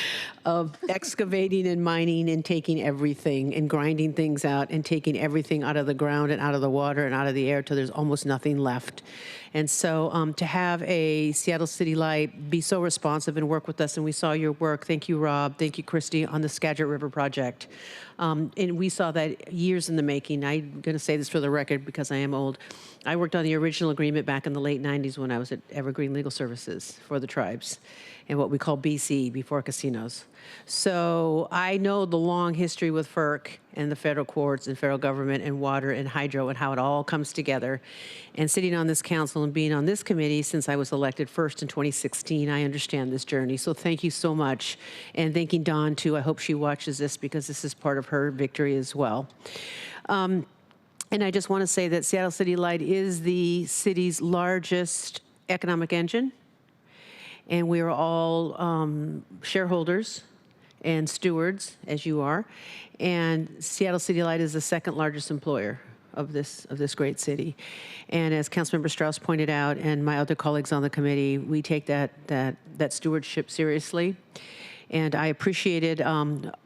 of excavating and mining and taking everything and grinding things out and taking everything out of the ground and out of the water and out of the air till there's almost nothing left. And so to have a Seattle City Light be so responsive and work with us, and we saw your work. Thank you, Rob. Thank you, Christy, on the Skagit River project. And we saw that years in the making. I'm going to say this for the record because I am old. I worked on the original agreement back in the late 90s when I was at Evergreen Legal Services for the tribes and what we call BC, before casinos. So I know the long history with FERC and the federal courts and federal government and water and hydro and how it all comes together. And sitting on this council and being on this committee since I was elected first in 2016, I understand this journey. So thank you so much. And thanking Dawn too. I hope she watches this because this is part of her victory as well. And I just want to say that Seattle City Light is the city's largest economic engine. And we are all shareholders and stewards, as you are. And Seattle City Light is the second largest employer of this great city. And as Councilmember Strauss pointed out, and my other colleagues on the committee, we take that stewardship seriously. And I appreciated,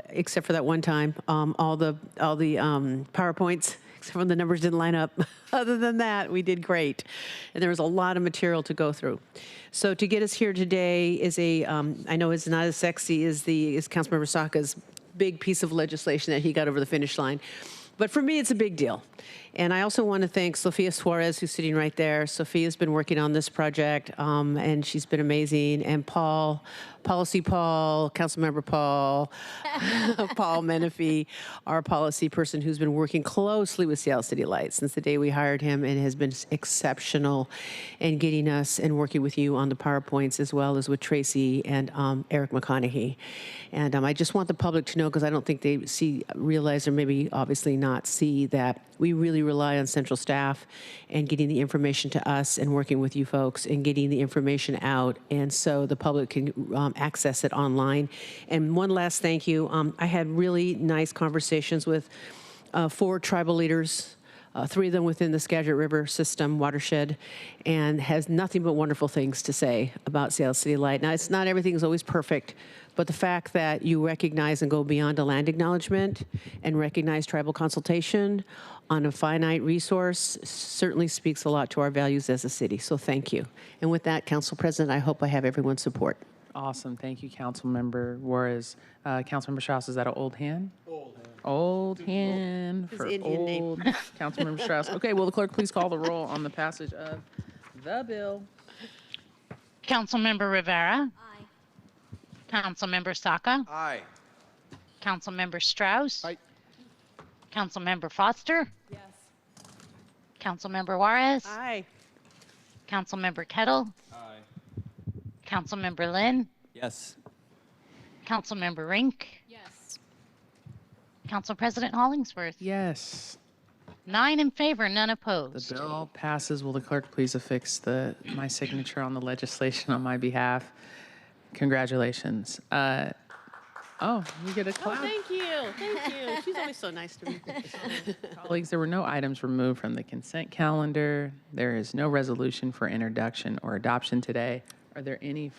except for that one time, all the PowerPoints. Except when the numbers didn't line up. Other than that, we did great. And there was a lot of material to go through. So to get us here today is I know it's not as sexy as Councilmember Saka's big piece of legislation that he got over the finish line. But for me, it's a big deal. And I also want to thank Sofia Suarez, who's sitting right there. Sophia's been working on this project, and she's been amazing. And Councilmember Paul Menifee, our policy person who's been working closely with Seattle City Light since the day we hired him and has been exceptional in getting us and working with you on the PowerPoints as well as with Tracy and Eric McConaughey. And I just want the public to know, because I don't think they realize, or maybe obviously not see, that we really rely on central staff and getting the information to us and working with you folks and getting the information out, and so the public can access it online. And one last thank you. I had really nice conversations with 4 tribal leaders, 3 of them within the Skagit River system watershed, and has nothing but wonderful things to say about Seattle City Light. Now, it's not everything is always perfect, but the fact that you recognize and go beyond a land acknowledgement and recognize tribal consultation on a finite resource certainly speaks a lot to our values as a city. So thank you. And with that, Council President, I hope I have everyone's support. Awesome. Thank you, Councilmember Juarez. Councilmember Strauss, is that an old hand? Old hand for Indian name. old Councilmember Strauss. Okay, will the clerk please call the roll on the passage of the bill? Councilmember Rivera. Aye. Councilmember Saka. Aye. Councilmember Strauss. Aye. Councilmember Foster. Yes. Councilmember Juarez. Aye. Councilmember Kettle. Aye. Councilmember Lynn. Yes. Councilmember Rink. Yes. Council President Hollingsworth. Yes. 9 in favor, none opposed. The bill passes. Will the clerk please affix my signature on the legislation on my behalf? Congratulations. You get a clap. Thank you. She's always so nice to me. Colleagues, there were no items removed from the consent calendar. There is no resolution for introduction or adoption today. Are there any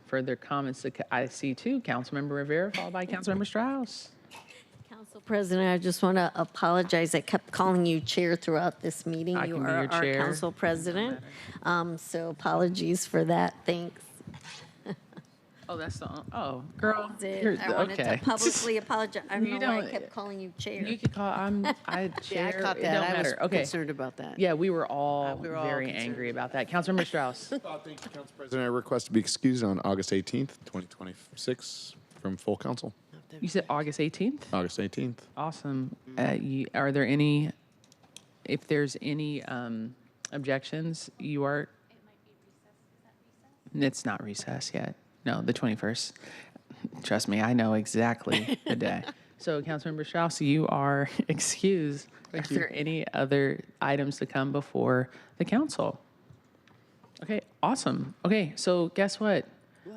further comments? I see two. Councilmember Rivera, followed by Councilmember Strauss. Council President, I just want to apologize. I kept calling you chair throughout this meeting. I You can be are your our chair. council president. So apologies for that. Thanks. Oh, that's the. Oh, girl. I wanted to okay. publicly apologize. I don't You know why I don't- kept calling you chair. You could call. I chair. I caught It that. don't I was matter. Okay. concerned about that. Yeah, we were all we were all very concerned. angry about that. Councilmember Strauss. Thank you, Council President. I request to be excused on August 18th, 2026 from full council. You said August 18th? August 18th. Awesome. Are there any, if there's any objections, you are? It's not recess yet. No, the 21st. Trust me, I know exactly the day. So, Councilmember Strauss, you are excused. Are there any other items to come before the council? Okay, awesome. Okay, so guess what?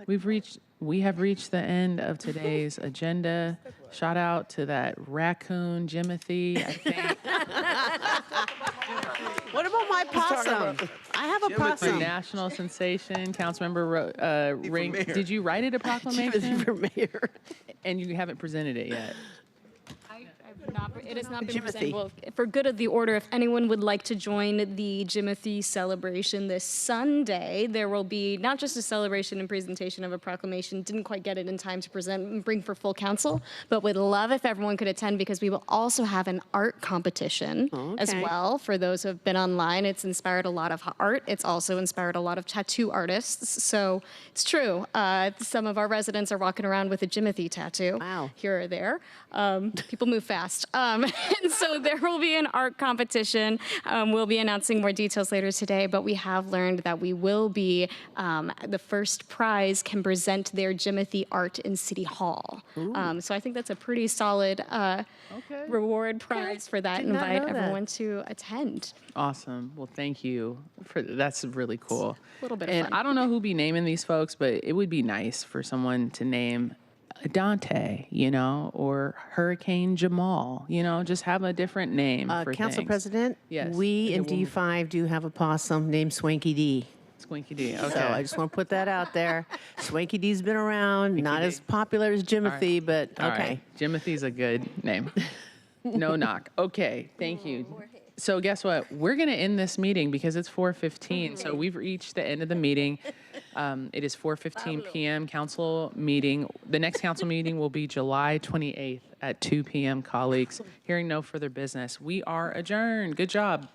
We have reached the end of today's agenda. Shout out to that raccoon, Jimothy. I think What about my possum? I have a the possum. national sensation, Councilmember Ring. Did you write it a proclamation? For mayor. And you haven't presented it yet. It has not been Jimothy. presented. Well, for good of the order, if anyone would like to join the Jimothy celebration this Sunday, there will be not just a celebration and presentation of a proclamation, didn't quite get it in time to present and bring for full council, but would love if everyone could attend because we will also have an art competition as well. For those who have been online, it's inspired a lot of art. It's also inspired a lot of tattoo artists. So it's true. Some of our residents are walking around with a Jimothy tattoo here or there. People move fast. And so there will be an art competition. We'll be announcing more details later today, but we have learned that we will be, the first prize can present their Jimothy art in City Hall. So I think that's a pretty solid reward prize for that. Did not Invite know that. everyone to attend. Awesome. Well, thank you. That's really cool. A little bit of And fun. I don't know who be naming these folks, but it would be nice for someone to name Dante, or Hurricane Jamal, just have a different name for Council things. President, Yes. we Okay, in we'll- D5 do have a possum named Swanky D. Squinky D. Okay. So I just want to put that out there. Swanky D's been around, not D. as popular as Jimothy, but All okay. right. Jimothy's a good name. No knock. Okay, thank you. So guess what? We're going to end this meeting because it's 4:15. So we've reached the end of the meeting. It is 4:15 p.m. council meeting. The next council meeting will be July 28th at 2 p.m., colleagues. Hearing no further business, we are adjourned. Good job.